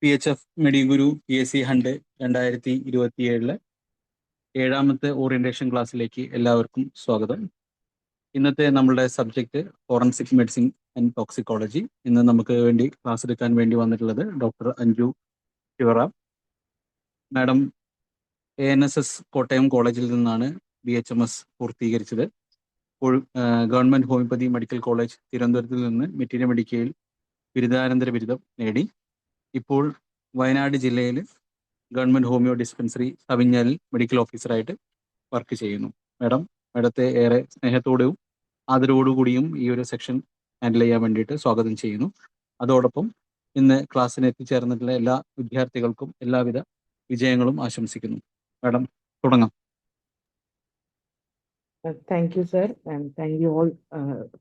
PHF മെഡിഗുരു PSC hunt 2027 ഏഴാമത്തെ orientation ക്ലാസ്സിലേക്ക് എല്ലാവർക്കും സ്വാഗതം. ഇന്നത്തെ നമ്മളുടെ subject forensic medicine and toxicology. ഇന്ന് നമുക്ക് വേണ്ടി ക്ലാസ് എടുക്കാൻ വേണ്ടി വന്നിട്ടുള്ളത് doctor Anju Sivaram. Madam ANSS Kottayam കോളേജിൽ നിന്നാണ് BHMS പൂർത്തീകരിച്ചത്. ഗവൺമെന്റ് ഹോമിയോപ്പതി മെഡിക്കൽ കോളേജ് തിരുവനന്തപുരത്തിൽ നിന്ന് മെറ്റീരിയൽ മെഡിക്കയിൽ ബിരുദാനന്തര ബിരുദം നേടി. ഇപ്പോൾ വയനാട് ജില്ലയിൽ ഗവൺമെന്റ് ഹോമിയോ ഡിസ്പെൻസറി തവിഞ്ഞാലിൽ മെഡിക്കൽ ഓഫീസറായിട്ട് വർക്ക് ചെയ്യുന്നു. മാഡത്തെ ഏറെ സ്നേഹത്തോടും ആദരവോടുകൂടിയും ഈ ഒരു സെക്ഷൻ ഹാൻഡിൽ ചെയ്യാൻ വേണ്ടിയിട്ട് സ്വാഗതം ചെയ്യുന്നു. അതോടൊപ്പം ഇന്ന് ക്ലാസ്സിന് എത്തിച്ചേർന്നിട്ടുള്ള എല്ലാ വിദ്യാർത്ഥികൾക്കും എല്ലാവിധ വിജയങ്ങളും ആശംസിക്കുന്നു. മാഡം, തുടങ്ങാം. Thank you sir and thank you all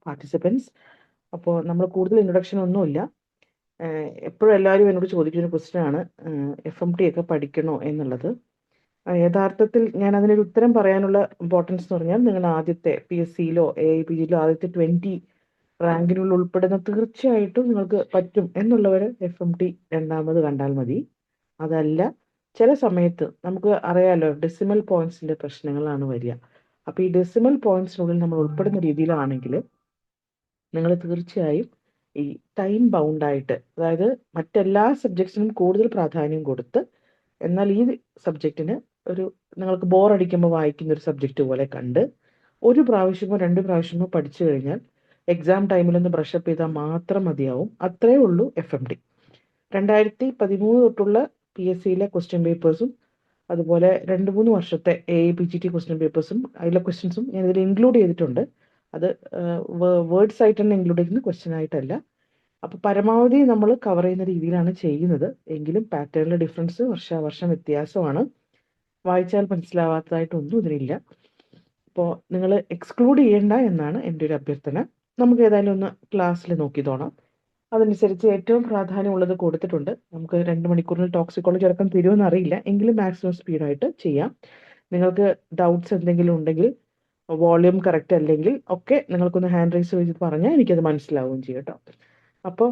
participants. അപ്പോൾ നമ്മൾ കൂടുതൽ ഇൻട്രൊഡക്ഷൻ ഒന്നുമില്ല. എപ്പോഴും എല്ലാവരും എന്നോട് ചോദിക്കുന്ന ക്വസ്റ്റ്യൻ ആണ് FMT ഒക്കെ പഠിക്കണോ എന്നുള്ളത്. യഥാർത്ഥത്തിൽ ഞാൻ അതിനൊരു ഉത്തരം പറയാനുള്ള ഇമ്പോർട്ടൻസ് എന്ന് പറഞ്ഞാൽ, നിങ്ങൾ ആദ്യത്തെ PSCയിലോ AIPGയിലോ ആദ്യത്തെ 20 റാങ്കിനുള്ള ഉൾപ്പെടുന്ന തീർച്ചയായിട്ടും നിങ്ങൾക്ക് പറ്റും എന്നുള്ളവർ FMT രണ്ടാമത് കണ്ടാൽ മതി. അതല്ല, ചില സമയത്ത് നമുക്ക് അറിയാലോ ഡെസിമൽ പോയിന്റ്സിന്റെ പ്രശ്നങ്ങളാണ് വരിക. അപ്പോൾ ഈ ഡെസിമൽ പോയിന്റ്സിനുള്ളിൽ നമ്മൾ ഉൾപ്പെടുന്ന രീതിയിലാണെങ്കിൽ നിങ്ങൾ തീർച്ചയായും ഈ ടൈം ബൗണ്ടായിട്ട്, അതായത് മറ്റെല്ലാ സബ്ജക്ട്സിനും കൂടുതൽ പ്രാധാന്യം കൊടുത്ത്, എന്നാൽ ഈ സബ്ജക്റ്റിന് ഒരു നിങ്ങൾക്ക് ബോറടിക്കുമ്പോൾ വായിക്കുന്ന ഒരു സബ്ജക്റ്റ് പോലെ കണ്ട് ഒരു പ്രാവശ്യമോ 2 പ്രാവശ്യമോ പഠിച്ചു കഴിഞ്ഞാൽ എക്സാം ടൈമിലൊന്ന് ബ്രഷപ്പ് ചെയ്താൽ മാത്രം മതിയാവും. അത്രേ ഉള്ളൂ FMT. 2013 തൊട്ടുള്ള PSCയിലെ ക്വസ്റ്റ്യൻ പേപ്പേഴ്സും അതുപോലെ 2-3 വർഷത്തെ AIPGT ക്വസ്റ്റ്യൻ പേപ്പേഴ്സും അതിലെ ക്വസ്റ്റ്യൻസും ഞാൻ ഇതിൽ ഇൻക്ലൂഡ് ചെയ്തിട്ടുണ്ട്. അത് വേർഡ്സ് ആയിട്ട് തന്നെ ഇൻക്ലൂഡ് ചെയ്യുന്ന ക്വസ്റ്റ്യൻ ആയിട്ടല്ല. അപ്പോൾ പരമാവധി നമ്മൾ കവർ ചെയ്യുന്ന രീതിയിലാണ് ചെയ്യുന്നത്. എങ്കിലും പാറ്റേണിലെ ഡിഫറൻസ് വർഷാവർഷം വ്യത്യാസമാണ്. വായിച്ചാൽ മനസ്സിലാവാത്തതായിട്ടൊന്നും ഇതിനില്ല. അപ്പോൾ നിങ്ങൾ എക്സ്ക്ലൂഡ് ചെയ്യേണ്ട എന്നാണ് എൻ്റെ ഒരു അഭ്യർത്ഥന. നമുക്ക് ഏതായാലും ഒന്ന് ക്ലാസ്സിൽ നോക്കിത്തോളാം. അതനുസരിച്ച് ഏറ്റവും പ്രാധാന്യമുള്ളത് കൊടുത്തിട്ടുണ്ട്. നമുക്ക് 2 മണിക്കൂറിൽ ടോക്സിക്കോളജി അടക്കം തരുമെന്ന് അറിയില്ല, എങ്കിലും മാക്സിമം സ്പീഡായിട്ട് ചെയ്യാം. നിങ്ങൾക്ക് ഡൗട്ട്സ് എന്തെങ്കിലും ഉണ്ടെങ്കിൽ, വോളിയം കറക്റ്റ് അല്ലെങ്കിൽ ഒക്കെ നിങ്ങൾക്കൊന്ന് ഹാൻഡ് റൈസ് ചെയ്ത് പറഞ്ഞാൽ എനിക്കത് മനസ്സിലാവുകയും ചെയ്യും കേട്ടോ. അപ്പം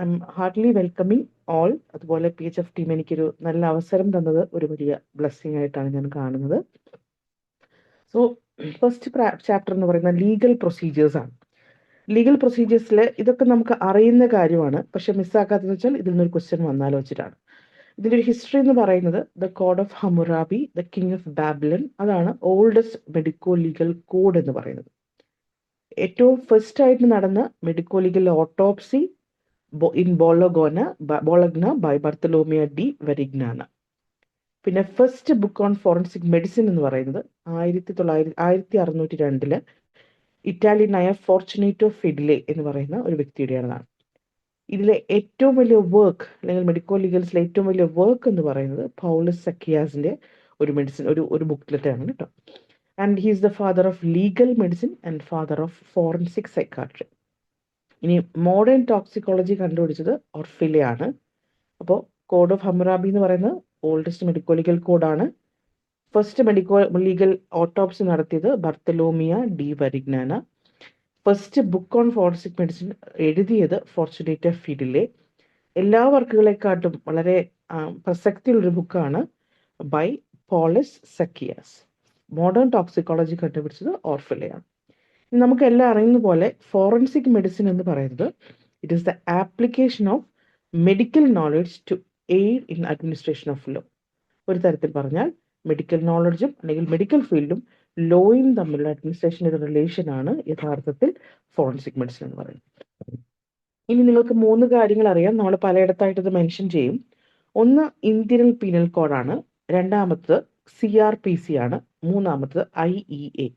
I M Hartley welcoming all. അതുപോലെ PHF ടീം എനിക്കൊരു നല്ല അവസരം തന്നത് ഒരു വലിയ ബ്ലെസ്സിങ് ആയിട്ടാണ് ഞാൻ കാണുന്നത്. സോ ഫസ്റ്റ് ചാപ്റ്റർ എന്ന് പറയുന്നത് ലീഗൽ പ്രൊസീജിയേഴ്സ് ആണ്. ലീഗൽ പ്രൊസീജിയേഴ്സിൽ ഇതൊക്കെ നമുക്ക് അറിയുന്ന കാര്യമാണ്, പക്ഷെ മിസ്സാക്കാത്തതെന്ന് വെച്ചാൽ ഇതിൽ നിന്നൊരു ക്വസ്റ്റ്യൻ വന്നാലോ വെച്ചിട്ടാണ്. ഇതിൻ്റെ ഒരു ഹിസ്റ്ററി എന്ന് പറയുന്നത് the code of Hammurabi, the king of Babylon, അതാണ് ഓൾഡസ്റ്റ് മെഡിക്കോ ലീഗൽ കോഡ് എന്ന് പറയുന്നത്. ഏറ്റവും ഫസ്റ്റ് ആയിട്ട് നടന്ന medico legal autopsy in Bologna by Bartholomeo de Varignana. പിന്നെ first book on forensic medicine എന്ന് പറയുന്നത് 1602 ഇറ്റാലിയനായ ഫോർച്ചുനേറ്റോ ഫിഡിലെ എന്ന് പറയുന്ന ഒരു വ്യക്തിയുടേതാണ്. ഇതിലെ ഏറ്റവും വലിയ വർക്ക്, അല്ലെങ്കിൽ മെഡിക്കോ ലീഗൽസിലെ ഏറ്റവും വലിയ വർക്ക് എന്ന് പറയുന്നത് പൗലസ് സക്കിയാസിന്റെ ഒരു മെഡിസിൻ, ഒരു ബുക്ക്ലെറ്റ് ആണ് കേട്ടോ. And he's the father of legal medicine and father of forensic psychiatry. ഇനി മോഡേൺ ടോക്സിക്കോളജി കണ്ടുപിടിച്ചത് ഓർഫിലെ ആണ്. അപ്പോൾ കോഡ് ഓഫ് ഹമ്മുറാബി എന്ന് പറയുന്നത് ഓൾഡസ്റ്റ് മെഡിക്കോ ലീഗൽ കോഡാണ്. ഫസ്റ്റ് മെഡിക്കോ ലീഗൽ ഓട്ടോപ്സി നടത്തിയത് Bartholomeo de Varignana. First book on forensic medicine എഴുതിയത് Fortunato Fidelis. എല്ലാ വർക്കുകളെക്കാട്ടും വളരെ പ്രസക്തിയുള്ളൊരു ബുക്കാണ് by Paulus Zacchias. Modern toxicology കണ്ടുപിടിച്ചത് ഓർഫിലെയാണ്. നമുക്കെല്ലാം അറിയുന്ന പോലെ ഫോറൻസിക് മെഡിസിൻ എന്ന് പറയുന്നത് it is the application of medical knowledge to aid in administration of law. ഒരു തരത്തിൽ പറഞ്ഞാൽ മെഡിക്കൽ നോളജും അല്ലെങ്കിൽ മെഡിക്കൽ ഫീൽഡും ലോയും തമ്മിലുള്ള അഡ്മിനിസ്ട്രേഷൻ്റെ റിലേഷനാണ് യഥാർത്ഥത്തിൽ ഫോറൻസിക് മെഡിസിൻ എന്ന് പറയുന്നത്. ഇനി നിങ്ങൾക്ക് 3 കാര്യങ്ങൾ അറിയാം, നമ്മൾ പലയിടത്തായിട്ട് ഇത് മെൻഷൻ ചെയ്യും. ഒന്ന് ഇന്ത്യൻ പീനൽ കോഡാണ്, രണ്ടാമത്തത് CRPC ആണ്, മൂന്നാമത്തത് IEA.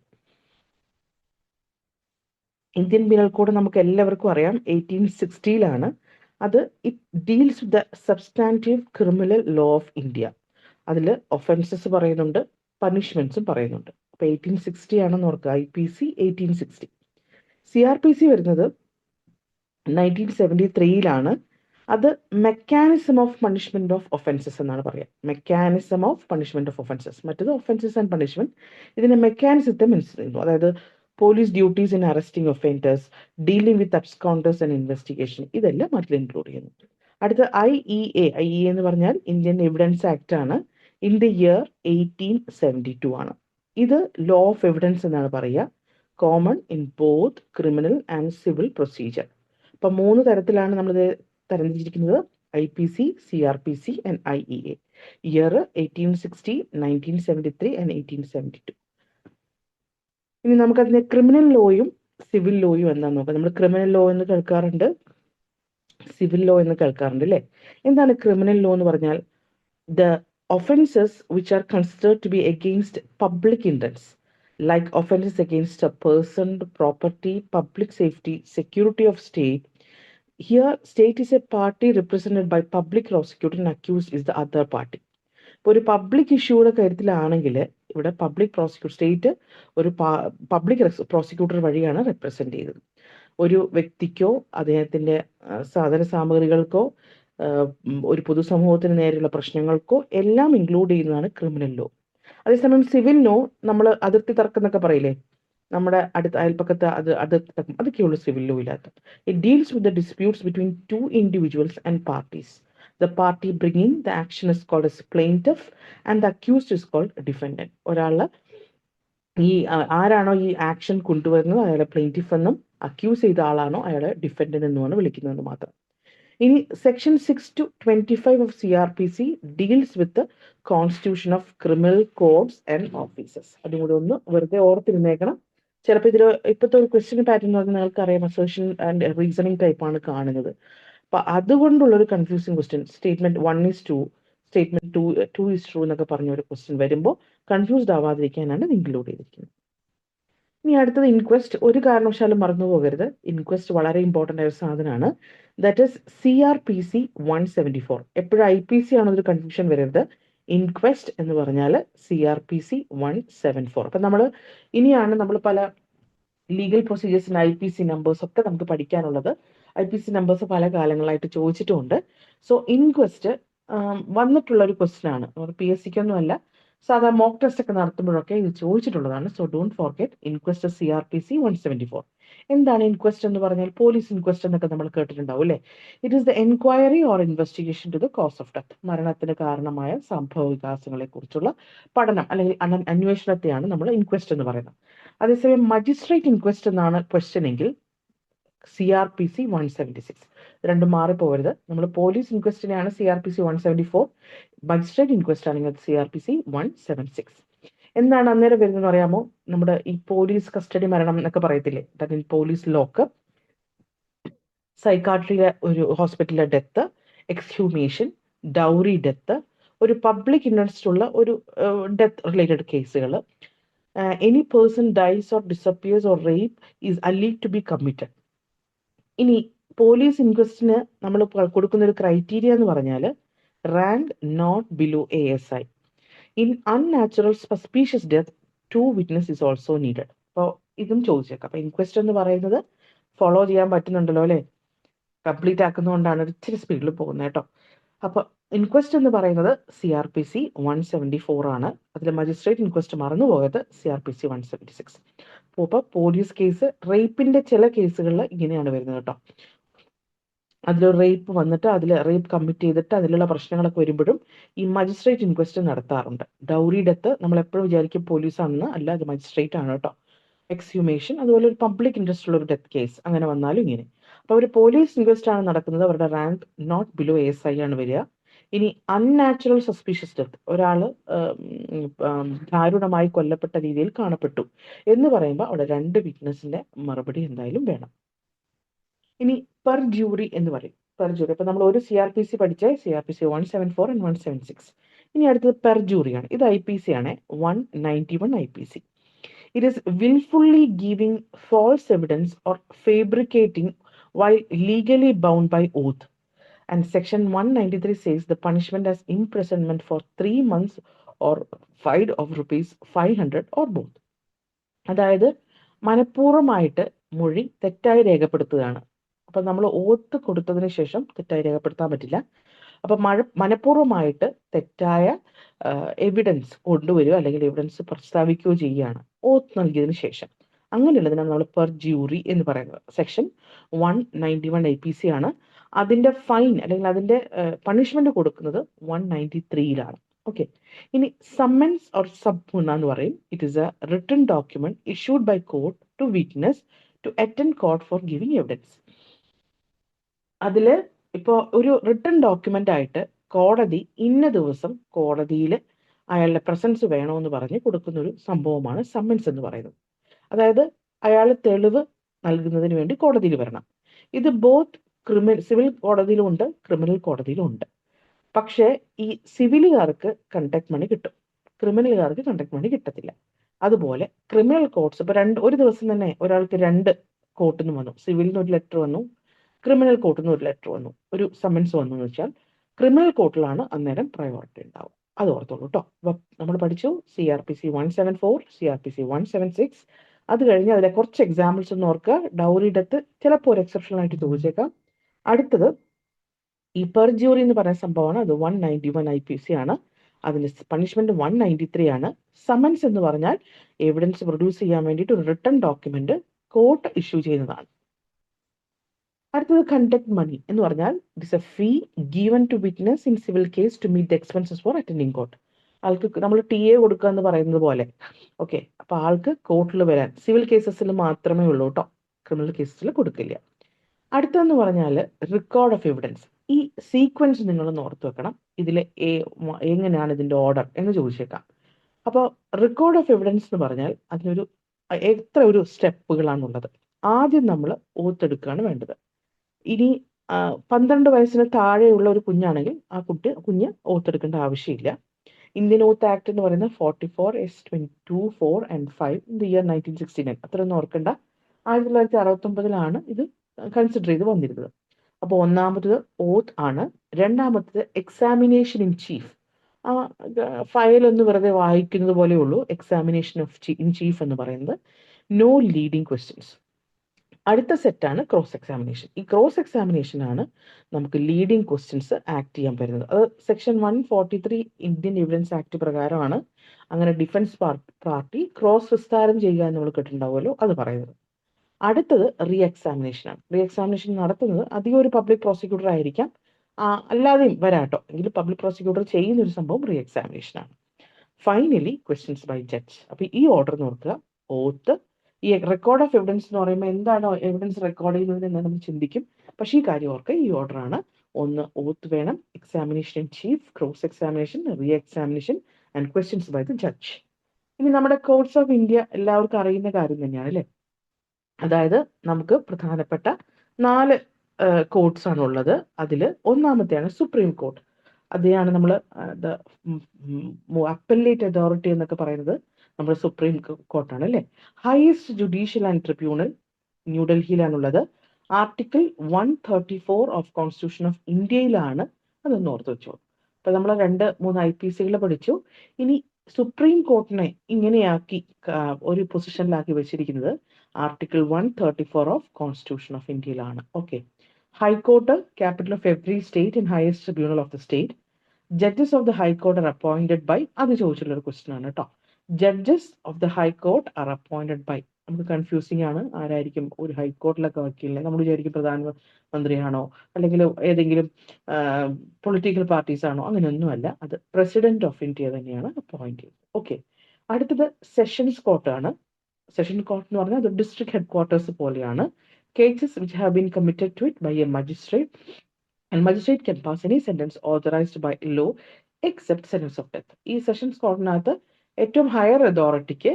ഇന്ത്യൻ പീനൽ കോഡ് നമുക്ക് എല്ലാവർക്കും അറിയാം 1860 അത് it deals with the substantive criminal law of India. അതിൽ ഒഫൻസസ് പറയുന്നുണ്ട്, പണിഷ്മെന്റ്സും പറയുന്നുണ്ട്. അപ്പോൾ 1860 ആണെന്ന് ഓർക്കുക, IPC 1860. CRPC വരുന്നത് 1973 അത് mechanism of punishment of offences എന്നാണ് പറയുക. Mechanism of punishment of offences, മറ്റത് ഒഫൻസസ് ആൻഡ് പണിഷ്മെന്റ്. ഇതിന്റെ മെക്കാനിസത്തെ മനസ്സിലാക്കുന്നു, അതായത് police duties in arresting offenders, dealing with absconders and investigation, ഇതെല്ലാം അതിൽ ഇൻക്ലൂഡ് ചെയ്യുന്നു. അടുത്ത IEA എന്ന് പറഞ്ഞാൽ ഇന്ത്യൻ എവിഡൻസ് ആക്ട് ആണ്. ഇൻ ദി ഇയർ 1872 ആണ്. ഇത് ലോ ഓഫ് എവിഡൻസ് എന്നാണ് പറയുക. Common in both criminal and civil procedure. അപ്പൊ 3 തരത്തിലാണ് നമ്മളിത് തരംതിരിച്ചിരിക്കുന്നത്: IPC, CRPC and IEA. Year 1860, 1973 and 1872. ഇനി നമുക്കതിനെ ക്രിമിനൽ ലോയും സിവിൽ ലോയും എന്താന്ന് നോക്കാം. നമ്മൾ ക്രിമിനൽ ലോ എന്ന് കേൾക്കാറുണ്ട്, സിവിൽ ലോ എന്ന് കേൾക്കാറുണ്ട് അല്ലേ? എന്താണ് ക്രിമിനൽ ലോ എന്ന് പറഞ്ഞാൽ? The offences which are considered to be against public interest, like offenses against a person, property, public safety, security of state. Here, state is a party represented by public prosecutor and accused is the other party. ഇപ്പോൾ ഒരു public ഇഷ്യൂയുടെ കാര്യത്തിലാണെങ്കിൽ ഇവിടെ public prosecutor, state ഒരു public prosecutor വഴിയാണ് represent ചെയ്തത്. ഒരു വ്യക്തിക്കോ അദ്ദേഹത്തിന്റെ സാധന സാമഗ്രികൾക്കോ ഒരു പൊതുസമൂഹത്തിന് നേരെയുള്ള പ്രശ്നങ്ങൾക്കോ എല്ലാം ഇൻക്ലൂഡ് ചെയ്യുന്നതാണ് ക്രിമിനൽ ലോ. അതേസമയം സിവിൽ ലോ നമ്മൾ അതിർത്തി തർക്കം എന്നൊക്കെ പറയില്ലേ, നമ്മുടെ അടുത്ത അയൽപ്പക്കത്ത് അതിർത്തി തർക്കം, അതൊക്കെയുള്ളൂ സിവിൽ ലോ ഇല്ലാത്ത. It deals with the disputes between 2 individuals and parties. The party bringing the action is called as plaintiff and the accused is called defendant. ഒരാള് ആരാണോ ഈ ആക്ഷൻ കൊണ്ടുവരുന്നത് അയാളെ പ്ലെയിന്റിഫ് എന്നും അക്യൂസ് ചെയ്ത ആളാണോ അയാളെ ഡിഫൻഡന്റ് എന്നുമാണ് വിളിക്കുന്നത് മാത്രം. ഇനി section 6 to 25 of CRPC deals with constitution of criminal codes and offices. അതും കൂടെ ഒന്ന് വെറുതെ ഓർത്തിരുന്നേക്കണം. ചിലപ്പോൾ ഇതിൽ ഇപ്പോഴത്തെ ഒരു ക്വസ്റ്റ്യൻ പാറ്റേൺ എന്ന് പറഞ്ഞാൽ നിങ്ങൾക്ക് അറിയാം, അസേർഷൻ ആൻഡ് റീസണിങ് ടൈപ്പാണ് കാണുന്നത്. അപ്പൊ അതുകൊണ്ടുള്ള ഒരു കൺഫ്യൂസിങ് ക്വസ്റ്റ്യൻ, സ്റ്റേറ്റ്മെന്റ് 1:2, സ്റ്റേറ്റ്മെന്റ് 2:2 എന്നൊക്കെ പറഞ്ഞ ഒരു ക്വസ്റ്റ്യൻ വരുമ്പോൾ കൺഫ്യൂസ്ഡ് ആവാതിരിക്കാനാണ് ഇത് ഇൻക്ലൂഡ് ചെയ്തിരിക്കുന്നത്. ഇനി അടുത്തത് ഇൻക്വസ്റ്റ്. ഒരു കാരണവശാലും മറന്നു പോകരുത്, ഇൻക്വസ്റ്റ് വളരെ ഇമ്പോർട്ടൻ്റ് ആയ ഒരു സാധനമാണ്. That is CRPC 174. എപ്പോഴും IPC ആണെന്നൊരു കൺഫ്യൂഷൻ വരരുത്. ഇൻക്വസ്റ്റ് എന്ന് പറഞ്ഞാൽ CRPC 174. അപ്പൊ ഇനിയാണ് നമ്മൾ പല ലീഗൽ പ്രൊസീജിയേഴ്സിന് IPC നമ്പേഴ്സ് ഒക്കെ നമുക്ക് പഠിക്കാനുള്ളത്. IPC നമ്പേഴ്സ് പല കാലങ്ങളായിട്ട് ചോദിച്ചിട്ടുമുണ്ട്. സോ ഇൻക്വസ്റ്റ് വന്നിട്ടുള്ള ഒരു ക്വസ്റ്റ്യൻ ആണ്, PSCക്കൊന്നും അല്ല, സാധാരണ മോക്ക് ടെസ്റ്റ് ഒക്കെ നടത്തുമ്പോഴൊക്കെ ഇത് ചോദിച്ചിട്ടുള്ളതാണ്. So don't forget inquest CRPC 174. എന്താണ് ഇൻക്വസ്റ്റ് എന്ന് പറഞ്ഞാൽ? പോലീസ് ഇൻക്വസ്റ്റ് എന്നൊക്കെ നമ്മൾ കേട്ടിട്ടുണ്ടാവും അല്ലേ? It is the enquiry or investigation to the cause of death. മരണത്തിന് കാരണമായ സംഭവ വികാസങ്ങളെ കുറിച്ചുള്ള പഠനം അല്ലെങ്കിൽ അന്വേഷണത്തെയാണ് നമ്മൾ ഇൻക്വസ്റ്റ് എന്ന് പറയുന്നത്. അതേസമയം മജിസ്ട്രേറ്റ് ഇൻക്വസ്റ്റ് എന്നാണ് ക്വസ്റ്റ്യൻ എങ്കിൽ CRPC 176. രണ്ടും മാറിപ്പോകരുത്. നമ്മൾ പോലീസ് ഇൻക്വസ്റ്റിനെയാണ് CRPC 174, മജിസ്ട്രേറ്റ് ഇൻക്വസ്റ്റ് ആണെങ്കിൽ CRPC 176. എന്താണ് അന്നേരം വരുന്നതെന്ന് അറിയാമോ? നമ്മുടെ ഈ പോലീസ് കസ്റ്റഡി മരണം എന്നൊക്കെ പറയത്തില്ലേ, ദാറ്റ് ഇൻ പോലീസ് ലോക്കപ്പ്, സൈക്കാട്രിയിലെ ഒരു ഹോസ്പിറ്റലിലെ ഡെത്ത്, എക്സ്ഹ്യൂമേഷൻ, ഡൗറി ഡെത്ത്, ഒരു പബ്ലിക് ഇൻട്രസ്റ്റ് ഉള്ള ഒരു ഡെത്ത് റിലേറ്റഡ് കേസുകൾ, any person dies or disappears or rape is alleged to be committed. ഇനി പോലീസ് ഇൻക്വസ്റ്റിന് നമ്മൾ കൊടുക്കുന്ന ഒരു ക്രൈറ്റീരിയ എന്ന് പറഞ്ഞാൽ rank not below ASI. In unnatural suspicious death 2 witness is also needed. അപ്പോൾ ഇതും ചോദിച്ചേക്കാം. അപ്പൊ ഇൻക്വസ്റ്റ് എന്ന് പറയുന്നത് ഫോളോ ചെയ്യാൻ പറ്റുന്നുണ്ടല്ലോ അല്ലെ? കംപ്ലീറ്റ് ആക്കുന്നതുകൊണ്ടാണ് ഇച്ചിരി സ്പീഡിൽ പോകുന്നത് കേട്ടോ. അപ്പൊ ഇൻക്വസ്റ്റ് എന്ന് പറയുന്നത് CRPC 174 ആണ്. അതിൽ മജിസ്ട്രേറ്റ് ഇൻക്വസ്റ്റ് മറന്നു പോയത് CRPC 176. അപ്പോൾ പോലീസ് കേസ്, റേപ്പിന്റെ ചില കേസുകളിൽ ഇങ്ങനെയാണ് വരുന്നത് കേട്ടോ. അതിൽ റേപ്പ് വന്നിട്ട് അതിൽ റേപ്പ് കമ്മിറ്റ് ചെയ്തിട്ട് അതിലുള്ള പ്രശ്നങ്ങളൊക്കെ വരുമ്പോഴും ഈ മജിസ്ട്രേറ്റ് ഇൻക്വസ്റ്റ് നടത്താറുണ്ട്. ഡൗറി ഡെത്ത് നമ്മൾ എപ്പോഴും വിചാരിക്കും പോലീസാണെന്ന്, അല്ല, അത് മജിസ്ട്രേറ്റ് ആണ് കേട്ടോ. എക്സ്ഹ്യൂമേഷൻ, അതുപോലെ ഒരു പബ്ലിക് ഇൻട്രസ്റ്റ് ഉള്ള ഒരു ഡെത്ത് കേസ് അങ്ങനെ വന്നാലും ഇങ്ങനെ. അപ്പോൾ ഒരു പോലീസ് ഇൻക്വസ്റ്റ് ആണ് നടക്കുന്നത്, അവരുടെ റാങ്ക് നോട്ട് ബിലോ ASI ആണ് വരിക. ഇനി അൺനാച്ചുറൽ സസ്പീഷ്യസ് ഡെത്ത്, ഒരാൾ ദാരുണമായി കൊല്ലപ്പെട്ട രീതിയിൽ കാണപ്പെട്ടു എന്ന് പറയുമ്പോൾ അവിടെ 2 വിറ്റ്നസിന്റെ മറുപടി എന്തായാലും വേണം. ഇനി പെർ ജൂറി എന്ന് പറയും. പെർ ജൂറി, അപ്പൊ നമ്മൾ ഒരു CRPC പഠിച്ച CRPC 174 and 176. ഇനി അടുത്തത് പെർ ജൂറിയാണ്. ഇത് IPC ആണ്, 191 IPC. It is willfully giving false evidence or fabricating while legally bound by oath. And section 193 says the punishment as imprisonment for 3 months or fine of ₹500 or both. അതായത് മനഃപൂർവ്വമായിട്ട് മൊഴി തെറ്റായി രേഖപ്പെടുത്തുകയാണ്. അപ്പൊ നമ്മൾ ഓത്ത് കൊടുത്തതിന് ശേഷം തെറ്റായി രേഖപ്പെടുത്താൻ പറ്റില്ല. അപ്പൊ മനഃപൂർവ്വമായിട്ട് തെറ്റായ എവിഡൻസ് കൊണ്ടുവരിക അല്ലെങ്കിൽ എവിഡൻസ് പ്രസ്താവിക്കുകയോ ചെയ്യുകയാണ് ഓത്ത് നൽകിയതിനു ശേഷം. അങ്ങനെയുള്ളതിനാണ് നമ്മൾ പെർ ജൂറി എന്ന് പറയുന്നത്. സെക്ഷൻ 191 IPC ആണ്. അതിന്റെ ഫൈൻ അല്ലെങ്കിൽ അതിന്റെ പണിഷ്മെന്റ് കൊടുക്കുന്നത് 193-ലാണ്. ഓക്കെ. ഇനി സമ്മൻസ് ഓർ സബ്മുന എന്ന് പറയും. It is a written document issued by court to witness to attend court for giving evidence. അതില് ഇപ്പോൾ ഒരു റിട്ടൺ ഡോക്യുമെന്റ് ആയിട്ട് കോടതി ഇന്ന ദിവസം കോടതിയിൽ അയാളുടെ പ്രസൻസ് വേണമെന്ന് പറഞ്ഞ് കൊടുക്കുന്ന ഒരു സംഭവമാണ് സമ്മൻസ് എന്ന് പറയുന്നത്. അതായത് അയാൾ തെളിവ് നൽകുന്നതിന് വേണ്ടി കോടതിയിൽ വരണം. ഇത് ബോത്ത് സിവിൽ കോടതിയിലും ഉണ്ട്, ക്രിമിനൽ കോടതിയിലും ഉണ്ട്. പക്ഷേ ഈ സിവിലുകാർക്ക് കണ്ടക്ട് മണി കിട്ടും, ക്രിമിനലുകാർക്ക് കണ്ടക്ട് മണി കിട്ടത്തില്ല. അതുപോലെ ക്രിമിനൽ കോർട്സ് ഇപ്പൊ ഒരു ദിവസം തന്നെ ഒരാൾക്ക് 2 കോർട്ടിൽ നിന്ന് വന്നു, സിവിലിൽ നിന്ന് ഒരു ലെറ്റർ വന്നു, ക്രിമിനൽ കോർട്ടിൽ നിന്ന് ഒരു ലെറ്റർ വന്നു, ഒരു സമ്മൻസ് വന്നു എന്ന് വെച്ചാൽ ക്രിമിനൽ കോർട്ടിലാണ് അന്നേരം പ്രയോറിറ്റി ഉണ്ടാവും. അത് ഓർത്തോളൂ കേട്ടോ. നമ്മൾ പഠിച്ചു CRPC 174, CRPC 176. അത് കഴിഞ്ഞ് അതിലെ കുറച്ച് എക്സാമ്പിൾസ് ഒന്ന് ഓർക്കുക. ഡൗറി ഡെത്ത് ചിലപ്പോൾ ഒരു എക്സെപ്ഷണൽ ആയിട്ട് ചോദിച്ചേക്കാം. അടുത്തത് ഈ പെർജ്യൂറി എന്ന് പറയുന്ന സംഭവമാണ്. അത് 191 IPC ആണ്. അതിന് പണിഷ്മെന്റ് 193 ആണ്. സമൻസ് എന്ന് പറഞ്ഞാൽ എവിഡൻസ് പ്രൊഡ്യൂസ് ചെയ്യാൻ വേണ്ടിയിട്ട് ഒരു റിട്ടൺ ഡോക്യുമെന്റ് കോർട്ട് ഇഷ്യൂ ചെയ്യുന്നതാണ്. അടുത്തത് കണ്ടക്ട് മണി എന്ന് പറഞ്ഞാൽ it's a fee given to witness in civil case to meet the expenses for attending court. ആൾക്ക് നമ്മൾ TA കൊടുക്കുക എന്ന് പറയുന്നത് പോലെ. ഓക്കെ. അപ്പൊ ആൾക്ക് കോർട്ടിൽ വരാൻ സിവിൽ കേസസിൽ മാത്രമേ ഉള്ളൂ കേട്ടോ, ക്രിമിനൽ കേസസിൽ കൊടുക്കില്ല. അടുത്തെന്ന് പറഞ്ഞാൽ റെക്കോർഡ് ഓഫ് എവിഡൻസ്. ഈ സീക്വൻസ് നിങ്ങളൊന്ന് ഓർത്ത് വെക്കണം. ഇതിൽ എങ്ങനെയാണ് ഇതിന്റെ ഓർഡർ എന്ന് ചോദിച്ചേക്കാം. അപ്പോൾ റെക്കോർഡ് ഓഫ് എവിഡൻസ് എന്ന് പറഞ്ഞാൽ അതിനൊരു എത്ര ഒരു സ്റ്റെപ്പുകളാണുള്ളത്. ആദ്യം നമ്മൾ ഓത്തെടുക്കുകയാണ് വേണ്ടത്. ഇനി 12 വയസ്സിന് താഴെയുള്ള ഒരു കുഞ്ഞാണെങ്കിൽ ആ കുഞ്ഞ് ഓത്തെടുക്കേണ്ട ആവശ്യമില്ല. ഇന്ത്യൻ ഓത്ത് ആക്ട് എന്ന് പറയുന്നത് 44S2, 4 and 5 in the year 1969. അത്രയൊന്നും ഓർക്കണ്ട. 1969-ലാണ് ഇത് കൺസിഡർ ചെയ്ത് വന്നിരുന്നത്. അപ്പോൾ ഒന്നാമത്തത് ഓത്ത് ആണ്. രണ്ടാമത്തത് എക്സാമിനേഷൻ ഇൻ ചീഫ്. ആ ഫയൽ ഒന്ന് വെറുതെ വായിക്കുന്നത് പോലെ ഉള്ളൂ എക്സാമിനേഷൻ ഇൻ ചീഫ് എന്ന് പറയുന്നത്. No leading questions. അടുത്ത സെറ്റാണ് ക്രോസ് എക്സാമിനേഷൻ. ഈ ക്രോസ് എക്സാമിനേഷൻ ആണ് നമുക്ക് ലീഡിങ് ക്വസ്റ്റ്യൻസ് ആക്ട് ചെയ്യാൻ പറ്റുന്നത്. അത് സെക്ഷൻ 143 ഇന്ത്യൻ എവിഡൻസ് ആക്ട് പ്രകാരമാണ് അങ്ങനെ ഡിഫൻസ് പാർട്ടി ക്രോസ് വിസ്താരം ചെയ്യുക എന്ന് നമ്മൾ കേട്ടിട്ടുണ്ടാവുമല്ലോ, അത് പറയുന്നത്. അടുത്തത് റീ എക്സാമിനേഷൻ ആണ്. റീ എക്സാമിനേഷൻ നടത്തുന്നത് അധികം ഒരു പബ്ലിക് പ്രോസിക്യൂട്ടർ ആയിരിക്കാം, അല്ലാതെയും വരാട്ടോ. എങ്കിലും പബ്ലിക് പ്രോസിക്യൂട്ടർ ചെയ്യുന്ന ഒരു സംഭവം റീ എക്സാമിനേഷൻ ആണ്. Finally questions by judge. അപ്പൊ ഈ ഓർഡർ നോക്കുക. ഓത്ത്, ഈ റെക്കോർഡ് ഓഫ് എവിഡൻസ് എന്ന് പറയുമ്പോൾ എന്താണോ എവിഡൻസ് റെക്കോർഡ് ചെയ്യുന്നത് എന്ന് നമ്മൾ ചിന്തിക്കും. പക്ഷേ ഈ കാര്യം ഓർക്കുക, ഈ ഓർഡർ ആണ്. ഒന്ന് ഓത്ത് വേണം, examination in chief, cross examination, re examination and questions by the judge. ഇനി നമ്മുടെ കോർട്സ് ഓഫ് ഇന്ത്യ എല്ലാവർക്കും അറിയുന്ന കാര്യം തന്നെയാണ് അല്ലേ. അതായത് നമുക്ക് പ്രധാനപ്പെട്ട 4 കോർട്സ് ആണ് ഉള്ളത്. അതിൽ ഒന്നാമത്തെയാണ് സുപ്രീം കോർട്ട്. അതെയാണ് നമ്മൾ അപ്പലേറ്റ് അതോറിറ്റി എന്നൊക്കെ പറയുന്നത് നമ്മുടെ സുപ്രീം കോർട്ടാണ് അല്ലേ. ഹയസ്റ്റ് ജുഡീഷ്യൽ ആൻഡ് ട്രിബ്യൂണൽ ന്യൂഡൽഹിയിലാണുള്ളത്. ആർട്ടിക്കിൾ 134 ഓഫ് കോൺസ്റ്റിറ്റ്യൂഷൻ ഓഫ് ഇന്ത്യയിലാണ്. അതൊന്ന് ഓർത്ത് വെച്ചോ. അപ്പൊ നമ്മൾ 2-3 IPCകൾ പഠിച്ചു. ഇനി സുപ്രീം കോർട്ടിനെ ഇങ്ങനെയാക്കി ഒരു പൊസിഷനിലാക്കി വെച്ചിരിക്കുന്നത് ആർട്ടിക്കിൾ 134 ഓഫ് കോൺസ്റ്റിറ്റ്യൂഷൻ ഓഫ് ഇന്ത്യയിലാണ്. Okay. High court capital of every state and highest tribunal of the state. Judges of the high court are appointed by. അത് ചോദിച്ചിട്ടുള്ള ഒരു ക്വസ്റ്റ്യൻ ആണ് കേട്ടോ. Judges of the high court are appointed by. നമുക്ക് confusing ആണ്. ആരായിരിക്കും ഒരു ഹൈക്കോർട്ടിലൊക്കെ വക്കീലിനെ? നമ്മൾ വിചാരിക്കും പ്രധാനമന്ത്രിയാണോ അല്ലെങ്കിൽ ഏതെങ്കിലും പൊളിറ്റിക്കൽ പാർട്ടീസ് ആണോ? അങ്ങനെയൊന്നുമല്ല. അത് പ്രസിഡന്റ് ഓഫ് ഇന്ത്യ തന്നെയാണ് അപ്പോയിന്റ് ചെയ്യുന്നത്. ഓക്കെ. അടുത്തത് സെഷൻസ് കോർട്ടാണ്. സെഷൻ കോർട്ട് എന്ന് പറഞ്ഞാൽ അത് ഡിസ്ട്രിക്ട് ഹെഡ് ക്വാർട്ടേഴ്സ് പോലെയാണ്. Cases which have been committed to it by a magistrate and magistrate can pass any sentence authorised by law except sentence of death. ഈ sessions കോർട്ടിനകത്ത് ഏറ്റവും higher അതോറിറ്റിക്ക്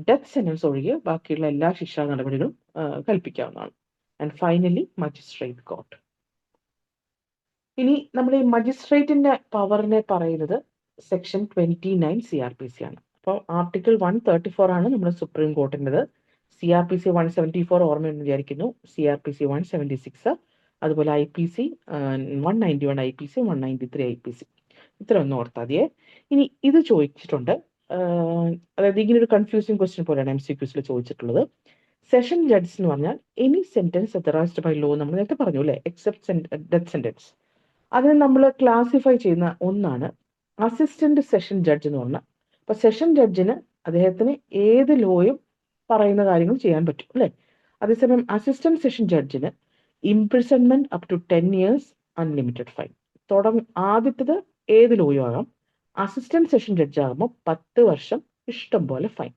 death sentence ഒഴികെ ബാക്കിയുള്ള എല്ലാ ശിക്ഷാ നടപടികളും കൽപ്പിക്കാവുന്നതാണ്. And finally magistrate court. ഇനി നമ്മൾ ഈ മജിസ്ട്രേറ്റിന്റെ പവറിനെ പറയുന്നത് സെക്ഷൻ 29 CRPC ആണ്. അപ്പോൾ ആർട്ടിക്കിൾ 134 ആണ് നമ്മുടെ സുപ്രീം കോർട്ടിൻ്റെത്. CRPC 174 ഓർമ്മയെന്ന് വിചാരിക്കുന്നു. CRPC 176, അതുപോലെ IPC 191 IPC 193 IPC. ഇത്ര ഒന്ന് ഓർത്താൽ മതിയേ. ഇനി ഇത് ചോദിച്ചിട്ടുണ്ട്, അതായത് ഇങ്ങനെ ഒരു കൺഫ്യൂസിങ് ക്വസ്റ്റ്യൻ പോലെയാണ് MCQസിൽ ചോദിച്ചിട്ടുള്ളത്. സെഷൻ ജഡ്ജ് എന്ന് പറഞ്ഞാൽ എനി സെന്റൻസ് അത്തറൈസ്ഡ് ബൈ ലോ, നമ്മൾ നേരത്തെ പറഞ്ഞു അല്ലേ, എക്സെപ്റ്റ് ഡെത്ത് സെന്റൻസ്. അതിനെ നമ്മൾ ക്ലാസിഫൈ ചെയ്യുന്ന ഒന്നാണ് അസിസ്റ്റന്റ് സെഷൻ ജഡ്ജ് എന്ന് പറഞ്ഞാൽ. അപ്പൊ സെഷൻ ജഡ്ജിന് അദ്ദേഹത്തിന് ഏത് ലോയും പറയുന്ന കാര്യങ്ങൾ ചെയ്യാൻ പറ്റും അല്ലേ. അതേസമയം അസിസ്റ്റന്റ് സെഷൻ ജഡ്ജിന് imprisonment up to 10 years, unlimited fine. ആദ്യത്തത് ഏത് ലോയും ആകാം. അസിസ്റ്റന്റ് സെഷൻ ജഡ്ജ് ആകുമ്പോൾ 10 വർഷം ഇഷ്ടം പോലെ ഫൈൻ.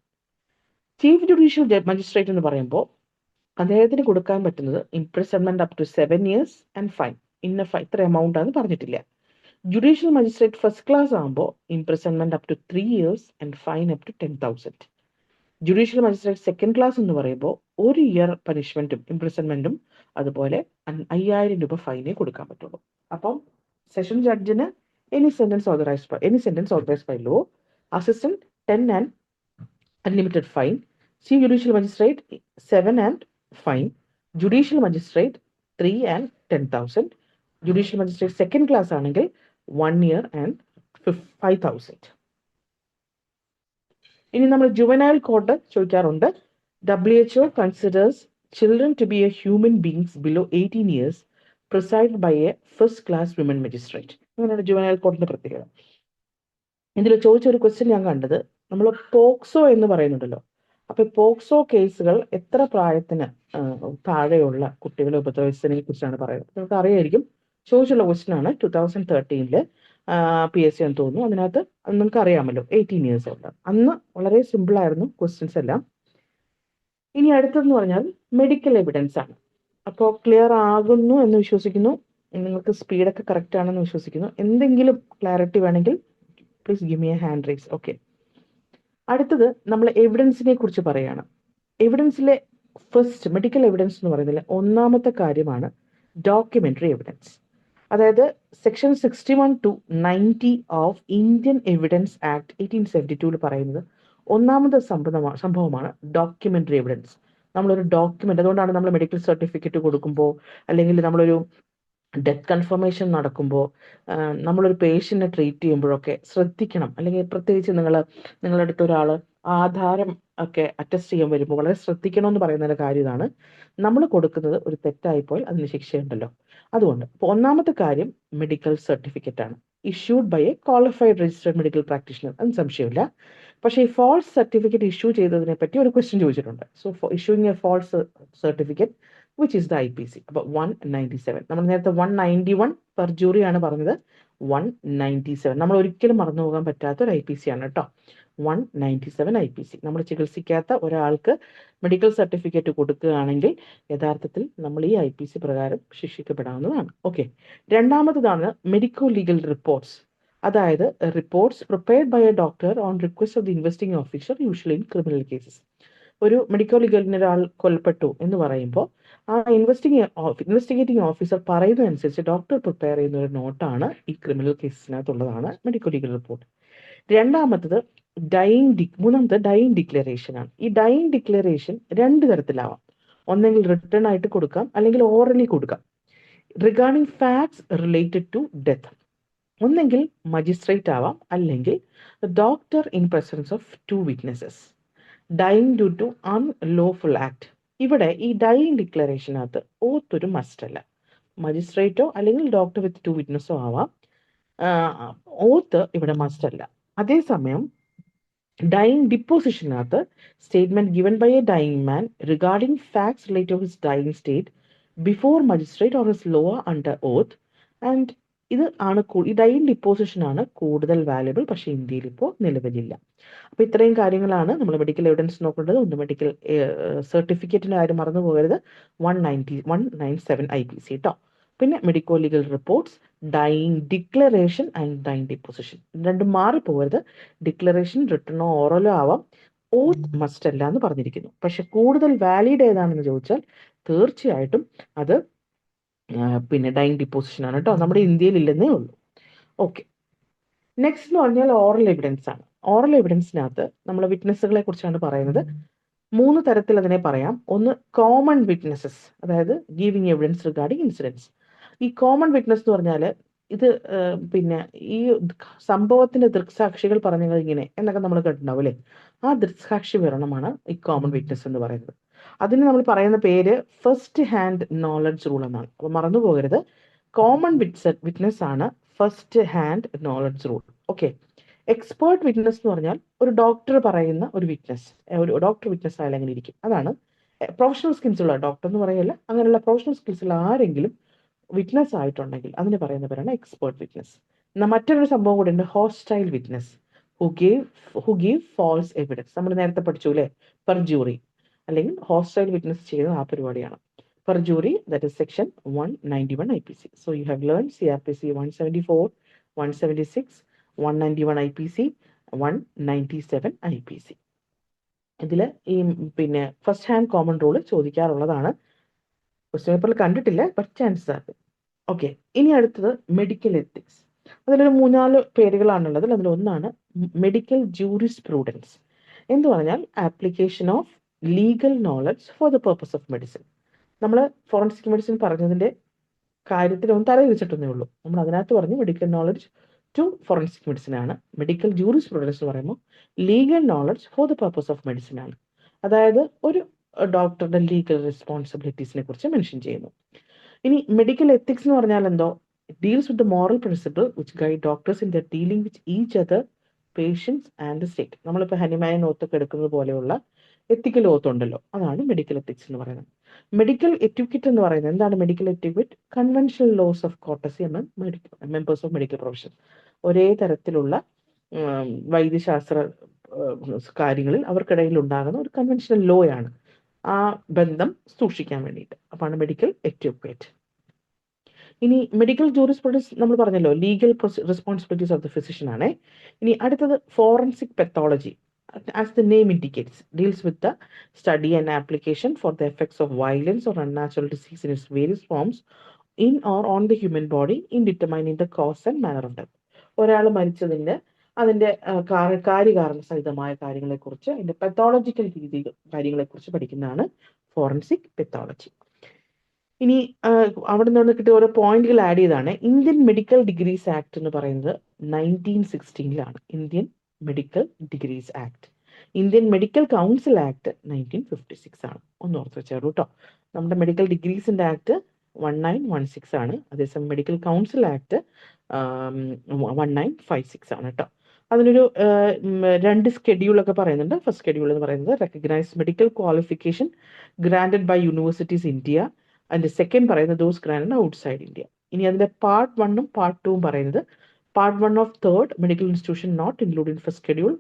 ചീഫ് ജുഡീഷ്യൽ മജിസ്ട്രേറ്റ് എന്ന് പറയുമ്പോൾ അദ്ദേഹത്തിന് കൊടുക്കാൻ പറ്റുന്നത് imprisonment up to 7 years and fine. ഇത്ര എമൗണ്ട് ആണ് പറഞ്ഞിട്ടില്ല. ജുഡീഷ്യൽ മജിസ്ട്രേറ്റ് ഫസ്റ്റ് ക്ലാസ് ആകുമ്പോൾ imprisonment up to 3 years and fine up to 10,000. Judicial magistrate second class എന്ന് പറയുമ്പോൾ 1 year പനിഷ്മെന്റും ഇംപ്രിസൺമെന്റും അതുപോലെ 5,000 രൂപ ഫൈനേ കൊടുക്കാൻ പറ്റുള്ളൂ. അപ്പം സെഷൻ ജഡ്ജിന് any sentence authorised by law, assistant 10 and unlimited fine, chief judicial magistrate 7 and fine, judicial magistrate 3 and 10,000, judicial magistrate second class ആണെങ്കിൽ 1 year and 5,000. ഇനി നമ്മൾ ജുവനൈൽ കോർട്ട് ചോദിക്കാറുണ്ട്. WHO considers children to be a human beings below 18 years presided by a first class women magistrate. അങ്ങനെയാണ് juvenile കോർട്ടിന്റെ പ്രത്യേകത. ഇതിൽ ചോദിച്ച ഒരു question ഞാൻ കണ്ടത്, നമ്മൾ പോക്സോ എന്ന് പറയുന്നുണ്ടല്ലോ. അപ്പൊ പോക്സോ കേസുകൾ എത്ര പ്രായത്തിന് താഴെയുള്ള കുട്ടികളെ ഉപദ്രവിച്ചതിനെ കുറിച്ചാണ് പറയുന്നത്. നിങ്ങൾക്ക് അറിയായിരിക്കും, ചോദിച്ചുള്ള ക്വസ്റ്റ്യൻ ആണ്. 2013 PSC എന്ന് തോന്നുന്നു. അതിനകത്ത് നിങ്ങൾക്ക് അറിയാമല്ലോ 18 years ഉണ്ട്. അന്ന് വളരെ സിമ്പിൾ ആയിരുന്നു ക്വസ്റ്റ്യൻസ് എല്ലാം. ഇനി അടുത്തെന്ന് പറഞ്ഞാൽ മെഡിക്കൽ എവിഡൻസ് ആണ്. അപ്പോൾ ക്ലിയർ ആകുന്നു എന്ന് വിശ്വസിക്കുന്നു. നിങ്ങൾക്ക് സ്പീഡൊക്കെ കറക്റ്റ് ആണെന്ന് വിശ്വസിക്കുന്നു. എന്തെങ്കിലും ക്ലാരിറ്റി വേണമെങ്കിൽ please give me a hand raise. Okay, അടുത്തത് നമ്മൾ എവിഡൻസിനെ കുറിച്ച് പറയുകയാണ്. എവിഡൻസിലെ ഫസ്റ്റ് മെഡിക്കൽ എവിഡൻസ് എന്ന് പറയുന്നതിൽ ഒന്നാമത്തെ കാര്യമാണ് ഡോക്യുമെന്ററി എവിഡൻസ്. അതായത് section 61 to 90 of Indian evidence act 1872 പറയുന്നത് ഒന്നാമത്തെ സംഭവമാണ് ഡോക്യുമെന്ററി എവിഡൻസ്. നമ്മളൊരു ഡോക്യുമെന്റ്, അതുകൊണ്ടാണ് നമ്മൾ മെഡിക്കൽ സർട്ടിഫിക്കറ്റ് കൊടുക്കുമ്പോൾ അല്ലെങ്കിൽ നമ്മളൊരു ഡെത്ത് കൺഫർമേഷൻ നടക്കുമ്പോൾ നമ്മളൊരു പേഷ്യന്റിനെ ട്രീറ്റ് ചെയ്യുമ്പോഴൊക്കെ ശ്രദ്ധിക്കണം. അല്ലെങ്കിൽ പ്രത്യേകിച്ച് നിങ്ങളുടെ അടുത്ത് ഒരാൾ ആധാരം ഒക്കെ അറ്റസ്റ്റ് ചെയ്യാൻ വരുമ്പോൾ വളരെ ശ്രദ്ധിക്കണം എന്ന് പറയുന്നതിന്റെ കാര്യം ഇതാണ്. നമ്മൾ കൊടുക്കുന്നത് ഒരു തെറ്റായിപ്പോയാൽ അതിന് ശിക്ഷയുണ്ടല്ലോ. അതുകൊണ്ട് ഒന്നാമത്തെ കാര്യം മെഡിക്കൽ സർട്ടിഫിക്കറ്റ് ആണ്, issued by a qualified registered medical practitioner. അതിന് സംശയമില്ല. പക്ഷേ ഈ ഫാൾസ് സർട്ടിഫിക്കറ്റ് ഇഷ്യൂ ചെയ്തതിനെ പറ്റി ഒരു ക്വസ്റ്റ്യൻ ചോദിച്ചിട്ടുണ്ട്. So issuing a false certificate which is the IPC. അപ്പോൾ 197. നമ്മൾ നേരത്തെ 191 പെർ ജൂറി ആണ് പറഞ്ഞത്. 197 നമ്മൾ ഒരിക്കലും മറന്നു പോകാൻ പറ്റാത്ത ഒരു IPC ആണ് കേട്ടോ. 197 IPC. നമ്മൾ ചികിത്സിക്കാത്ത ഒരാൾക്ക് മെഡിക്കൽ സർട്ടിഫിക്കറ്റ് കൊടുക്കുകയാണെങ്കിൽ യഥാർത്ഥത്തിൽ നമ്മൾ ഈ IPC പ്രകാരം ശിക്ഷിക്കപ്പെടാവുന്നതാണ്. ഓക്കെ, രണ്ടാമതാണ് മെഡിക്കോ ലീഗൽ റിപ്പോർട്ട്സ്. അതായത് reports prepared by a doctor on request of the investing officer, usually in criminal cases. ഒരു മെഡിക്കോ ലീഗലിന് ഒരാൾ കൊല്ലപ്പെട്ടു എന്ന് പറയുമ്പോൾ ആ ഇൻവെസ്റ്റിഗേറ്റിംഗ് ഓഫീസർ പറയുന്നതനുസരിച്ച് ഡോക്ടർ പ്രിപ്പയർ ചെയ്യുന്ന ഒരു നോട്ടാണ് ഈ ക്രിമിനൽ കേസിനകത്തുള്ളതാണ് മെഡിക്കോ ലീഗൽ റിപ്പോർട്ട്. രണ്ടാമത്തത് മൂന്നാമത്തെ ഡൈയിങ് ഡിക്ലറേഷൻ ആണ്. ഈ ഡൈയിങ് ഡിക്ലറേഷൻ രണ്ട് തരത്തിലാവാം. ഒന്നെങ്കിൽ റിട്ടേൺ ആയിട്ട് കൊടുക്കാം, അല്ലെങ്കിൽ ഓറലി കൊടുക്കാം. Regarding facts related to death, ഒന്നെങ്കിൽ മജിസ്ട്രേറ്റ് ആവാം, അല്ലെങ്കിൽ doctor in presence of 2 witnesses. Dying due to unlawful act. ഇവിടെ ഈ ഡൈയിങ് ഡിക്ലറേഷനകത്ത് ഓത്ത് ഒരു മസ്റ്റ് അല്ല. മജിസ്ട്രേറ്റോ അല്ലെങ്കിൽ ഡോക്ടർ വിത്ത് 2 witnesses ആവാം. ഓത്ത് ഇവിടെ മസ്റ്റ് അല്ല. അതേസമയം ഡൈയിങ് ഡിപ്പോസിഷനകത്ത് statement given by a dying man regarding facts related to his dying state before magistrate or his lawyer under oath. And ഇത് ആണ് ഈ ഡൈയിങ് ഡിപ്പോസിഷൻ ആണ് കൂടുതൽ വാല്യുബിൾ. പക്ഷേ ഇന്ത്യയിൽ ഇപ്പോൾ നിലവിലില്ല. അപ്പൊ ഇത്രയും കാര്യങ്ങളാണ് നമ്മൾ മെഡിക്കൽ എവിഡൻസ് നോക്കേണ്ടത്. ഒന്ന് മെഡിക്കൽ സർട്ടിഫിക്കറ്റിന്റെ കാര്യം മറന്നു പോകരുത്. 197 IPC കേട്ടോ. പിന്നെ medico legal reports, dying declaration and dying deposition. രണ്ടും മാറിപ്പോകരുത്. ഡിക്ലറേഷൻ റിട്ടേണോ ഓറലോ ആവാം. ഓത്ത് മസ്റ്റ് അല്ല എന്ന് പറഞ്ഞിരിക്കുന്നു. പക്ഷെ കൂടുതൽ വാലിഡ് ഏതാണെന്ന് ചോദിച്ചാൽ തീർച്ചയായിട്ടും അത് പിന്നെ ഡൈയിങ് ഡിപ്പോസിഷൻ ആണ് കേട്ടോ. നമ്മുടെ ഇന്ത്യയിൽ ഇല്ലെന്നേ ഉള്ളൂ. ഓക്കെ, നെക്സ്റ്റ് എന്ന് പറഞ്ഞാൽ ഓറൽ എവിഡൻസ് ആണ്. ഓറൽ എവിഡൻസിനകത്ത് നമ്മൾ വിറ്റ്നസ്സുകളെ കുറിച്ചാണ് പറയുന്നത്. 3 തരത്തിൽ അതിനെ പറയാം. ഒന്ന് കോമൺ വിറ്റ്നസ്സസ്, അതായത് ഗീവിങ് എവിഡൻസ് റിഗാർഡിംഗ് ഇൻസിഡൻസ്. ഈ കോമൺ വിറ്റ്നസ് എന്ന് പറഞ്ഞാൽ ഇത് പിന്നെ ഈ സംഭവത്തിന്റെ ദൃക്സാക്ഷികൾ പറഞ്ഞത് ഇങ്ങനെ എന്നൊക്കെ നമ്മൾ കേട്ടിട്ടുണ്ടാവും അല്ലേ. ആ ദൃക്സാക്ഷി വിവരണമാണ് ഈ കോമൺ വിറ്റ്നസ് എന്ന് പറയുന്നത്. അതിന് നമ്മൾ പറയുന്ന പേര് ഫസ്റ്റ് ഹാൻഡ് നോളജ് റൂൾ എന്നാണ്. അപ്പൊ മറന്നു പോകരുത്, കോമൺ വിറ്റ്നസ് ആണ് first hand knowledge rule. Okay, expert witness എന്ന് പറഞ്ഞാൽ ഒരു ഡോക്ടർ പറയുന്ന ഒരു വിറ്റ്നസ്, ഒരു ഡോക്ടർ വിറ്റ്നസ് ആയാലും അങ്ങനെ ഇരിക്കും. അതാണ് പ്രൊഫഷണൽ സ്കിൽസ് ഉള്ള ഡോക്ടർ എന്ന് പറയല്ല, അങ്ങനെയുള്ള പ്രൊഫഷണൽ സ്കിൽസ് ഉള്ള ആരെങ്കിലും വിറ്റ്നസ് ആയിട്ടുണ്ടെങ്കിൽ അതിന് പറയുന്ന പേരാണ് എക്സ്പേർട്ട് വിറ്റ്നസ്. മറ്റൊരു സംഭവം കൂടി ഉണ്ട്, hostile witness, who give false evidence. നമ്മൾ നേരത്തെ പഠിച്ചു അല്ലേ, പെർജൂറി അല്ലെങ്കിൽ ഹോസ്റ്റൈൽ വിറ്റ്നസ് ചെയ്യുന്ന ആ പരിപാടിയാണ് perjury. That is section 191 IPC. So you have learn CRPC 174, 176, 191 IPC, 197 IPC. ഇതിൽ ഈ പിന്നെ ഫസ്റ്റ് ഹാൻഡ് കോമൺ റൂൾ ചോദിക്കാറുള്ളതാണ്. ക്വസ്റ്റ്യൻ പേപ്പറിൽ കണ്ടിട്ടില്ല, ബട്ട് ചാൻസസ് ആണ്. ഓക്കെ, ഇനി അടുത്തത് മെഡിക്കൽ എത്തിക്സ്. അതിലൊരു 3-4 പേരുകളാണുള്ളത്. അതിലൊന്നാണ് മെഡിക്കൽ ജൂറിസ്പ്രൂഡൻസ് എന്ന് പറഞ്ഞാൽ application of legal knowledge for the purpose of medicine. നമ്മൾ ഫോറൻസിക് മെഡിസിൻ പറഞ്ഞതിൻ്റെ കാര്യത്തിലൊന്നും തലതിരിച്ചിട്ടേ ഉള്ളൂ. നമ്മൾ അതിനകത്ത് പറഞ്ഞു medical knowledge to forensic medicine ആണ്. മെഡിക്കൽ ജൂറിസ്പ്രൂഡൻസ് എന്ന് പറയുമ്പോൾ legal knowledge for the purpose of medicine ആണ്. അതായത് ഒരു ഡോക്ടറുടെ ലീഗൽ റെസ്പോൺസിബിലിറ്റീസിനെ കുറിച്ച് മെൻഷൻ ചെയ്യുന്നു. ഇനി മെഡിക്കൽ എത്തിക്സ് എന്ന് പറഞ്ഞാൽ എന്തോ, deals with the moral principle which guide doctors in the dealing with each other patients and state. നമ്മളിപ്പോൾ ഹനിമാൻ ഓത്തൊക്കെ എടുക്കുന്നത് പോലെയുള്ള എത്തിക്കൽ ഓത്ത് ഉണ്ടല്ലോ, അതാണ് മെഡിക്കൽ എത്തിക്സ് എന്ന് പറയുന്നത്. മെഡിക്കൽ എറ്റിക്വറ്റ് എന്ന് പറയുന്നത് എന്താണ്? Medical etiquette conventional laws of courtesy എന്ന മെമ്പേഴ്സ് ഓഫ് മെഡിക്കൽ പ്രൊഫഷൻ. ഒരേ തരത്തിലുള്ള വൈദ്യശാസ്ത്ര കാര്യങ്ങളിൽ അവർക്കിടയിൽ ഉണ്ടാകുന്ന ഒരു കൺവെൻഷണൽ ലോ ആണ് ആ ബന്ധം സൂക്ഷിക്കാൻ വേണ്ടിയിട്ട്. അപ്പാണ് മെഡിക്കൽ എറ്റിക്വറ്റ്. ഇനി മെഡിക്കൽ ജൂറിസ്പ്രുഡൻസ് നമ്മൾ പറഞ്ഞല്ലോ, legal responsibilities of the physician ആണ്. ഇനി അടുത്തത് forensic pathology. As the name indicates, deals with the study and application for the effects of violence or unnatural disease in its various forms in or on the human body in determining the cause and manner of death. ഒരാൾ മരിച്ചതിൻ്റെ അതിൻ്റെ കാര്യകാരണ സഹിതമായ കാര്യങ്ങളെക്കുറിച്ച്, അതിൻ്റെ pathological കാര്യങ്ങളെക്കുറിച്ച് പഠിക്കുന്നതാണ് forensic pathology. ഇനി അവിടെ നിന്ന് കിട്ടിയ ഓരോ പോയിന്റുകൾ ആഡ് ചെയ്താണ്. ഇന്ത്യൻ മെഡിക്കൽ ഡിഗ്രീസ് ആക്ട് എന്ന് പറയുന്നത് 1916 Indian medical degrees act. Indian medical council act 1956 ആണ്. ഒന്ന് ഓർത്ത് വെച്ചേളൂ കേട്ടോ. നമ്മുടെ മെഡിക്കൽ ഡിഗ്രീസിന്റെ ആക്ട് 1916 ആണ്. അതേസമയം മെഡിക്കൽ കൗൺസിൽ ആക്ട് 1956 ആണ് കേട്ടോ. അതിനൊരു 2 സ്കെഡ്യൂളൊക്കെ പറയുന്നുണ്ട്. ഫസ്റ്റ് സ്കെഡ്യൂൾ എന്ന് പറയുന്നത് recognised medical qualification granted by universities India. അതിന്റെ സെക്കൻഡ് പറയുന്നത് ദോസ് ഗ്രാൻഡഡ് ഔട്ട്സൈഡ് ഇന്ത്യ. ഇനി അതിന്റെ പാർട്ട് 1ഉം പാർട്ട് 2ഉം പറയുന്നത് Part 1 of third, medical institution not included in first schedule.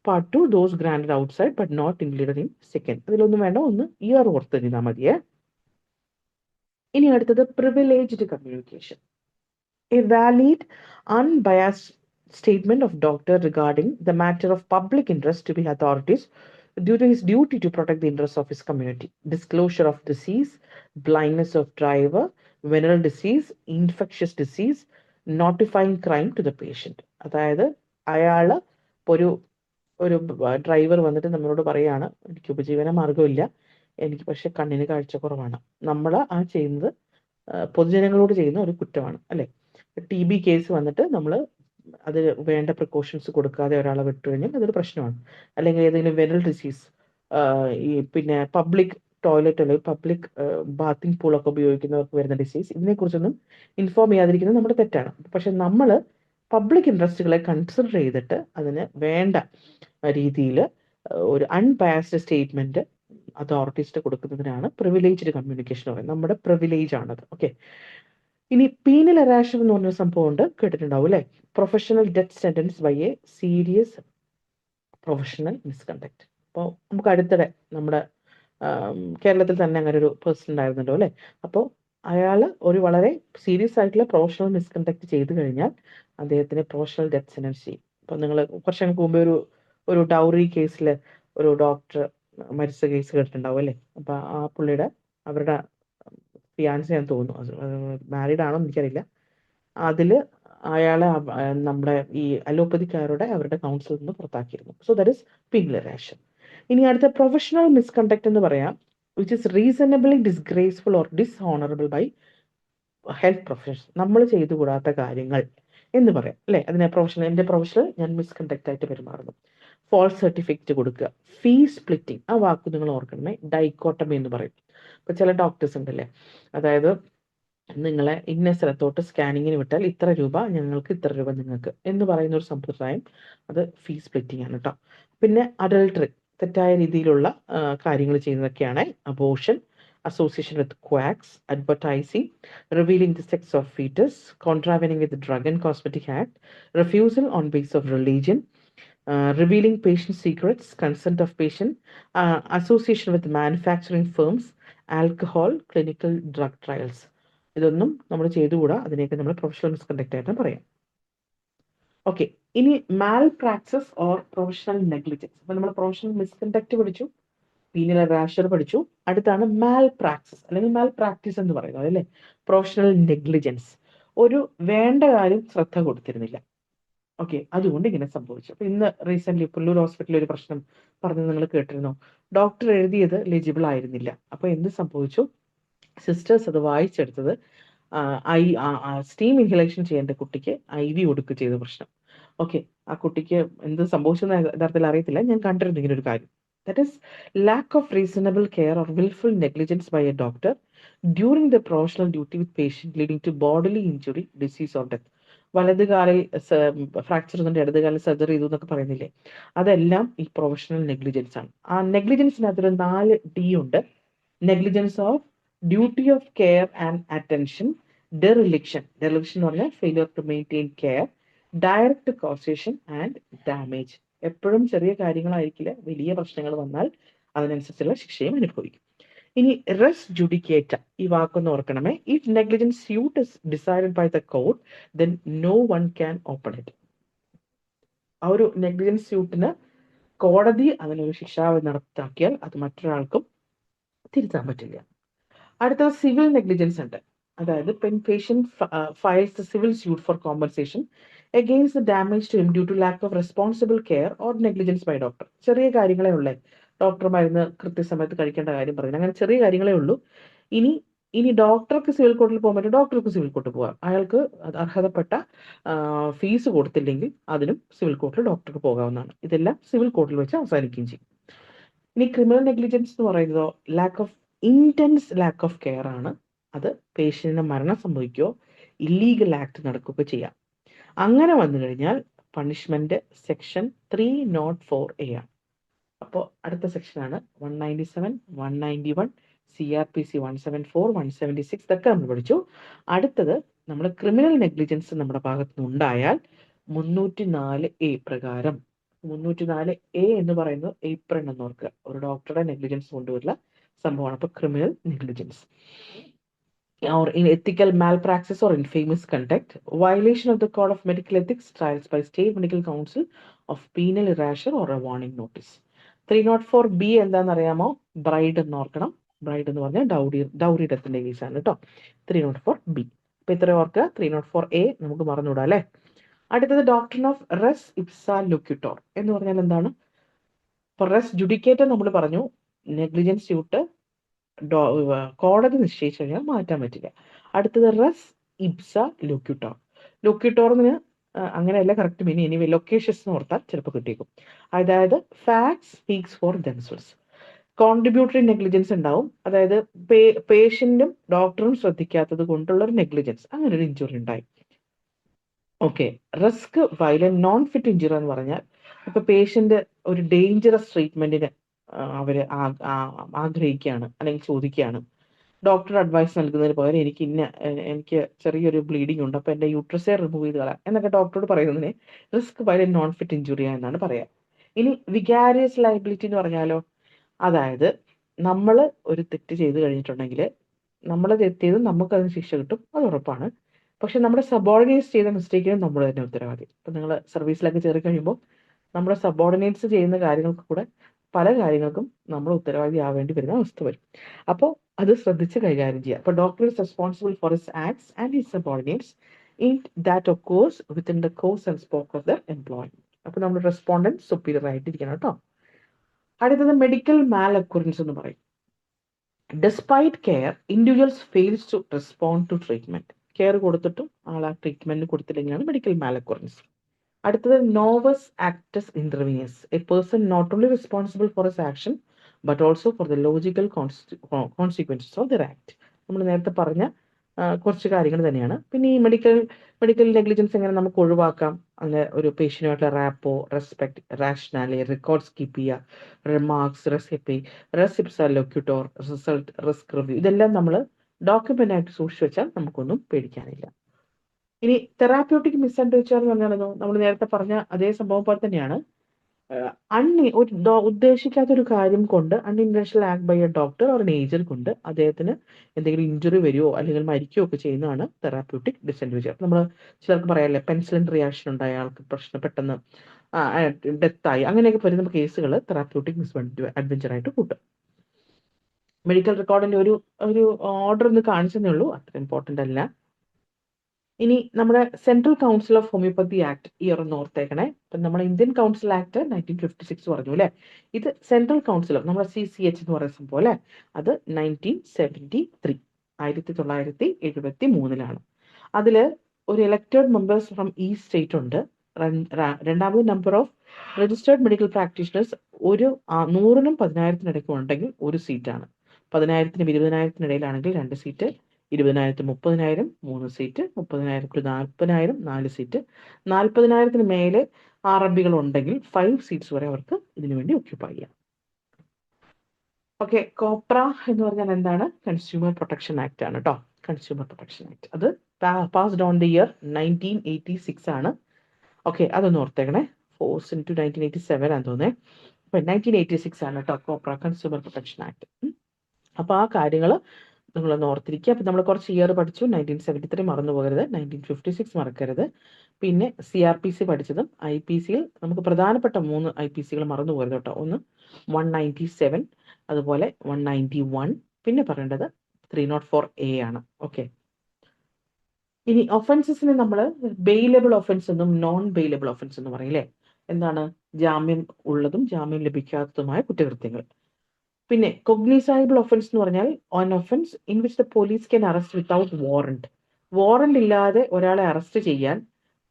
Part 2, those granted outside but not included in second. അതിലൊന്നും വേണ്ട, ഒന്ന് year ഓർത്ത് ചെയ്താൽ മതിയേ. ഇനി അടുത്തത് privileged communication. A valid, unbiased statement of doctor regarding the matter of public interest to be authorities due to his duty to protect the interests of his community. Disclosure of disease, blindness of driver, venereal disease, infectious disease, notifying crime to the patient. അതായത് അയാൾ ഒരു driver വന്നിട്ട് നമ്മളോട് പറയാണ്, എനിക്ക് ഉപജീവന മാർഗമില്ല, എനിക്ക് പക്ഷെ കണ്ണിന് കാഴ്ചക്കുറവാണ്. നമ്മൾ ആ ചെയ്യുന്നത് പൊതുജനങ്ങളോട് ചെയ്യുന്ന ഒരു കുറ്റമാണ് അല്ലേ. TB കേസ് വന്നിട്ട് നമ്മൾ അത് വേണ്ട പ്രിക്കോഷൻസ് കൊടുക്കാതെ ഒരാളെ വിട്ടുകഴിഞ്ഞാൽ അതൊരു പ്രശ്നമാണ്. അല്ലെങ്കിൽ ഏതെങ്കിലും വെനറൽ ഡിസീസ്, ഈ പിന്നെ പബ്ലിക് ടോയ്ലറ്റ് അല്ലെങ്കിൽ പബ്ലിക് ബാത്തിങ് പൂളൊക്കെ ഉപയോഗിക്കുന്നവർക്ക് വരുന്ന ഡിസീസ്, ഇതിനെക്കുറിച്ചൊന്നും ഇൻഫോം ചെയ്യാതിരിക്കുന്നത് നമ്മുടെ തെറ്റാണ്. പക്ഷെ നമ്മൾ പബ്ലിക് ഇൻട്രസ്റ്റുകളെ കൺസിഡർ ചെയ്തിട്ട് അതിന് വേണ്ട രീതിയിൽ ഒരു അൺബയാസ്ഡ് സ്റ്റേറ്റ്മെന്റ് അതോറിറ്റീസിന് കൊടുക്കുന്നതിനാണ് പ്രിവിലേജ്ഡ് കമ്മ്യൂണിക്കേഷൻ പറയുന്നത്. നമ്മുടെ പ്രിവിലേജ് ആണത്. ഓക്കെ. ഇനി പീനൽ ഹരാസ്ഷൻ എന്ന് പറഞ്ഞൊരു സംഭവം ഉണ്ട്, കേട്ടിട്ടുണ്ടാവും അല്ലേ. Professional death sentence by a serious professional misconduct. അപ്പോൾ നമുക്ക് അടുത്തിടെ നമ്മുടെ കേരളത്തിൽ തന്നെ അങ്ങനെ ഒരു പേഴ്സൺ ഉണ്ടായിരുന്നല്ലോ അല്ലേ. അപ്പോൾ അയാൾ ഒരു വളരെ സീരിയസ് ആയിട്ടുള്ള പ്രൊഫഷണൽ മിസ്കണ്ടക്ട് ചെയ്തു കഴിഞ്ഞാൽ അദ്ദേഹത്തിന് പ്രൊഫഷണൽ ഡെത്ത് സെന്റൻസ് ചെയ്യും. അപ്പോൾ നിങ്ങൾ വർഷങ്ങൾക്ക് മുമ്പേ ഒരു ഡൗറി കേസിൽ ഒരു ഡോക്ടർ മരിച്ച കേസ് കേട്ടിട്ടുണ്ടാവും അല്ലേ. അപ്പോൾ ആ പുള്ളിയുടെ അവരുടെ ഫിയാൻസി ഞാൻ തോന്നുന്നു, മാരീഡ് ആണോ എനിക്കറിയില്ല, അതിൽ അയാളെ നമ്മുടെ ഈ അലോപ്പതിക്കാരുടെ അവരുടെ കൗൺസിലിൽ നിന്ന് പുറത്താക്കിയിരുന്നു. So that is penal erasure. ഇനി അടുത്ത പ്രൊഫഷണൽ മിസ്കണ്ടക്ട് എന്ന് പറയാം, which is reasonably disgraceful or dishonourable by health professionals. നമ്മൾ ചെയ്തു കൂടാത്ത കാര്യങ്ങൾ എന്ന് പറയാം അല്ലേ. അതിനെ എൻ്റെ പ്രൊഫഷണൽ ഞാൻ മിസ്കണ്ടക്ട് ആയിട്ട് പെരുമാറുന്നു. ഫോൾസ് സർട്ടിഫിക്കറ്റ് കൊടുക്കുക, ഫീ സ്പ്ലിറ്റിംഗ്, ആ വാക്ക് നിങ്ങൾ ഓർക്കണമേ, ഡൈക്കോട്ടമി എന്ന് പറയും. ഇപ്പൊ ചില ഡോക്ടേഴ്സ് ഉണ്ടല്ലേ, അതായത് നിങ്ങളെ ഇന്ന സ്ഥലത്തോട്ട് സ്കാനിങ്ങിന് വിട്ടാൽ ഇത്ര രൂപ ഞങ്ങൾക്ക്, ഇത്ര രൂപ നിങ്ങൾക്ക് എന്ന് പറയുന്ന ഒരു സമ്പ്രദായം, അത് ഫീ സ്പ്ലിറ്റിംഗ് ആണ് കേട്ടോ. പിന്നെ അഡൾട്ടറി, തെറ്റായ രീതിയിലുള്ള കാര്യങ്ങൾ ചെയ്യുന്നതൊക്കെയാണ് abortion, association with quacks, advertising, revealing the sex of fetus, contravening with the Drug and Cosmetic Act, refusal on basis of religion, revealing patient secrets, consent of patient, association with manufacturing firms, alcohol, clinical drug trials. ഇതൊന്നും നമ്മൾ ചെയ്തുകൂടാ. അതിനെയൊക്കെ നമ്മൾ professional misconduct ആയിട്ട് പറയാം. Okay, ഇനി മാൽ practice or professional negligence. അപ്പൊ നമ്മൾ professional misconduct പഠിച്ചു, പീനൽ റാഷർ പഠിച്ചു. അടുത്താണ് മാൽ പ്രാക്ടീസ് അല്ലെങ്കിൽ മാൽ പ്രാക്ടീസ് എന്ന് പറയുന്നത് അല്ലേ, പ്രൊഫഷണൽ നെഗ്ലിജൻസ്. ഒരു വേണ്ട കാര്യം ശ്രദ്ധ കൊടുത്തിരുന്നില്ല. ഓക്കെ, അതുകൊണ്ട് ഇങ്ങനെ സംഭവിച്ചു. അപ്പൊ ഇന്ന് റീസെന്റ് പുല്ലൂർ ഹോസ്പിറ്റലിൽ ഒരു പ്രശ്നം പറഞ്ഞത് നിങ്ങൾ കേട്ടിരുന്നോ? ഡോക്ടർ എഴുതിയത് ലെജിബിൾ ആയിരുന്നില്ല. അപ്പൊ എന്ത് സംഭവിച്ചു? സിസ്റ്റേഴ്സ് അത് വായിച്ചെടുത്തത് സ്റ്റീം ഇൻഹലേഷൻ ചെയ്യേണ്ട കുട്ടിക്ക് IV കൊടുക്കുക ചെയ്ത പ്രശ്നം. ഓക്കെ, ആ കുട്ടിക്ക് എന്ത് സംഭവിച്ചെന്ന് യഥാർത്ഥത്തിൽ അറിയത്തില്ല. ഞാൻ കണ്ടിരുന്നു ഇങ്ങനെ ഒരു കാര്യം. That is lack of reasonable care or wilful negligence by a doctor during the professional duty with patient leading to bodily injury, disease or death. വലതുകാലിൽ ഫ്രാക്ചർ വന്നിട്ട് ഇടതുകാലിൽ സർജറി ചെയ്തു എന്നൊക്കെ പറയുന്നില്ലേ, അതെല്ലാം ഈ പ്രൊഫഷണൽ നെഗ്ലിജൻസ് ആണ്. ആ നെഗ്ലിജൻസിനകത്തൊരു 4 D ഉണ്ട്. Negligence of duty of care and attention, dereliction എന്ന് പറഞ്ഞാൽ failure to maintain care, direct causation and damage. എപ്പോഴും ചെറിയ കാര്യങ്ങളായിരിക്കില്ല, വലിയ പ്രശ്നങ്ങൾ വന്നാൽ അതിനനുസരിച്ചുള്ള ശിക്ഷയും അനുഭവിക്കും. ഇനി റെസ് ജുഡിക്കേറ്റ, ഈ വാക്കൊന്ന് ഓർക്കണമേ. If negligence suit is decided by the court then no one can open it. ആ ഒരു നെഗ്ലിജൻസ് സ്യൂട്ടിന് കോടതി അതിനൊരു ശിക്ഷാവിധി നടത്താക്കിയാൽ അത് മറ്റൊരാൾക്കും തിരുത്താൻ പറ്റില്ല. അടുത്ത സിവിൽ നെഗ്ലിജൻസ് ഉണ്ട്. അതായത് patient files the civil suit for compensation against the damage to him due to lack of responsible care or negligence by doctor. ചെറിയ കാര്യങ്ങളേ ഉള്ളേ, ഡോക്ടർ മരുന്ന് കൃത്യസമയത്ത് കഴിക്കേണ്ട കാര്യം പറയുന്നത്, അങ്ങനെ ചെറിയ കാര്യങ്ങളേ ഉള്ളൂ. ഇനി ഡോക്ടർക്ക് സിവിൽ കോർട്ടിൽ പോകാൻ പറ്റും, ഡോക്ടർക്ക് സിവിൽ കോർട്ടിൽ പോകാം. അയാൾക്ക് അർഹതപ്പെട്ട ഫീസ് കൊടുത്തില്ലെങ്കിൽ അതിനും സിവിൽ കോർട്ടിൽ ഡോക്ടർക്ക് പോകാവുന്നതാണ്. ഇതെല്ലാം സിവിൽ കോർട്ടിൽ വെച്ച് അവസാനിക്കുകയും ചെയ്യും. ഇനി ക്രിമിനൽ നെഗ്ലിജൻസ് എന്ന് പറയുന്നതോ ഇന്റൻസ് ലാക്ക് ഓഫ് കെയർ ആണ്. അത് പേഷ്യന്റിന് മരണം സംഭവിക്കുകയോ ഇല്ലീഗൽ ആക്ട് നടക്കുകയോ ചെയ്യാം. അങ്ങനെ വന്നു കഴിഞ്ഞാൽ പണിഷ്മെന്റ് സെക്ഷൻ 304A ആണ്. അപ്പോൾ അടുത്ത സെക്ഷനാണ് 197, 191, CRPC 174, 176 ഇതൊക്കെ നമ്മൾ പഠിച്ചു. അടുത്തത് നമ്മൾ ക്രിമിനൽ നെഗ്ലിജൻസ് നമ്മുടെ ഭാഗത്ത് നിന്നുണ്ടായാൽ 304A പ്രകാരം, 304A എന്ന് പറയുന്നത് ഏപ്രിൽ എന്ന് ഓർക്കുക, ഒരു ഡോക്ടറുടെ നെഗ്ലിജൻസ് കൊണ്ടുവരുന്ന സംഭവമാണ്. അപ്പോൾ criminal negligence or in ethical malpractice or infamous conduct, violation of the code of medical ethics, trials by state medical council of penal erasure or a warning notice. 304B എന്താണെന്ന് അറിയാമോ? Bride എന്ന് ഓർക്കണം. Bride എന്ന് പറഞ്ഞാൽ dowry ഡെത്തിന്റെ കേസാണ് കേട്ടോ. 304B. അപ്പൊ ഇത്ര ഓർക്കുക. 304A നമുക്ക് മറന്നുകൂടാ അല്ലെ. അടുത്തത് ഡോക്ട്രിൻ ഓഫ് റെസ് ഇപ്സ ലൊക്യൂട്ടോർ എന്ന് പറഞ്ഞാൽ എന്താണ്? ഇപ്പൊ റെസ് ജുഡിക്കേറ്റർ നമ്മൾ പറഞ്ഞു, നെഗ്ലിജൻസ് സ്യൂട്ട് കോടതി നിശ്ചയിച്ചു കഴിഞ്ഞാൽ മാറ്റാൻ പറ്റില്ല. അടുത്തത് റെസ് ഇപ്സ ലൊക്യൂട്ടോർ. ലൊക്യൂട്ടോറിന് അങ്ങനെയല്ല കറക്റ്റ് മീനിങ്, ഇനി ലൊക്കേഷൻസ് എന്ന് ഓർത്താൽ ചിലപ്പോൾ കിട്ടിയേക്കും. അതായത് fact speaks for themselves. Contributory negligence ഉണ്ടാവും, അതായത് പേഷ്യന്റും ഡോക്ടറും ശ്രദ്ധിക്കാത്തത് കൊണ്ടുള്ള ഒരു നെഗ്ലിജൻസ്, അങ്ങനെ ഒരു ഇഞ്ചുറി ഉണ്ടായി. Okay, risk violent non fit injury എന്ന് പറഞ്ഞാൽ ഇപ്പൊ പേഷ്യന്റ് ഒരു ഡേഞ്ചറസ് ട്രീറ്റ്മെന്റിന് അവര് ആഗ്രഹിക്കുകയാണ് അല്ലെങ്കിൽ ചോദിക്കുകയാണ്, ഡോക്ടർ അഡ്വൈസ് നൽകുന്നതിന് പകരം എനിക്ക് ചെറിയൊരു ബ്ലീഡിംഗ് ഉണ്ട്, അപ്പൊ എന്റെ യൂട്രസെ റിമൂവ് ചെയ്ത് കളയാം എന്നൊക്കെ ഡോക്ടറോട് പറയുന്നതിന് risk violent non fit injury എന്നാണ് പറയാ. ഇനി വികാരിയസ് ലയബിലിറ്റി എന്ന് പറഞ്ഞാലോ, അതായത് നമ്മൾ ഒരു തെറ്റ് ചെയ്ത് കഴിഞ്ഞിട്ടുണ്ടെങ്കിൽ നമ്മൾ തെറ്റിയത് നമുക്ക് അതിന് ശിക്ഷ കിട്ടും, അത് ഉറപ്പാണ്. പക്ഷെ നമ്മുടെ സബോർഡിനേറ്റ്സ് ചെയ്ത മിസ്റ്റേക്കിന് നമ്മൾ തന്നെ ഉത്തരവാദി. ഇപ്പൊ നിങ്ങൾ സർവീസിലൊക്കെ കയറി കഴിയുമ്പോൾ നമ്മുടെ സബോർഡിനേറ്റ്സ് ചെയ്യുന്ന കാര്യങ്ങൾക്ക് കൂടെ പല കാര്യങ്ങൾക്കും നമ്മൾ ഉത്തരവാദി ആവേണ്ടി വരുന്ന അവസ്ഥ വരും. അപ്പോൾ അത് ശ്രദ്ധിച്ച് കൈകാര്യം ചെയ്യുക. അപ്പോൾ doctor is responsible for his acts and his subordinates in that of course within the course and spoke of the employee. അപ്പോൾ നമ്മൾ റെസ്പോണ്ടന്റ് സുപ്പീരിയർ ആയിട്ടിരിക്കണം കേട്ടോ. അടുത്തത് മെഡിക്കൽ മാൽ അക്വറൻസ് എന്ന് പറയും. Despite care individuals fails to respond to treatment. Care കൊടുത്തിട്ടും ആൾ ആ treatment കൊടുത്തില്ലെങ്കിലാണ് മെഡിക്കൽ മാൽ അക്വറൻസ്. അടുത്തത് novus actus interveniens. A person not only responsible for his action but also for the logical consequences of their act. നമ്മൾ നേരത്തെ പറഞ്ഞ കുറച്ച് കാര്യങ്ങൾ തന്നെയാണ്. പിന്നെ ഈ മെഡിക്കൽ നെഗ്ലിജൻസ് എങ്ങനെ നമുക്ക് ഒഴിവാക്കാം, അങ്ങനെ ഒരു പേഷ്യൻ്റുമായിട്ടുള്ള rapport, respect, rationality, records keep ചെയ്യുക, റിമാർക്സ്, റെസിപ്പി, res ipsa loquitur, result, risk review, ഇതെല്ലാം നമ്മൾ ഡോക്യുമെൻ്റ് ആയിട്ട് സൂക്ഷിച്ചു വെച്ചാൽ നമുക്കൊന്നും പേടിക്കാനില്ല. ഇനി തെറാപ്യൂട്ടിക് മിസ്അണ്ടർസ്റ്റാൻഡിംഗ് എന്ന് പറഞ്ഞാലോ, നമ്മൾ നേരത്തെ പറഞ്ഞ അതേ സംഭവം പോലെ തന്നെയാണ്. ഉദ്ദേശിക്കാത്ത ഒരു കാര്യം കൊണ്ട് unintentional act by a doctor or agent കൊണ്ട് അദ്ദേഹത്തിന് എന്തെങ്കിലും ഇഞ്ചുറി വരുമോ അല്ലെങ്കിൽ മരിക്കുകയോ ഒക്കെ ചെയ്യുന്നതാണ് തെറാപ്യൂട്ടിക് ഡിസഡ്വാൻറ്റേജ്. നമ്മൾ ചിലർക്ക് പറയാല്ലേ, പെൻസിലിൻ റിയാക്ഷൻ ഉണ്ടായ ആൾക്ക് പ്രശ്നം പെട്ടെന്ന് ഡെത്തായി, അങ്ങനെയൊക്കെ വരുന്ന കേസുകൾ തെറാപ്യൂട്ടിക് മിസ്അഡ്വെഞ്ചർ ആയിട്ട് കൂട്ടും. മെഡിക്കൽ റെക്കോർഡിന്റെ ഒരു ഓർഡർ ഒന്ന് കാണിച്ചതേ ഉള്ളൂ, അത്ര ഇമ്പോർട്ടൻ്റ് അല്ല. ഇനി നമ്മുടെ central council of homoeopathy act ഈ ഒരു ഓർത്തേക്കണേ. ഇപ്പം നമ്മുടെ ഇന്ത്യൻ കൗൺസിൽ ആക്ട് 1956 പറഞ്ഞു അല്ലേ. ഇത് സെൻട്രൽ കൗൺസിൽ നമ്മുടെ CCH എന്ന് പറയുന്ന സംഭവം അല്ലേ, അത് 1973 1973 അതിൽ ഒരു ഇലക്റ്റഡ് മെമ്പേഴ്സ് ഫ്രം ഈ സ്റ്റേറ്റ് ഉണ്ട്. രണ്ടാമത് number of registered medical practitioners ഒരു 100-നും 10,000-നും ഉണ്ടെങ്കിൽ ഒരു സീറ്റാണ്. 10,000-നും 20,000-നും ഇടയിലാണെങ്കിൽ 2 സീറ്റ്, 20,000-ന് 30,000 3 സീറ്റ്, 30,000-ന് 40,000 4 സീറ്റ്, 40,000-ന് മേലെ RMB ഉണ്ടെങ്കിൽ 5 സീറ്റ്സ് വരെ അവർക്ക് ഇതിനു വേണ്ടി ഒക്യുപ്പൈ ചെയ്യാം. ഓക്കെ, കോപ്ര എന്ന് പറഞ്ഞാൽ എന്താണ്? കൺസ്യൂമർ പ്രൊട്ടക്ഷൻ ആക്ട് ആണ് കേട്ടോ. കൺസ്യൂമർ പ്രൊട്ടക്ഷൻ ആക്ട് അത് പാസ്ഡ് ഓൺ ദി ഇയർ 1986 ആണ്. ഓക്കെ, അതൊന്ന് ഓർത്തേക്കണേ. ഫോഴ്സ് ഇൻ ടു 1987 ആണെന്ന് തോന്നുന്നത്. അപ്പൊ 1986 ആണ് കേട്ടോ കോപ്ര, കൺസ്യൂമർ പ്രൊട്ടക്ഷൻ ആക്ട്. അപ്പൊ ആ കാര്യങ്ങൾ നിങ്ങളൊന്ന് ഓർത്തിരിക്കുക. അപ്പം നമ്മൾ കുറച്ച് ഇയർ പഠിച്ചു. 1973 മറന്നു പോകരുത്, 1956 മറക്കരുത്. പിന്നെ CRPC പഠിച്ചതും IPCയിൽ നമുക്ക് പ്രധാനപ്പെട്ട 3 IPCകൾ മറന്നു പോകരുത് കേട്ടോ. ഒന്ന് 197, അതുപോലെ 191, പിന്നെ പറയേണ്ടത് 304A ആണ്. ഓക്കെ, ഇനി ഒഫൻസസിന് നമ്മൾ ബെയിലബിൾ ഒഫൻസ് എന്നും നോൺ ബെയിലബിൾ ഒഫൻസ് എന്നും പറയില്ലേ. എന്താണ്? ജാമ്യം ഉള്ളതും ജാമ്യം ലഭിക്കാത്തതുമായ കുറ്റകൃത്യങ്ങൾ. പിന്നെ കൊഗ്നിസൈബിൾ ഒഫൻസ് എന്ന് പറഞ്ഞാൽ on offence in which the police can arrest without warrant. Warrant ഇല്ലാതെ ഒരാളെ അറസ്റ്റ് ചെയ്യാൻ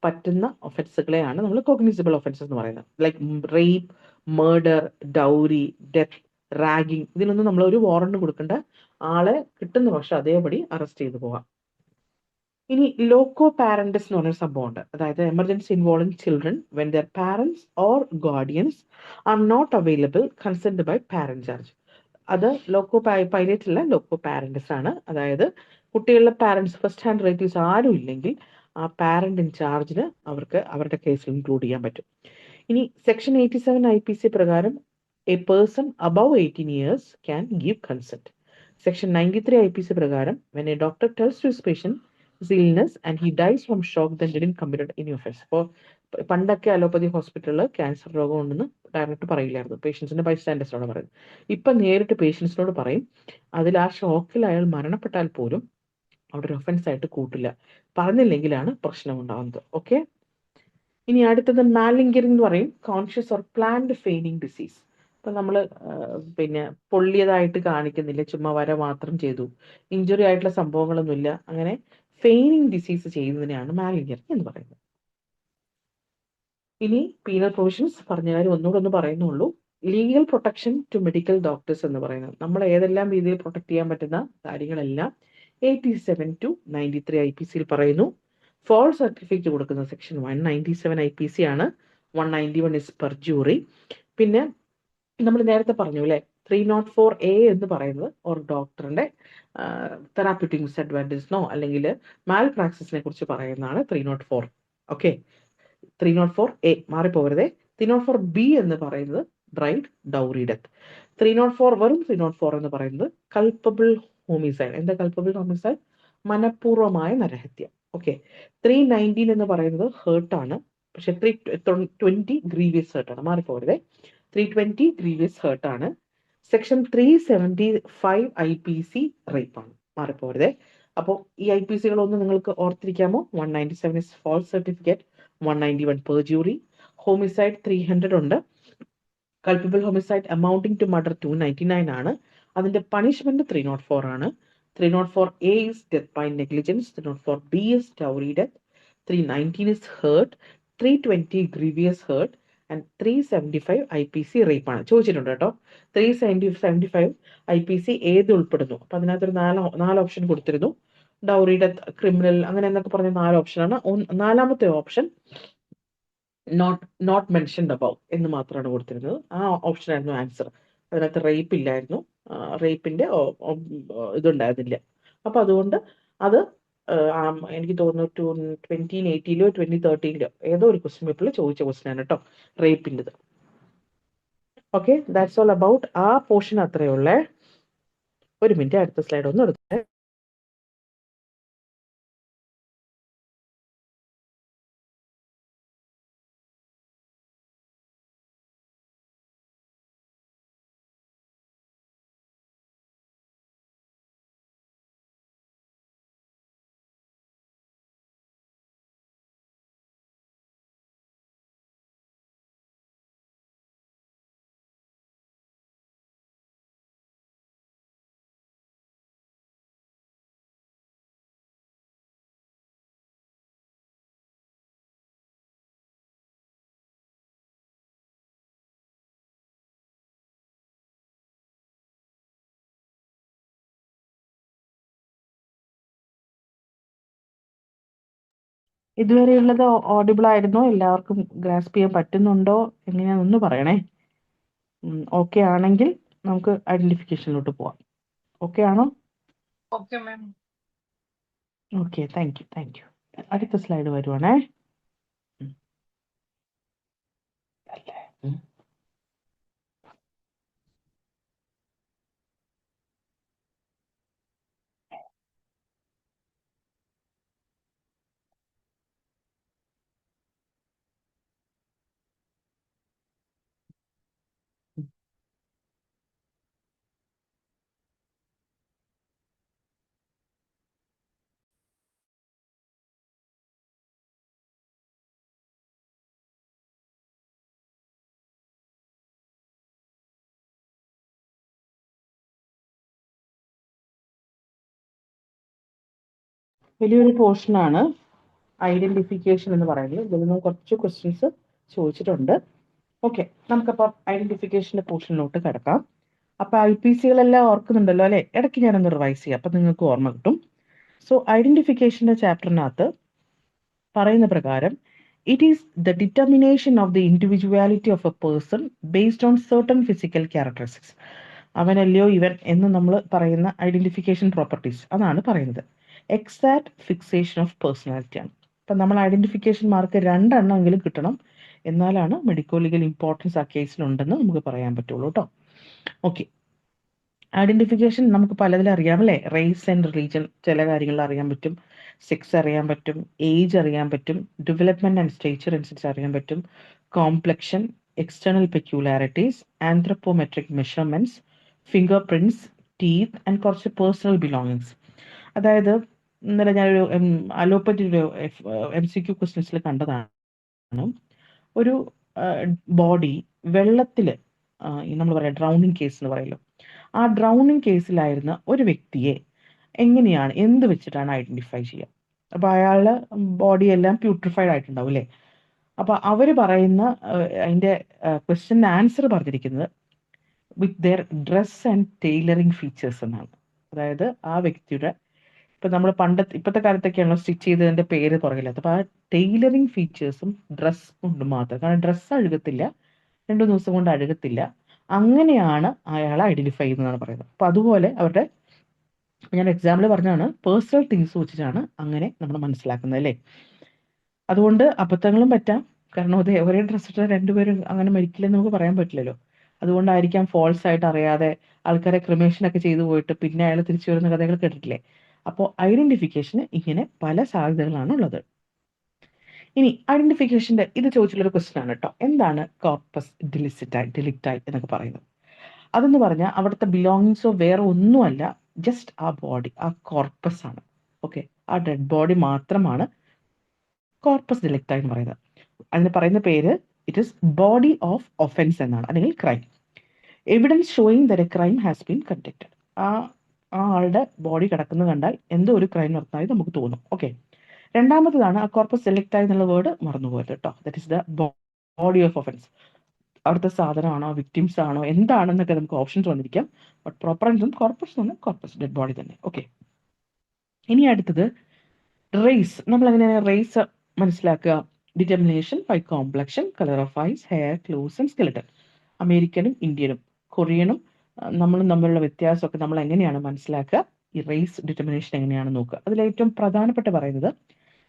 പറ്റുന്ന ഒഫൻസുകളെയാണ് നമ്മൾ കൊഗ്നിസിബിൾ ഒഫൻസസ് എന്ന് പറയുന്നത്. Like rape, murder, dowry, death, ragging, ഇതിനൊന്നും നമ്മൾ ഒരു വാറണ്ട് കൊടുക്കേണ്ട, ആളെ കിട്ടുന്ന പക്ഷെ അതേപടി അറസ്റ്റ് ചെയ്തു പോവാം. ഇനി ലോക്കോ പാരന്റസ് എന്ന് പറഞ്ഞൊരു സംഭവമുണ്ട്. അതായത് emergency involving children when their parents or guardians are not available, consent by parent charge. അത് ലോക്കോ പൈലറ്റ് അല്ല, ലോക്കോ പാരന്റസ് ആണ്. അതായത് കുട്ടികളുടെ പാരന്റ്സ്, ഫസ്റ്റ് ഹാൻഡ് റിലേറ്റീവ്സ് ആരും ഇല്ലെങ്കിൽ ആ പാരന്റ് ഇൻ ചാർജിന് അവർക്ക് അവരുടെ കേസിൽ ഇൻക്ലൂഡ് ചെയ്യാൻ പറ്റും. ഇനി സെക്ഷൻ 87 IPC പ്രകാരം a person above 18 years can give consent. Section 93 IPC പ്രകാരം when a doctor tells to his patient illness and he dies from shock then didn't committed any offence. അപ്പോൾ പണ്ടൊക്കെ അലോപ്പതി ഹോസ്പിറ്റലിൽ cancer രോഗം ഉണ്ടെന്ന് direct പറയില്ലായിരുന്നു, പേഷ്യൻസിന്റെ ബൈസ്റ്റാൻഡേഴ്സിനോട് പറയുന്നത്. ഇപ്പം നേരിട്ട് പേഷ്യൻസിനോട് പറയും. അതിൽ ആ ഷോക്കിൽ അയാൾ മരണപ്പെട്ടാൽ പോലും അവിടെ ഒരു ഒഫൻസ് ആയിട്ട് കൂട്ടില്ല, പറഞ്ഞില്ലെങ്കിലാണ് പ്രശ്നം ഉണ്ടാവുന്നത്. ഓക്കെ, ഇനി അടുത്തത് മാലിംഗറിംഗ് എന്ന് പറയും, കോൺഷ്യസ് ഓർ പ്ലാൻഡ് ഫെയിനിങ് ഡിസീസ്. ഇപ്പം നമ്മൾ പിന്നെ പൊള്ളിയതായിട്ട് കാണിക്കുന്നില്ല, ചുമ്മാ വര മാത്രം ചെയ്തു, ഇഞ്ചുറി ആയിട്ടുള്ള സംഭവങ്ങളൊന്നുമില്ല, അങ്ങനെ ഫെയിനിങ് ഡിസീസ് ചെയ്യുന്നതിനെയാണ് മാലിംഗറിംഗ് എന്ന് പറയുന്നത്. ഇനി പീനൽ പ്രൊവിഷൻസ് പറഞ്ഞ കാര്യം ഒന്നുകൂടെ ഒന്ന് പറയുന്നുള്ളൂ. Legal protection to medical doctors എന്ന് പറയുന്നത് നമ്മൾ ഏതെല്ലാം രീതിയിൽ പ്രൊട്ടക്ട് ചെയ്യാൻ പറ്റുന്ന കാര്യങ്ങളെല്ലാം 87 to 93 IPCയിൽ പറയുന്നു. ഫോൾസ് സർട്ടിഫിക്കറ്റ് കൊടുക്കുന്ന സെക്ഷൻ 197 IPC ആണ്. 191 ഇസ് പെർജൂറി. പിന്നെ നമ്മൾ നേരത്തെ പറഞ്ഞു അല്ലേ, 304A എന്ന് പറയുന്നത് ഒരു ഡോക്ടറിന്റെ തെറാപ്യൂട്ടിക് മിസ്അഡ്വാൻറ്റേജിനോ അല്ലെങ്കിൽ മാൽ പ്രാക്ടീസിനെ കുറിച്ച് പറയുന്നതാണ് 304. Okay, 304A മാറിപ്പോകരുതേ. 304B എന്ന് പറയുന്നത് ബ്രൈഡ്, ഡൗറി, ഡെത്ത്. 304 വെറും 304 എന്ന് പറയുന്നത് കൾപ്പബിൾ ഹോമിസൈഡ്. എന്താ കൾപ്പബിൾ ഹോമിസൈഡ്? മനഃപൂർവമായ നരഹത്യ. ഓക്കെ, 319 എന്ന് പറയുന്നത് ഹേർട്ട് ആണ്, പക്ഷെ 320 ഗ്രീവിയസ് ഹേർട്ട് ആണ്, മാറിപ്പോകരുതേ. 320 ഗ്രീവിയസ് ഹേർട്ട് ആണ്. സെക്ഷൻ 375 IPC റേപ്പ് ആണ്, മാറിപ്പോകരുതേ. അപ്പോൾ ഈ IPCകളൊന്നും നിങ്ങൾക്ക് ഓർത്തിരിക്കാമോ? 197 is false certificate, 191 perjury, homicide 300 ഉണ്ട്, culpable homicide amounting to murder 299 ആണ്. അതിന്റെ പണിഷ്മെന്റ് 304 ആണ്. 304A is death by negligence, 304B is dowry death, 319 is hurt, 320 grievous hurt and 375 IPC rape ആണ്. ചോദിച്ചിട്ടുണ്ട് കേട്ടോ, 375 IPC ഏത് ഉൾപ്പെടുന്നു? അപ്പൊ അതിനകത്തൊരു 4 ഓപ്ഷൻ കൊടുത്തിരുന്നു. ഡൗറി, ഡെത്ത്, ക്രിമിനൽ, അങ്ങനെ എന്നൊക്കെ പറഞ്ഞ 4 ഓപ്ഷനാണ്. നാലാമത്തെ ഓപ്ഷൻ നോട്ട് മെൻഷൻഡ് അബവ് എന്ന് മാത്രമാണ് കൊടുത്തിരുന്നത്. ആ ഓപ്ഷൻ ആയിരുന്നു ആൻസർ. അതിനകത്ത് റേപ്പ് ഇല്ലായിരുന്നു, റേപ്പിന്റെ ഇതുണ്ടായിരുന്നില്ല. അപ്പൊ അതുകൊണ്ട് അത് എനിക്ക് തോന്നുന്നു 2018 2013 ഏതോ ഒരു ക്വസ്റ്റ്യൻ പേപ്പറിൽ ചോദിച്ച ക്വസ്റ്റ്യൻ ആണ് കേട്ടോ, റേപ്പിൻ്റെത്. ഓക്കെ, ദാറ്റ്സ് ഓൾ അബൌട്ട് ആ പോർഷൻ. അത്രയേ ഉള്ളേ. ഒരു മിനിറ്റ്, അടുത്ത സ്ലൈഡ് ഒന്ന് എടുത്തേ. ഇതുവരെയുള്ളത് ഓഡിബിൾ ആയിരുന്നോ? എല്ലാവർക്കും ഗ്രാസ്പ് ചെയ്യാൻ പറ്റുന്നുണ്ടോ? എങ്ങനെയാണെന്ന് പറയണേ. ഓക്കെ ആണെങ്കിൽ നമുക്ക് ഐഡന്റിഫിക്കേഷനിലോട്ട് പോവാം. ഓക്കെ ആണോ? Okay ma'am. Okay, thank you. അടുത്ത സ്ലൈഡ് വരുവാണേ. വലിയൊരു പോർഷനാണ് ഐഡന്റിഫിക്കേഷൻ എന്ന് പറയുന്നത്. ഇതിൽ നിന്ന് കുറച്ച് ക്വസ്റ്റ്യൻസ് ചോദിച്ചിട്ടുണ്ട്. ഓക്കെ, നമുക്കപ്പോൾ ഐഡന്റിഫിക്കേഷന്റെ പോർഷനിലോട്ട് കിടക്കാം. അപ്പൊ IPCകളെല്ലാം ഓർക്കുന്നുണ്ടല്ലോ അല്ലെ? ഇടയ്ക്ക് ഞാനൊന്ന് റിവൈസ് ചെയ്യാം, അപ്പൊ നിങ്ങൾക്ക് ഓർമ്മ കിട്ടും. സോ ഐഡന്റിഫിക്കേഷന്റെ ചാപ്റ്ററിനകത്ത് പറയുന്ന പ്രകാരം it is the determination of the individuality of a person based on certain physical characteristics. അവനല്ലയോ ഇവൻ എന്ന് നമ്മൾ പറയുന്ന ഐഡന്റിഫിക്കേഷൻ പ്രോപ്പർട്ടീസ്, അതാണ് പറയുന്നത്. എക്സാക്ട് ഫിക്സേഷൻ ഓഫ് പേഴ്സണാലിറ്റി ആണ്. അപ്പം നമ്മൾ ഐഡന്റിഫിക്കേഷൻ മാർക്ക് 2 എണ്ണമെങ്കിലും കിട്ടണം, എന്നാലാണ് മെഡിക്കോ ലീഗൽ ഇമ്പോർട്ടൻസ് ആ കേസിലുണ്ടെന്ന് നമുക്ക് പറയാൻ പറ്റുള്ളൂ കേട്ടോ. ഓക്കെ, ഐഡന്റിഫിക്കേഷൻ നമുക്ക് പലതിലും അറിയാം അല്ലേ? റേസ് ആൻഡ് റിലീജൻ ചില കാര്യങ്ങളിൽ അറിയാൻ പറ്റും, സെക്സ് അറിയാൻ പറ്റും, ഏജ് അറിയാൻ പറ്റും, ഡെവലപ്മെന്റ് ആൻഡ് സ്റ്റേച്ചർ അനുസരിച്ച് അറിയാൻ പറ്റും, complexion, external peculiarities, anthropometric measurements, finger prints, teeth and കുറച്ച് പേഴ്സണൽ ബിലോങ്ങിങ്സ്. അതായത് ഇന്നലെ ഞാനൊരു അലോപ്പതി ഒരു MCQ ക്വസ്റ്റ്യൻസിൽ കണ്ടതാണ്. ഒരു ബോഡി വെള്ളത്തിൽ നമ്മൾ പറയാം ഡ്രൗണിങ് കേസ് എന്ന് പറയല്ലോ, ആ ഡ്രൗണിങ് കേസിലായിരുന്ന ഒരു വ്യക്തിയെ എങ്ങനെയാണ്, എന്ത് വെച്ചിട്ടാണ് ഐഡന്റിഫൈ ചെയ്യുക? അപ്പൊ അയാളുടെ ബോഡി എല്ലാം പ്യൂട്രിഫൈഡ് ആയിട്ടുണ്ടാവും അല്ലേ? അപ്പൊ അവര് പറയുന്ന അതിന്റെ ക്വസ്റ്റ്യൻ ആൻസർ പറഞ്ഞിരിക്കുന്നത് with their dress and tailoring features എന്നാണ്. അതായത് ആ വ്യക്തിയുടെ, ഇപ്പൊ നമ്മൾ ഇപ്പോഴത്തെ കാലത്തൊക്കെയാണല്ലോ സ്റ്റിച്ച് ചെയ്തതിന്റെ പേര് പുറകില്ലാത്ത, അപ്പൊ ആ ടൈലറിങ് ഫീച്ചേഴ്സും ഡ്രസ് കൊണ്ട് മാത്രം, കാരണം ഡ്രസ്സ് അഴുകത്തില്ല, 2 ദിവസം കൊണ്ട് അഴുകത്തില്ല, അങ്ങനെയാണ് അയാളെ ഐഡന്റിഫൈ ചെയ്യുന്നതാണ് പറയുന്നത്. അപ്പൊ അതുപോലെ അവരുടെ, ഞാൻ എക്സാമ്പിൾ പറഞ്ഞാണ്, പേഴ്സണൽ തിങ്സ് വെച്ചിട്ടാണ് അങ്ങനെ നമ്മൾ മനസ്സിലാക്കുന്നത് അല്ലേ? അതുകൊണ്ട് അബദ്ധങ്ങളും പറ്റാം, കാരണം ഒരേ ഡ്രസ് ഇട്ട 2 പേരും അങ്ങനെ മരിക്കില്ലെന്ന് നമുക്ക് പറയാൻ പറ്റില്ലല്ലോ. അതുകൊണ്ടായിരിക്കാം ഫോൾസ് ആയിട്ട് അറിയാതെ ആൾക്കാരെ ക്രിമേഷൻ ഒക്കെ ചെയ്തു പോയിട്ട് പിന്നെ അയാൾ തിരിച്ചു വരുന്ന കഥകൾ കേട്ടിട്ടില്ലേ? അപ്പോൾ ഐഡന്റിഫിക്കേഷന് ഇങ്ങനെ പല സാധ്യതകളാണ് ഉള്ളത്. ഇനി ഐഡന്റിഫിക്കേഷന്റെ ഇത് ചോദിച്ചുള്ളൊരു ക്വസ്റ്റ്യൻ ആണ് കേട്ടോ, എന്താണ് കോർപ്പസ് ഡിലിക്റ്റായി എന്നൊക്കെ പറയുന്നത്? അതെന്ന് പറഞ്ഞാൽ അവിടുത്തെ ബിലോങ്ങിങ്സോ വേറെ ഒന്നുമല്ല, ജസ്റ്റ് ആ ബോഡി, ആ കോർപ്പസ് ആണ്. ഓക്കെ, ആ ഡെഡ് ബോഡി മാത്രമാണ് കോർപ്പസ് ഡിലിക്റ്റായി എന്ന് പറയുന്നത്. അതിന് പറയുന്ന പേര് it is body of offence എന്നാണ്, അല്ലെങ്കിൽ crime. Evidence showing that A crime has been conducted. ആ ആളുടെ ബോഡി കിടക്കുന്നത് കണ്ടാൽ എന്തോ ഒരു ക്രൈം നടത്തുന്നതായി നമുക്ക് തോന്നും. ഓക്കെ, രണ്ടാമത്തേതാണ് ആ കോർപ്പസ് ഡിലിക്റ്റായി എന്നുള്ള വേർഡ് മറന്നുപോയത് കേട്ടോ. That is the body of offence. അവിടുത്തെ സാധനമാണോ, വിക്ടിംസ് ആണോ, എന്താണെന്നൊക്കെ നമുക്ക് ഓപ്ഷൻസ് വന്നിരിക്കാം. ബട്ട് പ്രോപ്പർ ആയിട്ടും കോർപ്പസ് തന്നെ, കോർപ്പസ് ഡെഡ് ബോഡി തന്നെ. ഓക്കെ, ഇനി അടുത്തത് റേസ്. നമ്മൾ എങ്ങനെയാണ് റേസ് മനസ്സിലാക്കുക? Determination by complexion, colour of eyes, hair, clothes and skeleton. അമേരിക്കനും ഇന്ത്യനും കൊറിയനും നമ്മളും തമ്മിലുള്ള വ്യത്യാസമൊക്കെ നമ്മൾ എങ്ങനെയാണ് മനസ്സിലാക്കുക? ഈ റേസ് ഡിറ്റർമിനേഷൻ എങ്ങനെയാണ് നോക്കുക? അതിൽ ഏറ്റവും പ്രധാനപ്പെട്ട പറയുന്നത്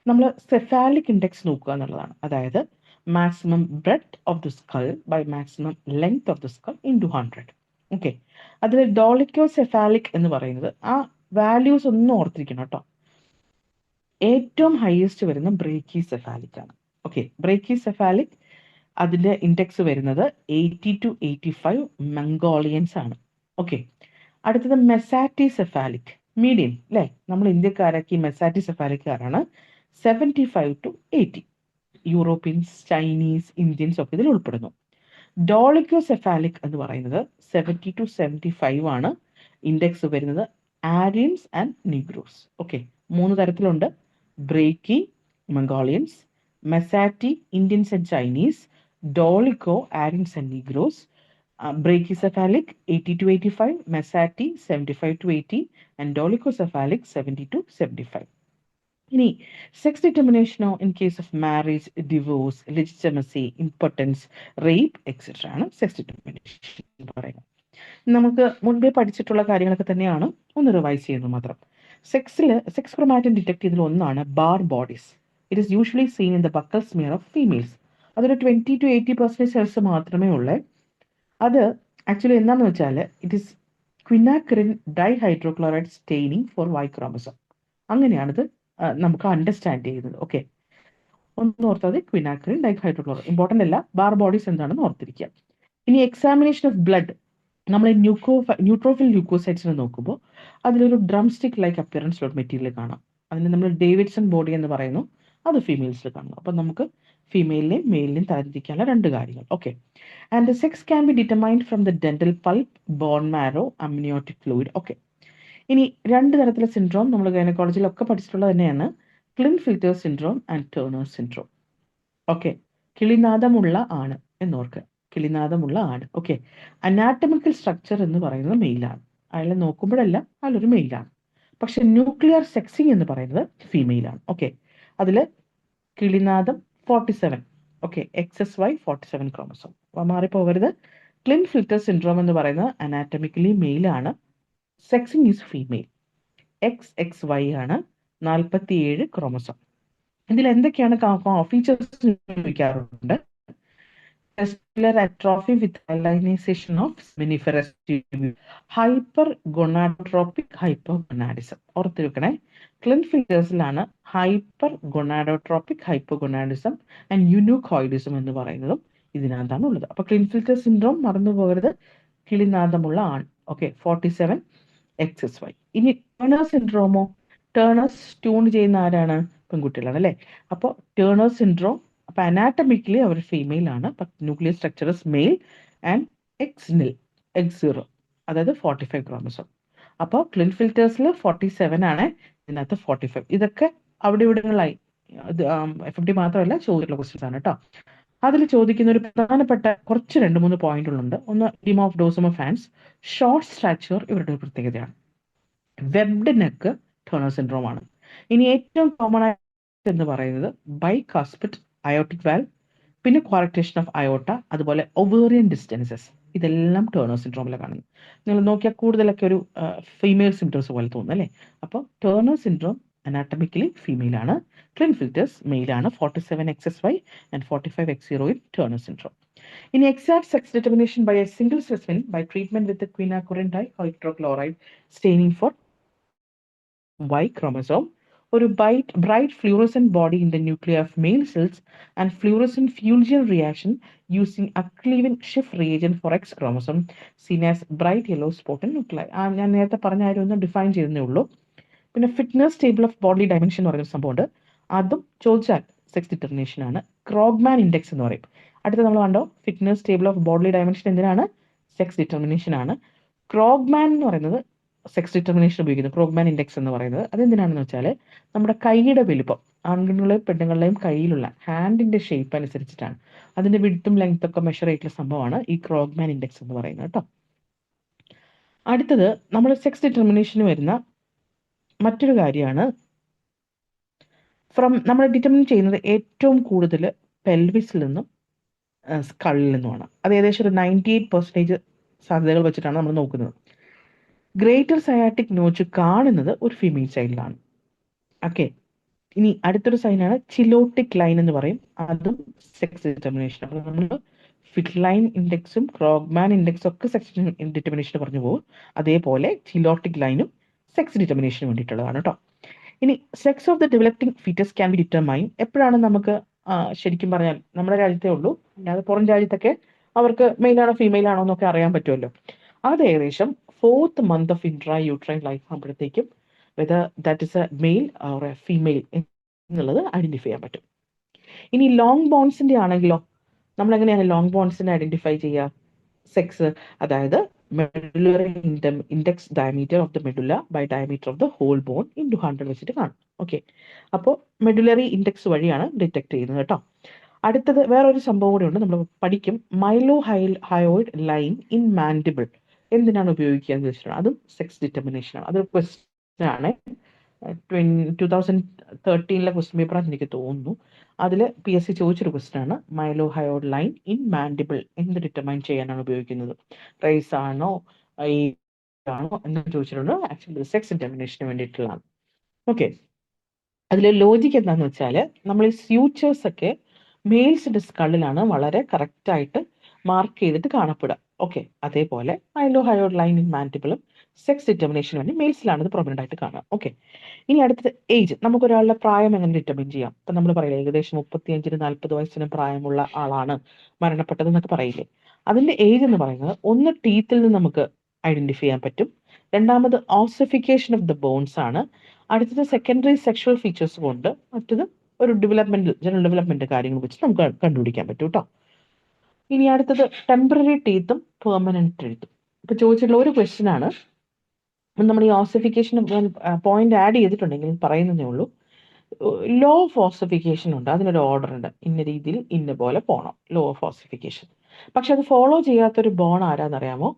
നമ്മൾ സെഫാലിക് ഇൻഡെക്സ് നോക്കുക എന്നുള്ളതാണ്. അതായത് maximum breadth of the skull by maximum length of the skull into 100. Okay, അതിൽ ഡോളിക്കോ സെഫാലിക് എന്ന് പറയുന്നത് ആ വാല്യൂസ് ഒന്നും ഓർത്തിരിക്കണം കേട്ടോ. ഏറ്റവും ഹയസ്റ്റ് വരുന്ന ബ്രേക്കി സെഫാലിക് ആണ്. ഓക്കെ, ബ്രേക്കി സെഫാലിക് അതിന്റെ ഇൻഡെക്സ് വരുന്നത് 80 to 85 മംഗോളിയൻസ് ആണ്. ഓക്കെ, അടുത്തത് മെസാറ്റി സെഫാലിക് മീഡിയം അല്ലേ, നമ്മൾ ഇന്ത്യക്കാരൊക്കെ ഈ മെസാറ്റി സെഫാലിക്കാരാണ്. 75 to 80. യൂറോപ്യൻസ്, ചൈനീസ്, ഇന്ത്യൻസ് ഒക്കെ ഇതിൽ ഉൾപ്പെടുന്നു. ഡോളിക്കോ സെഫാലിക് എന്ന് പറയുന്നത് 70 to 75 ആണ് ഇൻഡെക്സ് വരുന്നത്. Aryans and നിഗ്രോസ്. ഓക്കെ, 3 തരത്തിലുണ്ട്: brachy mongolians, mesati Indians and Chinese, dolicho Aryans and negroes. Brachycephalic 80 to 85, Mesati 75 to 80, and Dolichocephalic 70 to 75. ഇനി സെക്സ് ഡിറ്റർമിനേഷനോ in case of marriage, divorce, legitimacy, impotence, rape etcetera ആണ് sex determination എന്ന് പറയുന്നത്. നമുക്ക് മുൻപേ പഠിച്ചിട്ടുള്ള കാര്യങ്ങളൊക്കെ തന്നെയാണ്, ഒന്ന് റിവൈസ് ചെയ്യുന്നത് മാത്രം. സെക്സ് ക്രോമാറ്റിൻ ഡിറ്റക്ട് ചെയ്തതിൽ ഒന്നാണ് bar bodies. It is usually scene in the buccal smear of females. അതൊരു 20 to 80% സെൽസ് മാത്രമേ ഉള്ളൂ. അത് ആക്ച്വലി എന്താണെന്ന് വെച്ചാൽ it is quinacrine dihydrochloride staining for Y chromosome. അങ്ങനെയാണിത് നമുക്ക് അണ്ടർസ്റ്റാൻഡ് ചെയ്യുന്നത്. ഓക്കെ, ഒന്ന് ഓർത്താൽ ക്വിനാക്രിൻ ഡൈഹൈഡ്രോക്ലോറൈഡ് ഇമ്പോർട്ടൻ്റ് അല്ല, ബാർ ബോഡീസ് എന്താണെന്ന് ഓർത്തിരിക്കുക. ഇനി എക്സാമിനേഷൻ ഓഫ് ബ്ലഡ്, നമ്മൾ ന്യൂട്രോഫിൽ ല്യൂക്കോസൈറ്റ്സിനെ നോക്കുമ്പോൾ അതിലൊരു ഡ്രം സ്റ്റിക് ലൈക്ക് അപ്പിയറൻസ് ഉള്ള മെറ്റീരിയൽ കാണാം. അതിന് നമ്മൾ ഡേവിഡ്സൺ ബോഡി എന്ന് പറയുന്നു, അത് ഫീമെയിൽസിൽ കാണുന്നു. അപ്പം നമുക്ക് ഫീമെയിലിനെയും മെയിലിനെയും തരംതിരിക്കാനുള്ള 2 കാര്യങ്ങൾ. Okay, and the sex can be determined from the dental pulp, bone marrow, amniotic fluid. Okay, ഇനി 2 തരത്തിലെ സിൻഡ്രോം നമ്മൾ ഗൈനക്കോളജിയിലൊക്കെ പഠിച്ചിട്ടുള്ളത് തന്നെയാണ്: Klinefelter syndrome and Turner syndrome. Okay, കിളിനാദമുള്ള ആണ് എന്നോർക്കുക, കിളിനാദമുള്ള ആണ്. ഓക്കെ, അനാറ്റമിക്കൽ സ്ട്രക്ചർ എന്ന് പറയുന്നത് മെയിലാണ്, അയാളെ നോക്കുമ്പോഴെല്ലാം അയാളൊരു മെയിലാണ്. പക്ഷെ ന്യൂക്ലിയർ സെക്സിങ് എന്ന് പറയുന്നത് ഫീമെയിലാണ്. ഓക്കെ, അതിൽ കിളിനാദം 47. Okay, XSY 47 chromosome. അപ്പോൾ മാറിപ്പോകരുത്. ക്ലിൻഫിൽറ്റർ സിൻഡ്രോം എന്ന് പറയുന്നത് അനാറ്റമിക്കലി മെയിലാണ്, സെക്സിങ് ഈസ് ഫീമെയിൽ. XXY ആണ് 47 ക്രോമസോം. ഇതിൽ എന്തൊക്കെയാണ് ഫീച്ചേഴ്സ് ചോദിക്കാറുണ്ട്: testicular atrophy with hyalinization of seminiferous tubule, hyper gonadotropic hypogonadism. ഓർത്ത് വെക്കണേ, ക്ലിൻഫിൽറ്റേഴ്സിലാണ് hyper gonadotropic hypogonadism and eunuchoidism എന്ന് പറയുന്നതും ഇതിനകത്താണ് ഉള്ളത്. അപ്പൊ ക്ലിൻഫിൽറ്റർ സിൻഡ്രോം മറന്നു പോകരുത്, കിളിനാദമുള്ള ആൺ. Okay, 47 XSY. ഇനി ടേണർ സിൻഡ്രോമോ? ടേണേഴ്സ് ട്യൂൺ ചെയ്യുന്ന ആരാണ്? പെൺകുട്ടികളാണ് അല്ലേ. അപ്പോൾ ടേണർ സിൻഡ്രോം, അപ്പൊ അനാറ്റമിക്കലി അവർ ഫീമെയിൽ ആണ്, nuclear structure is male and X0, അതായത് 45 ക്രോമസോം. അപ്പോൾ ക്ലിൻഫിൽറ്റേഴ്സിൽ 47 ആണ്, ഇതിനകത്ത് 45. ഇതൊക്കെ അവിടെ ഇവിടങ്ങളായി FMT മാത്രമല്ല ചോദിച്ചിട്ടുള്ള ക്വസ്റ്റ്യൻസ് ആണ് കേട്ടോ. അതിൽ ചോദിക്കുന്ന ഒരു പ്രധാനപ്പെട്ട കുറച്ച് 2-3 പോയിന്റുകളുണ്ട്. ഒന്ന് oedema of dorsum of hands, short stature ഇവരുടെ ഒരു പ്രത്യേകതയാണ്. വെബ്ഡ് നെക്ക് ടേണർ സിൻഡ്രോം ആണ്. ഇനി ഏറ്റവും കോമൺ ആയിട്ട് എന്ന് പറയുന്നത് ബൈകാസ്പിഡ് അയോട്ടിക് വാൽവ്, പിന്നെ ക്വാറക്ടേഷൻ ഓഫ് അയോട്ട, അതുപോലെ ഒവേറിയൻ ഡിസ്റ്റൻസസ്. ഇതെല്ലാം ടേണർ സിൻഡ്രോമിൽ കാണുന്നു. നിങ്ങൾ നോക്കിയാൽ കൂടുതലൊക്കെ ഒരു ഫീമെയിൽ സിംറ്റംസ് പോലെ തോന്നുന്നു അല്ലേ. അപ്പോൾ ടേണർ സിൻഡ്രോം അനാറ്റമിക്കലി ഫീമെയിൽ ആണ്, ക്ലിൻഫിൽറ്റേഴ്സ് മെയിൽ ആണ്, 47 XSY and 45 X0 in Turner syndrome. ഇനി exact sex determination by a single specimen by treatment with quinacrine dihydrochloride staining for Y chromosome, ഒരു bright fluorescent body in the nuclei of male cells and fluorescent fusion reaction using a cleaving Schiff reagent for X chromosome seen as bright yellow spot in nuclei. ഞാൻ നേരത്തെ പറഞ്ഞ കാര്യം ഒന്ന് define ചെയ്തേ ഉള്ളൂ. പിന്നെ fitness table of body dimension എന്ന് പറയുന്ന സംഭവമുണ്ട്, അതും ചോദിച്ചാൽ സെക്സ് ഡിറ്റർമിനേഷൻ ആണ്. ക്രോഗ്മാൻ ഇൻഡെക്സ് എന്ന് പറയും. അടുത്ത നമ്മൾ കണ്ടോ, fitness table of body dimension എന്തിനാണ്? സെക്സ് ഡിറ്റർമിനേഷൻ ആണ്. ക്രോഗ്മാൻ എന്ന് പറയുന്നത് സെക്സ് ഡിറ്റർമിനേഷൻ ഉപയോഗിക്കുന്നത്, ക്രോഗ്മാൻ ഇൻഡെക്സ് എന്ന് പറയുന്നത് അതെന്തിനാണെന്ന് വെച്ചാൽ നമ്മുടെ കൈയുടെ വലുപ്പം, ആൺകുട്ടികളെയും പെണ്ണുങ്ങളുടെയും കയ്യിലുള്ള ഹാൻഡിന്റെ ഷേപ്പ് അനുസരിച്ചിട്ടാണ്, അതിന്റെ വിഡ്ത്തും ലെങ്ത്തും ഒക്കെ മെഷർ ചെയ്തിട്ടുള്ള സംഭവമാണ് ഈ ക്രോഗ്മാൻ ഇൻഡെക്സ് എന്ന് പറയുന്നത് കേട്ടോ. അടുത്തത് നമ്മൾ സെക്സ് ഡിറ്റർമിനേഷന് വരുന്ന മറ്റൊരു കാര്യമാണ് നമ്മൾ ഡിറ്റർമിൻ ചെയ്യുന്നത് ഏറ്റവും കൂടുതൽ പെൽവിസിൽ നിന്നും സ്കളിൽ നിന്നുമാണ്. അത് ഏകദേശം ഒരു 98% സാധ്യതകൾ വെച്ചിട്ടാണ് നമ്മൾ നോക്കുന്നത്. ഗ്രേറ്റർ സയാറ്റിക് നോച്ച് കാണുന്നത് ഒരു ഫീമെയിൽ സൈഡിലാണ്. ഓക്കെ, ഇനി അടുത്തൊരു സൈനാണ് ചിലോട്ടിക് ലൈൻ എന്ന് പറയും. അതും സെക്സ് ഡിറ്റർമിനേഷൻ. അപ്പോൾ നമ്മൾ ഫിറ്റ് ലൈൻ ഇൻഡെക്സും ക്രോഗ്മാൻ ഇൻഡെക്സും ഒക്കെ സെക്സ് ഡിറ്റർമിനേഷൻ പറഞ്ഞു പോകും. അതേപോലെ ചിലോട്ടിക് ലൈനും സെക്സ് ഡിറ്റർമിനേഷന് വേണ്ടിയിട്ടുള്ളതാണ് കേട്ടോ. ഇനി sex of the developing foetus can be determine. എപ്പോഴാണ് നമുക്ക് ശരിക്കും പറഞ്ഞാൽ നമ്മുടെ രാജ്യത്തേ ഉള്ളൂ, അല്ലാതെ പുറം രാജ്യത്തൊക്കെ അവർക്ക് മെയിലാണോ ഫീമെയിൽ ആണോ എന്നൊക്കെ അറിയാൻ പറ്റുമല്ലോ. അത് ഏകദേശം 4th month of intra uterine life ആകുമ്പോഴത്തേക്കും whether that is a male or a female എന്നുള്ളത് ഐഡന്റിഫൈ ചെയ്യാൻ പറ്റും. ഇനി ലോങ് ബോൺസിന്റെ ആണെങ്കിലോ, നമ്മൾ എങ്ങനെയാണ് ലോങ് ബോൺസിനെ ഐഡന്റിഫൈ ചെയ്യുക? സെക്സ്, അതായത് medullary index diameter of the medulla by diameter of the whole bone into 100 വെച്ചിട്ട് കാണും. ഓക്കെ, അപ്പോൾ മെഡുലറി ഇൻഡെക്സ് വഴിയാണ് ഡിറ്റക്ട് ചെയ്യുന്നത് കേട്ടോ. അടുത്തത് വേറൊരു സംഭവം കൂടി ഉണ്ട്, നമ്മൾ പഠിക്കും. Milo hyoid line in mandible എന്തിനാണ് ഉപയോഗിക്കുക എന്ന് വെച്ചിട്ടുള്ളത്, അതും സെക്സ് ഡിറ്റർമിനേഷൻ ആണ്. അതൊരു ക്വസ്റ്റ്യൻ ആണ്. 2013 ക്വസ്റ്റ്യൻ പേപ്പറാണ് എനിക്ക് തോന്നുന്നു. അതിൽ PSC ചോദിച്ചൊരു ക്വസ്റ്റ്യൻ ആണ്, Milo hyoid line in mandible എന്ത് ഡിറ്റർമൈൻ ചെയ്യാനാണ് ഉപയോഗിക്കുന്നത്, റൈസ് ആണോ ആണോ എന്ന് ചോദിച്ചിട്ടുണ്ട്. ആക്ച്വലി സെക്സ് ഡിറ്റർമിനേഷന് വേണ്ടിയിട്ടുള്ളതാണ്. ഓക്കെ, അതിൽ ലോജിക്ക് എന്താണെന്ന് വെച്ചാൽ നമ്മൾ ഈ സ്യൂച്ചേഴ്സ് ഒക്കെ മെയിൽസിന്റെ സ്കളിലാണ് വളരെ കറക്റ്റായിട്ട് മാർക്ക് ചെയ്തിട്ട് കാണപ്പെടുക. ഓക്കെ, അതേപോലെ മൈലോ ഹയോയിഡ് ലൈൻ ഇൻ മാൻഡിബിളും സെക്സ് ഡിറ്റർമിനേഷന് വേണ്ടി മെയിൽസിലാണ് ഇത് പ്രൊമിനന്റ് ആയിട്ട് കാണുക. ഓക്കെ, ഇനി അടുത്തത് ഏജ്. നമുക്കൊരാളുടെ പ്രായം എങ്ങനെ ഡിറ്റർമിൻ ചെയ്യാം? ഇപ്പം നമ്മൾ പറയില്ലേ ഏകദേശം 35-40 വയസ്സിന് പ്രായമുള്ള ആളാണ് മരണപ്പെട്ടത് എന്നൊക്കെ പറയില്ലേ. അതിന്റെ ഏജ് എന്ന് പറയുന്നത് ഒന്ന് ടീത്തിൽ നിന്ന് നമുക്ക് ഐഡന്റിഫൈ ചെയ്യാൻ പറ്റും. രണ്ടാമത് ഓസിഫിക്കേഷൻ ഓഫ് ദ ബോൺസ് ആണ്. അടുത്തത് സെക്കൻഡറി സെക്ഷൽ ഫീച്ചേഴ്സ് കൊണ്ട്, മറ്റത് ഒരു ജനറൽ ഡെവലപ്മെന്റ് കാര്യങ്ങൾ വെച്ച് നമുക്ക് കണ്ടുപിടിക്കാൻ പറ്റും കേട്ടോ. ഇനി അടുത്തത് ടെമ്പററി ടീത്തും പെർമനന്റ് ടീത്തും. ഇപ്പൊ ചോദിച്ചിട്ടുള്ള ഒരു ക്വസ്റ്റ്യൻ ആണ്. നമ്മൾ ഈ ഓസിഫിക്കേഷൻ പോയിന്റ് ആഡ് ചെയ്തിട്ടുണ്ടെങ്കിൽ പറയുന്നതേ ഉള്ളൂ. ലോ ഓഫ് ഓസിഫിക്കേഷൻ ഉണ്ട്, അതിനൊരു ഓർഡർ ഉണ്ട്, ഇന്ന രീതിയിൽ ഇന്ന പോലെ പോകണം ലോ ഓഫ് ഓസിഫിക്കേഷൻ. പക്ഷെ അത് ഫോളോ ചെയ്യാത്തൊരു ബോൺ ആരാന്നറിയാമോ?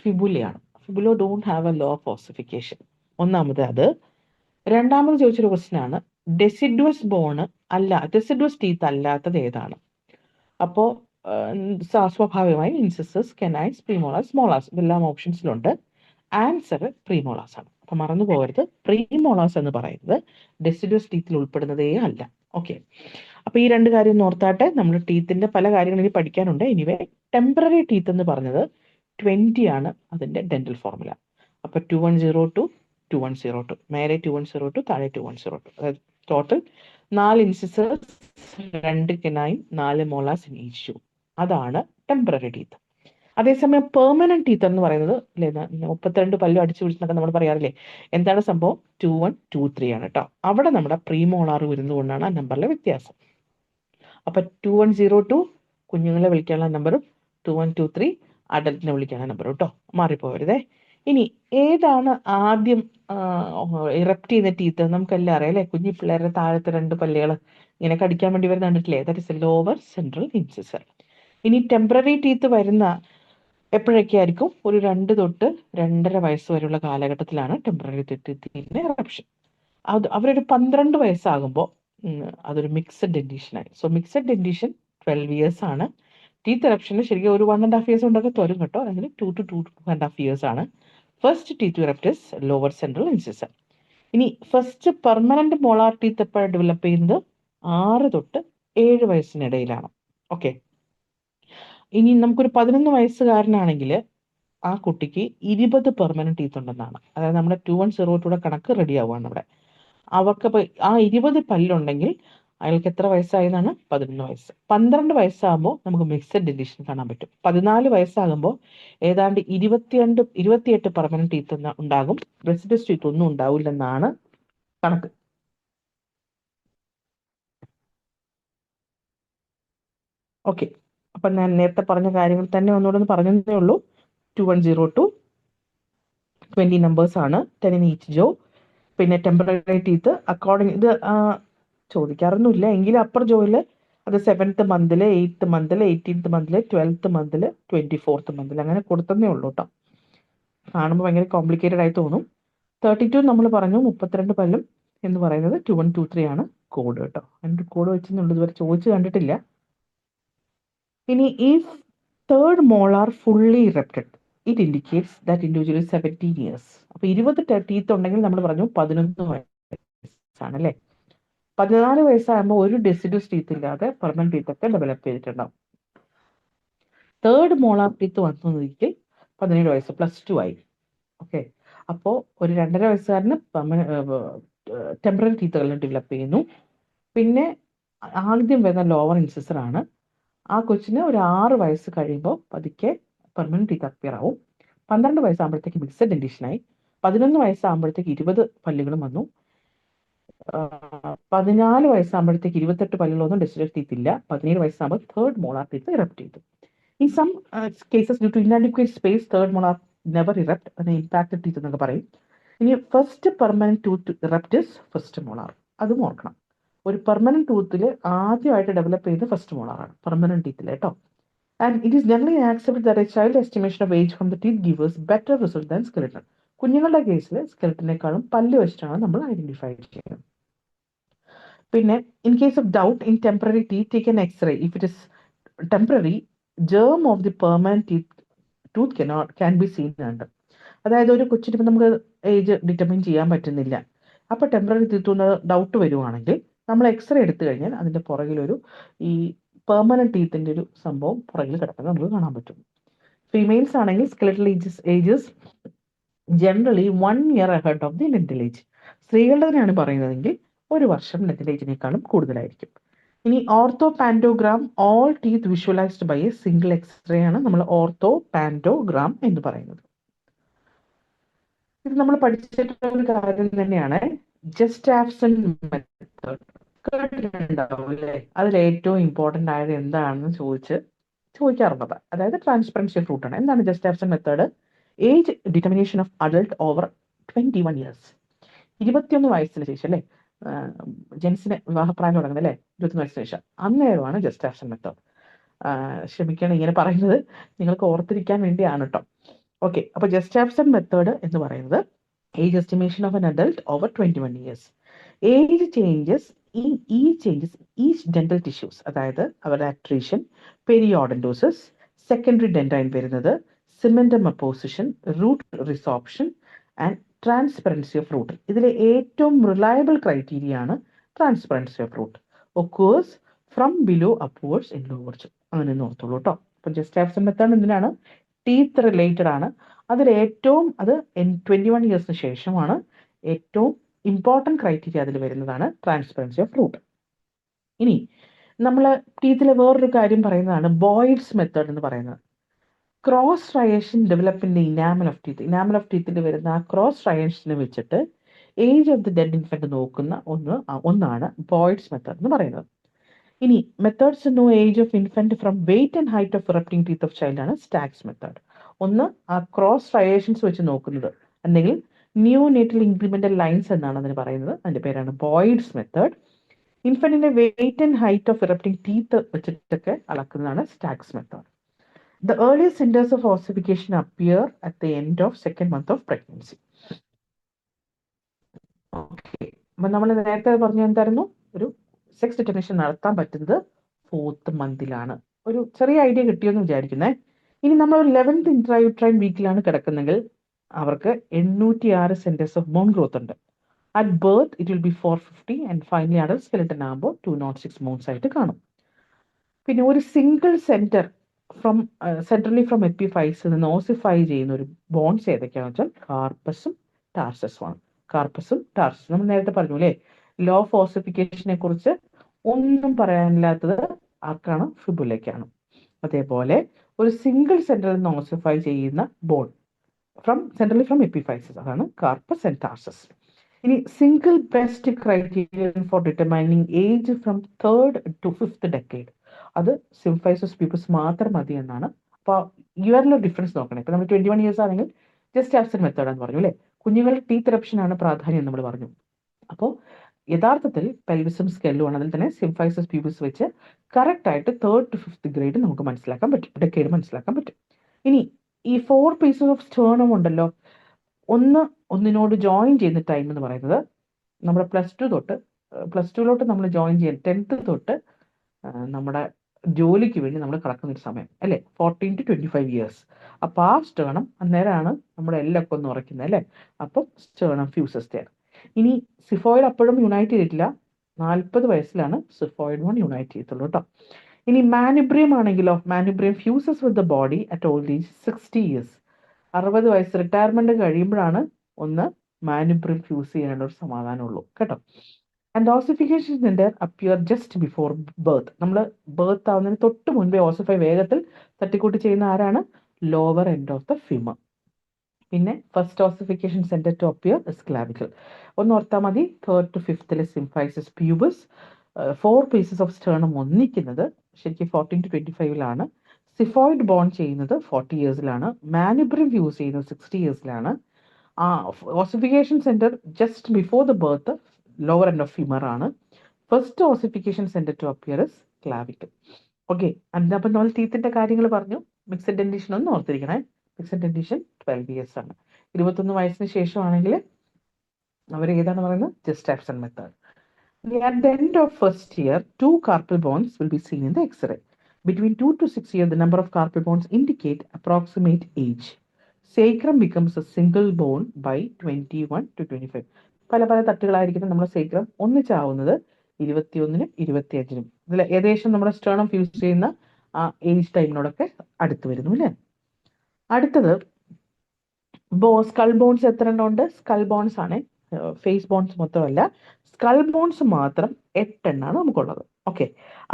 ഫിബുലയാണ്. Fibula don't have a law of ossification. ഒന്നാമത് അത്. രണ്ടാമത് ചോദിച്ചൊരു ക്വസ്റ്റ്യൻ ആണ്, ഡെസിഡ്വസ് ബോണ് അല്ല, ഡെസിഡ്വസ് ടീത്ത് അല്ലാത്തത് ഏതാണ്? അപ്പോൾ സ്വാഭാവികമായും ഇൻസിസസ്, കെനൈൻസ്, പ്രീമോളാസ്, സ്മോളാസ് ഇതെല്ലാം ഓപ്ഷൻസിലുണ്ട്. ആൻസർ പ്രീമോളാസ് ആണ്. അപ്പൊ മറന്നു പോകരുത്, പ്രീമോളാസ് എന്ന് പറയുന്നത് ഡെസിഡ്വസ് ടീത്തിൽ ഉൾപ്പെടുന്നതേ അല്ല. ഓക്കെ, അപ്പൊ ഈ രണ്ട് കാര്യം ഓർത്താട്ടെ. നമ്മൾ ടീത്തിന്റെ പല കാര്യങ്ങളും ഇനി പഠിക്കാനുണ്ട്. എനിവേ, ടെമ്പററി ടീത്ത് എന്ന് പറഞ്ഞത് 20 ആണ് അതിന്റെ ഡെന്റൽ ഫോർമുല. അപ്പൊ 2102 2102, മേലെ 2102, താഴെ 2102, അതായത് total 4 incisors, 2 canine, 4 molars in each two. അതാണ് ടെമ്പററി ടീത്ത്. അതേസമയം പെർമനന്റ് ടീത്ത് എന്ന് പറയുന്നത് 32 പല്ലും അടിച്ചു പിടിച്ചെന്നൊക്കെ നമ്മൾ പറയാറില്ലേ, എന്താണ് സംഭവം? 21, 23 ആണ് കേട്ടോ. അവിടെ നമ്മുടെ പ്രീമോളാർ വരുന്നതുകൊണ്ടാണ് ആ നമ്പറിലെ വ്യത്യാസം. അപ്പൊ 2102 കുഞ്ഞുങ്ങളെ വിളിക്കാനുള്ള നമ്പറും 2123 അഡൽറ്റിനെ വിളിക്കാനുള്ള നമ്പറും കേട്ടോ, മാറിപ്പോകരുതേ. ഇനി ഏതാണ് ആദ്യം ഇറപ്റ്റ് ചെയ്യുന്ന ടീത്ത്? നമുക്കെല്ലാം അറിയാം അല്ലെ, കുഞ്ഞി പിള്ളേരുടെ താഴത്തെ 2 പല്ലുകൾ ഇങ്ങനെ കടിക്കാൻ വേണ്ടി വരുന്ന കണ്ടിട്ടില്ലേ? That is A lower central incisor. ഇനി ടെമ്പററി ടീത്ത് വരുന്ന എപ്പോഴൊക്കെ ആയിരിക്കും? ഒരു 2 തൊട്ട് 2.5 വയസ്സ് വരെയുള്ള കാലഘട്ടത്തിലാണ് ടെമ്പററി ടീത്തിന്റെ ഇറപ്ഷൻ. അവരൊരു 12 വയസ്സാകുമ്പോൾ അതൊരു മിക്സഡ് ഡെന്റീഷനായി. സോ മിക്സഡ് ഡെന്റീഷൻ 12 ഇയേഴ്സ് ആണ്. ടീത്ത് ഇറപ്ഷന് ശരിക്കും ഒരു 1.5 ഇയേഴ്സ് കൊണ്ടൊക്കെ തരും കേട്ടോ, അല്ലെങ്കിൽ 2 to 2.5 ഇയേഴ്സ് ആണ്. First teeth erupts lower central incisor. ഇനി ഫസ്റ്റ് പെർമനന്റ് മോളാർ ടീത്ത് എപ്പോഴാണ് ഡെവലപ്പ് ചെയ്യുന്നത്? 6 തൊട്ട് 7 വയസ്സിനിടയിലാണ്. ഓക്കെ, ഇനി നമുക്കൊരു 11 വയസ്സുകാരനാണെങ്കിൽ ആ കുട്ടിക്ക് 20 പെർമനന്റ് ടീത്ത് ഉണ്ടെന്നാണ്. അതായത് നമ്മുടെ 2102 കണക്ക് റെഡി ആവുകയാണ് അവിടെ. അവർക്ക് ആ 20 പല്ലുണ്ടെങ്കിൽ അയാൾക്ക് എത്ര വയസ്സായെന്നാണ്? 11 വയസ്സ്. 12 വയസ്സാകുമ്പോൾ നമുക്ക് മിക്സഡ് ഡെന്റിഷൻ കാണാൻ പറ്റും. 14 വയസ്സാകുമ്പോൾ ഏതാണ്ട് 28 പെർമനന്റ് ടീത്ത് ഉണ്ടാകും. റെസിഡസ് ടീത്ത് ഒന്നും ഉണ്ടാവില്ലെന്നാണ് കണക്ക്. ഓക്കെ, അപ്പൊ ഞാൻ നേരത്തെ പറഞ്ഞ കാര്യങ്ങൾ തന്നെ ഒന്നുകൂടെ പറഞ്ഞതേ ഉള്ളൂ. 2102 20 നമ്പേഴ്സ് ആണ്, 10 in each jaw. പിന്നെ ടെമ്പററി ടീത്ത് അക്കോർഡിംഗ് ഇത് ചോദിക്കാറൊന്നുമില്ല, എങ്കിലും അപ്പർ ജോയിൽ അത് 7th month, 8th month, 18th month, 12th month, 24th month അങ്ങനെ കൊടുത്തതേ ഉള്ളൂ കേട്ടോ. കാണുമ്പോൾ ഭയങ്കര കോംപ്ലിക്കേറ്റഡ് ആയി തോന്നും. 32 നമ്മൾ പറഞ്ഞു 32 പല്ലും എന്ന് പറയുന്നത് 2123 ആണ് കോഡ് കേട്ടോ. അതിൻ്റെ കോഡ് വെച്ചെന്നുള്ളത് ഇതുവരെ ചോദിച്ചു കണ്ടിട്ടില്ല. ഇനി if third molar fully erupted, it indicates that individual is 17 years. അപ്പോൾ 20 ടീത്ത് ഉണ്ടെങ്കിൽ നമ്മൾ പറഞ്ഞു 11 വയസ്സാണ് അല്ലേ. 14 വയസ്സാകുമ്പോൾ ഒരു ഡെസിഡ്യൂസ് ടീത്ത് ഇല്ലാതെ പെർമനന്റ് ടീത്ത് ഒക്കെ ഡെവലപ്പ് ചെയ്തിട്ടുണ്ടാവും. തേർഡ് മോളാർ ടീത്ത് വന്നതെങ്കിൽ 17 വയസ്സ് +2 ആയി. ഓക്കെ, അപ്പോൾ ഒരു 2.5 വയസ്സുകാരന് ടെമ്പററി ടീത്തുകൾ ഡെവലപ്പ് ചെയ്യുന്നു. പിന്നെ ആദ്യം വരുന്ന ലോവർ ഇൻസിസർ ആണ്. ആ കൊച്ചിന് ഒരു 6 വയസ്സ് കഴിയുമ്പോൾ പതുക്കെ പെർമനന്റ് ടീത്ത് അപ്പിയർ ആവും. 12 വയസ്സാകുമ്പോഴത്തേക്ക് മിക്സഡ് ഡെന്റിഷനായി. 11 വയസ്സാകുമ്പോഴത്തേക്ക് 20 പല്ലുകളും വന്നു. 14 വയസ്സാകുമ്പോഴത്തേക്ക് 28 പല്ലുകളൊന്നും ഡെസിഡസ് ടീത്ത് ഇല്ല. 17 വയസ്സാകുമ്പോൾ തേർഡ് മോളാർ ടീത്ത് ഇറപ്റ്റ് ചെയ്തു. In some cases due to inadequate space third molar never erupt, അതിനെ ഇമ്പാക്റ്റഡ് ടീത്ത് എന്നൊക്കെ പറയും. ഇനി first permanent tooth erupt is first molar, അതും ഓർക്കണം. ഒരു പെർമനന്റ് ടൂത്തിൽ ആദ്യമായിട്ട് ഡെവലപ്പ് ചെയ്ത് ഫസ്റ്റ് മോളാറാണ് പെർമനന്റ് ടീത്തിൽ കേട്ടോ. And it is generally accepted that a child estimation of age from the teeth gives better result than skeleton. കുഞ്ഞുങ്ങളുടെ കേസിൽ സ്കെലിറ്റനേക്കാളും പല്ല് വെച്ചിട്ടാണ് നമ്മൾ ഐഡന്റിഫൈ ചെയ്യുന്നത്. പിന്നെ in case of doubt in temporary teeth take an X-ray. If it is temporary, germ of the permanent tooth can be seen ഉണ്ട്. അതായത് ഒരു കൊച്ചിന് ഇപ്പം നമുക്ക് ഏജ് ഡിറ്റർമിൻ ചെയ്യാൻ പറ്റുന്നില്ല, അപ്പോൾ ടെമ്പററി ടീത്ത് ഡൗട്ട് വരുവാണെങ്കിൽ നമ്മൾ എക്സ്റേ എടുത്തു കഴിഞ്ഞാൽ അതിൻ്റെ പുറകിലൊരു ഈ പെർമനന്റ് ടീത്തിൻ്റെ ഒരു സംഭവം പുറകിൽ കിടക്കുന്നത് നമുക്ക് കാണാൻ പറ്റും. ഫീമെയിൽസ് ആണെങ്കിൽ skeletal ages generally 1 year ahead of the dental age. സ്ത്രീകളുടെയാണ് പറയുന്നതെങ്കിൽ 1 വർഷം ഡെന്റൽ ഏജിനേക്കാളും കൂടുതലായിരിക്കും. ഇനി orthopantomogram, all teeth visualised by a single x-ray ആണ് നമ്മൾ ഓർത്തോ പാൻഡോഗ്രാം എന്ന് പറയുന്നത്. ഇത് നമ്മൾ പഠിച്ചിട്ടുള്ള ഒരു കാര്യം തന്നെയാണ്. ജസ്റ്റാഫ്സൺ മെത്തേഡ് കേട്ടിട്ടുണ്ടാവും അല്ലേ? അതിൽ ഏറ്റവും ഇമ്പോർട്ടൻ്റ് ആയത് എന്താണെന്ന് ചോദിക്കാറുള്ളത്, അതായത് ട്രാൻസ്പെറൻസി ഓഫ് റൂട്ട് ആണ്. എന്താണ് Gustafson method? Age determination of adult over 21 years. 21 വയസ്സിന് ശേഷം അല്ലേ ജെൻസിന് വിവാഹപ്രായം തുടങ്ങുന്നത് അല്ലേ, 21 വയസ്സിന് ശേഷം. അന്നേരമാണ് ജസ്റ്റാഫ്സൺ മെത്തേഡ്. ക്ഷമിക്കണം ഇങ്ങനെ പറയുന്നത്, നിങ്ങൾക്ക് ഓർത്തിരിക്കാൻ വേണ്ടിയാണ് കേട്ടോ. ഓക്കെ, അപ്പോൾ ജസ്റ്റാഫ്സൺ മെത്തേഡ് എന്ന് പറയുന്നത് age estimation of an adult over 21 years. Age changes each dental tissues, അതായത് അവരുടെ അട്രീഷൻ, പെരിയോഡൻറ്റോസിസ്, സെക്കൻഡറി ഡെൻഡൈൻ വരുന്നത്, cementum apposition, root resorption and transparency of root. ഇതിലെ ഏറ്റവും റിലയബിൾ ക്രൈറ്റീരിയ ആണ് transparency of root. Occurs from below upwards in lowers. അങ്ങനെ ഓർത്തോളൂ കേട്ടോ. അപ്പം ജസ്റ്റാഫ്സൺ മെത്തേഡ് എന്തിനാണ്? ടീത്ത് റിലേറ്റഡ് ആണ്. അതിൽ ഏറ്റവും അത് 21 years ശേഷമാണ്. ഏറ്റവും ഇമ്പോർട്ടൻറ്റ് ക്രൈറ്റീരിയ അതിൽ വരുന്നതാണ് ട്രാൻസ്പെറൻസി ഓഫ് റൂട്ട്. ഇനി നമ്മൾ ടീത്തിലെ വേറൊരു കാര്യം പറയുന്നതാണ് ബോയ്ഡ്സ് മെത്തേഡ് എന്ന് പറയുന്നത്. Cross striation develop in the enamel of teeth. Enamel of ടീത്തിൽ വരുന്ന ആ ക്രോസ് സ്ട്രയേഷനെ വെച്ചിട്ട് age of the dead infant നോക്കുന്ന ഒന്നാണ് ബോയ്ഡ്സ് മെത്തേഡ് എന്ന് പറയുന്നത്. ഇനി methods know age of infant from weight and height of erupting teeth of child ആണ് സ്റ്റാക്സ് മെത്തേഡ്. ഒന്ന് ആ ക്രോസ് സ്ട്രയേഷൻസ് വെച്ച് നോക്കുന്നത്, അല്ലെങ്കിൽ ന്യൂനേറ്റൽ ഇൻക്രിമെന്റൽ ലൈൻസ് എന്നാണ് അതിന് പറയുന്നത്. അതിന്റെ പേരാണ് ബോയ്ഡ്സ് മെത്തേഡ്. ഇൻഫന്റിന്റെ weight and height of erupting teeth വെച്ചിട്ടൊക്കെ അളക്കുന്നതാണ് Stack's method. The earliest centers of ossification appear at the end of 2nd month of pregnancy. Okay, അപ്പം നമ്മൾ നേരത്തെ പറഞ്ഞ എന്തായിരുന്നു, ഒരു സെക്സ് ഡിറ്റർമിനേഷൻ നടത്താൻ പറ്റുന്നത് 4th monthലാണ്. ഒരു ചെറിയ ഐഡിയ കിട്ടിയെന്ന് വിചാരിക്കുന്നേ. ഇനി നമ്മൾ 11th ഇൻട്രായൂട്രൈൻ വീക്കിലാണ് കിടക്കുന്നെങ്കിൽ അവർക്ക് 806 സെന്റേഴ്സ് ഓഫ് ബോൺ ഗ്രോത്ത് ഉണ്ട്. At birth it will be 450 and finally adult skeleton ആകുമ്പോൾ 206 ബോൺസ് ആയിട്ട് കാണും. പിന്നെ ഒരു സിംഗിൾ സെന്റർ സെൻട്രലി ഫ്രം എപ്പിഫൈസിൽ നിന്ന് ഓസിഫൈ ചെയ്യുന്ന ഒരു ബോൺസ് ഏതൊക്കെയാണെന്ന് വെച്ചാൽ കാർപ്പസും ടാർസസുമാണ്. കാർപ്പസും ടാർസസും നമ്മൾ നേരത്തെ പറഞ്ഞു അല്ലേ. ലോ ഓഫ് ഓസിഫിക്കേഷനെ കുറിച്ച് ഒന്നും പറയാനില്ലാത്തത് ആർക്കാണ്? ഫിബുലയ്ക്കാണ്. അതേപോലെ ഒരു സിംഗിൾ സെന്ററിൽ നിന്ന് ഓസിഫൈ ചെയ്യുന്ന ബോൺ സെൻട്രലി ഫ്രം എപ്പിഫൈസസ്, അതാണ് കാർപ്പസ് ആൻഡ് ടാർസസ്. ഇനി single best criterion four determining age from 3rd to 5th decade, അത് സിംഫൈസസ് പീപ്പിൾസ് മാത്രം മതി എന്നാണ്. അപ്പോൾ ഇയറിലെ ഡിഫറൻസ് നോക്കണം. ഇപ്പം നമ്മൾ 21 years ആണെങ്കിൽ ജസ്റ്റാഫ്സൺ മെത്തേഡ് എന്ന് പറഞ്ഞു അല്ലേ. കുഞ്ഞുങ്ങളുടെ ടീത്ത് ഇറപ്ഷൻ ആണ് പ്രാധാന്യം നമ്മൾ പറഞ്ഞു. അപ്പോൾ യഥാർത്ഥത്തിൽ പെൽവിസും സ്കെല്ലും ആണ്. അതിൽ തന്നെ സിംഫൈസസ് പീപ്പിൾസ് വെച്ച് കറക്റ്റ് ആയിട്ട് 3rd to 5th grade നമുക്ക് മനസ്സിലാക്കാൻ പറ്റും, ഡെക്കേഡ് മനസ്സിലാക്കാൻ പറ്റും. ഇനി ഈ 4 pieces ഓഫ് സ്റ്റേർണം ഉണ്ടല്ലോ, ഒന്നിനോട് ജോയിൻ ചെയ്യുന്ന ടൈം എന്ന് പറയുന്നത് നമ്മുടെ പ്ലസ് ടുവിലോട്ട് നമ്മൾ ജോയിൻ ചെയ്യാൻ 10th തൊട്ട് നമ്മുടെ ജോലിക്ക് വേണ്ടി നമ്മൾ കിടക്കുന്ന ഒരു സമയം അല്ലേ, 14 to 25 years. അപ്പോൾ ആ സ്റ്റേണം അന്നേരമാണ് നമ്മുടെ എല്ലൊക്കെ ഒന്ന് ഉറയ്ക്കുന്നത് അല്ലേ. അപ്പം സ്റ്റേണം ഫ്യൂസസ് തേർ. ഇനി സിഫോയിഡ് അപ്പോഴും യുണൈറ്റ് ചെയ്തിട്ടില്ല, 40 വയസ്സിലാണ് സിഫോയിഡ് 1 യുണൈറ്റ് ചെയ്യത്തുള്ളൂ കേട്ടോ. ഇനി മാനുബ്രിയം ആണെങ്കിലോ, manubrium fuses with the body at old age 60 years. 60 വയസ്സ് റിട്ടയർമെന്റ് കഴിയുമ്പോഴാണ് ഒന്ന് മാനുബ്രിയം ഫ്യൂസ് ചെയ്യാനുള്ള ഒരു സമാധാനമുള്ളൂ കേട്ടോ. And ossification centre appear just before birth. നമ്മൾ ബർത്ത് ആവുന്നതിന് തൊട്ട് മുൻപേ ഓസിഫൈ വേഗത്തിൽ തട്ടിക്കൂട്ടി ചെയ്യുന്ന ആരാണ്? Lower end of the femur. പിന്നെ first ossification centre to appear is clavicle. ഒന്ന് ഓർത്താൽ മതി, 3rd to 5th symphysis pubis. 4 pieces of sternum ഒന്നിക്കുന്നത് ശരിക്കും 14 to 25 സിഫോയിഡ് ബോൺ ചെയ്യുന്നത് 40 yearsലാണ്. മാനുബ്രിയം ഫ്യൂസ് ചെയ്യുന്നത് 60 yearsലാണ്. Ossification centre just before the birth lower end of femur ആണ്. First ossification centre to appear is clavicle. Okay, അപ്പം നമ്മൾ ടീത്തിന്റെ കാര്യങ്ങൾ പറഞ്ഞു. മിക്സഡ് ഡെന്റിഷൻ ഒന്ന് ഓർത്തിരിക്കണേ. മിക്സഡ് ഡെന്റിഷൻ 12 years ആണ്. 21 വയസ്സിന് ശേഷമാണെങ്കിൽ അവർ ഏതാണ് പറയുന്നത്? Just absent method. At the end of first year, 2 carpal bones will be seen in the X-ray. Between 2 to 6 years, the number of carpal bones indicate approximate age. Sacrum becomes a single bone by 21 to 25. പല തട്ടുകളായിരിക്കും നമ്മുടെ sacrum ഒന്നിച്ചാവുന്നത് 21നും 25നും. ഇതിൽ ഏകദേശം നമ്മുടെ sternum fuse ചെയ്യുന്ന ആ age ടൈമിനോടൊക്കെ അടുത്ത് വരുന്നു അല്ലേ. അടുത്തത് സ്കൾ ബോൺസ് എത്ര എണ്ണം ഉണ്ട്? സ്കൾ ബോൺസ് ആണ്, ഫേസ് ബോൺസ് മൊത്തമല്ല. സ്കൾ ബോൺസ് മാത്രം 8 എണ്ണമാണ് നമുക്കുള്ളത്. ഓക്കെ,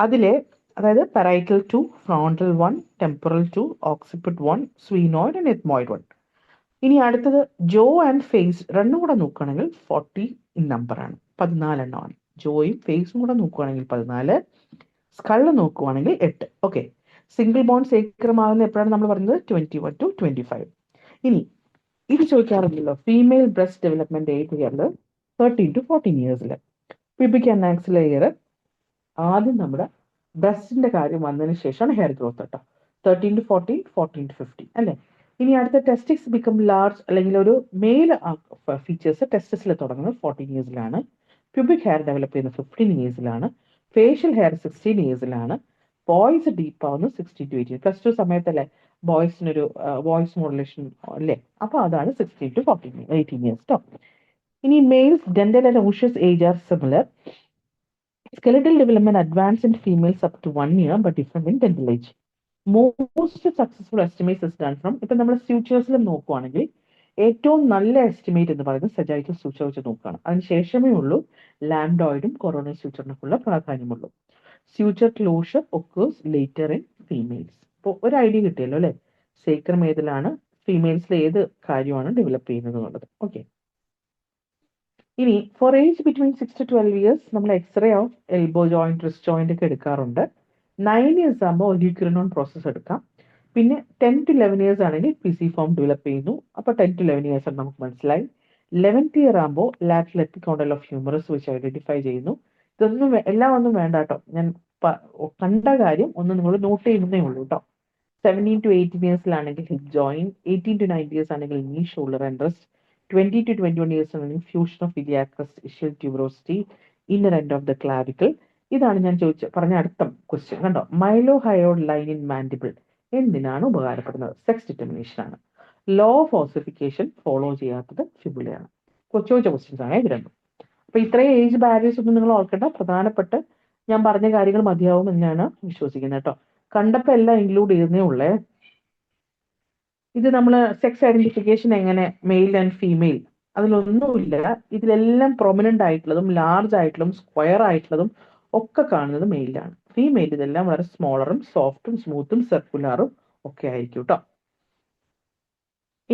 അതിലെ അതായത് parietal 2, frontal 1, temporal 2, occipital 1, sphenoid and ethmoid 1. ഇനി അടുത്തത് ജോ ആൻഡ് ഫേസ് രണ്ടും കൂടെ നോക്കുകയാണെങ്കിൽ 40 ഇൻ നമ്പറാണ്, 14 എണ്ണമാണ്. ജോയും ഫേസും കൂടെ നോക്കുകയാണെങ്കിൽ 14, സ്കള് നോക്കുവാണെങ്കിൽ 8. ഓക്കെ, സിംഗിൾ ബോൺ സേക്രമാകുന്ന എപ്പോഴാണ് നമ്മൾ പറയുന്നത്? 21 to 25. ഇനി ഇത് ചോദിക്കാറില്ലല്ലോ, ഫീമെയിൽ ബ്രസ്റ്റ് ഡെവലപ്മെന്റ് ഏത് ഇയറിൽ? 13 to 14 years. Pubic and axillary hair ആദ്യം നമ്മുടെ ബ്രസ്റ്റിന്റെ കാര്യം വന്നതിന് ശേഷമാണ് ഹെയർ ഗ്രോത്ത് കേട്ടോ. 13 to 14, 14 to 15 അല്ലേ. ഇനി അടുത്ത ടെസ്റ്റിക്സ് ബിക്കം ലാർജ് അല്ലെങ്കിൽ ഒരു മെയിൽ ഫീച്ചേഴ്സ് ടെസ്റ്റിസിൽ തുടങ്ങുന്നത് 14 yearsലാണ്. പ്യൂബിക് ഹെയർ ഡെവലപ്പ് ചെയ്യുന്നത് 15 yearsലാണ്. ഫേഷ്യൽ ഹെയർ 16 yearsലാണ്. ബോയ്സ് ഡീപ്പ് ആവുന്നത് 16 to 18. പ്ലസ് 2 സമയത്തല്ലേ ബോയ്സിനൊരു വോയിസ് മോഡുലേഷൻ അല്ലേ, അപ്പോൾ അതാണ് 16 to 18 years കേട്ടോ. ഇനി males dental and osseous age are similar. Skeletal development advanced in females up to 1 year but different in dental age. Most successful estimates is done from, ഇപ്പം നമ്മൾ സ്യൂച്ചേഴ്സിൽ നോക്കുവാണെങ്കിൽ ഏറ്റവും നല്ല എസ്റ്റിമേറ്റ് എന്ന് പറയുന്നത് സജൈറ്റൽ സ്യൂച്ചർ വെച്ച് നോക്കുകയാണ്. അതിനുശേഷമേ ഉള്ളൂ ലാംഡോയിഡും കൊറോണൽ സ്യൂച്ചറിനൊക്കെയുള്ള പ്രാധാന്യമുള്ളൂ. Suture closure occurs later in females. അപ്പോൾ ഒരു ഐഡിയ കിട്ടിയല്ലോ അല്ലേ, സേക്രം ഏതിലാണ്, ഫീമെയിൽസിൽ ഏത് കാര്യമാണ് ഡെവലപ്പ് ചെയ്യുന്നത് എന്നുള്ളത്. ഓക്കെ, ഇനി for age between 6 to 12 years നമ്മൾ X-ray of elbow joint, wrist joint ഒക്കെ എടുക്കാറുണ്ട്. 9 years ആകുമ്പോൾ ഒലിക്യുറിനോൺ പ്രോസസ് എടുക്കാം. പിന്നെ 10 to 11 years ആണെങ്കിൽ പിസി ഫോം ഡെവലപ്പ് ചെയ്യുന്നു. അപ്പോൾ 10 to 11 years ആണ് നമുക്ക് മനസ്സിലായി. 11th year ആകുമ്പോൾ ലാറ്ററൽ എപ്പിക്കോണ്ടൽ ഓഫ് ഹ്യൂമറസ് വെച്ച് ഐഡന്റിഫൈ ചെയ്യുന്നു. ഇതൊന്നും എല്ലാം ഒന്നും വേണ്ട കേട്ടോ, ഞാൻ കണ്ട കാര്യം ഒന്ന് നിങ്ങൾ നോട്ട് ചെയ്യുന്നേ ഉള്ളൂ കേട്ടോ. 17 to 18 yearsലാണെങ്കിൽ ഹിപ്പ് ജോയിന്റ്, 18 to 19 years ആണെങ്കിൽ knee shoulder and wrist, 20 to 21 years ആണെങ്കിൽ fusion of iliac crest, ischial tuberosity, inner end of the clavicle. ഇതാണ് ഞാൻ പറഞ്ഞ അടുത്ത ക്വസ്റ്റ്യൻ കണ്ടോ. Mylohyoid line in mandible എന്തിനാണ് ഉപകാരപ്പെടുന്നത്? സെക്സ് ഡിറ്റർമിനേഷൻ ആണ്. ലോ ഓഫ് ഓസിഫിക്കേഷൻ ഫോളോ ചെയ്യാത്തത് ഫിബുലയാണ്. ചോദിച്ച ക്വസ്റ്റ്യൻസ് ആണ് ഇത് രണ്ടും. അപ്പൊ ഇത്രയും ഏജ് ബാരിയേഴ്സ് ഒന്നും നിങ്ങൾ ഓർക്കേണ്ട, പ്രധാനപ്പെട്ട ഞാൻ പറഞ്ഞ കാര്യങ്ങൾ മതിയാവും എന്നാണ് വിശ്വസിക്കുന്നത് കേട്ടോ. കണ്ടപ്പോൾ എല്ലാം ഇൻക്ലൂഡ് ചെയ്യുന്നേ ഉള്ളേ. ഇത് നമ്മൾ സെക്സ് ഐഡന്റിഫിക്കേഷൻ എങ്ങനെ മെയിൽ ആൻഡ് ഫീമെയിൽ അതിലൊന്നുമില്ല. ഇതിലെല്ലാം പ്രൊമിനന്റ് ആയിട്ടുള്ളതും ലാർജ് ആയിട്ടുള്ളതും സ്ക്വയർ ആയിട്ടുള്ളതും ഒക്കെ കാണുന്നത് മെയിലാണ്. ഫീമെയിൽ ഇതെല്ലാം വളരെ സ്മോളറും സോഫ്റ്റും സ്മൂത്തും സർക്കുലറും ഒക്കെ ആയിരിക്കും കേട്ടോ.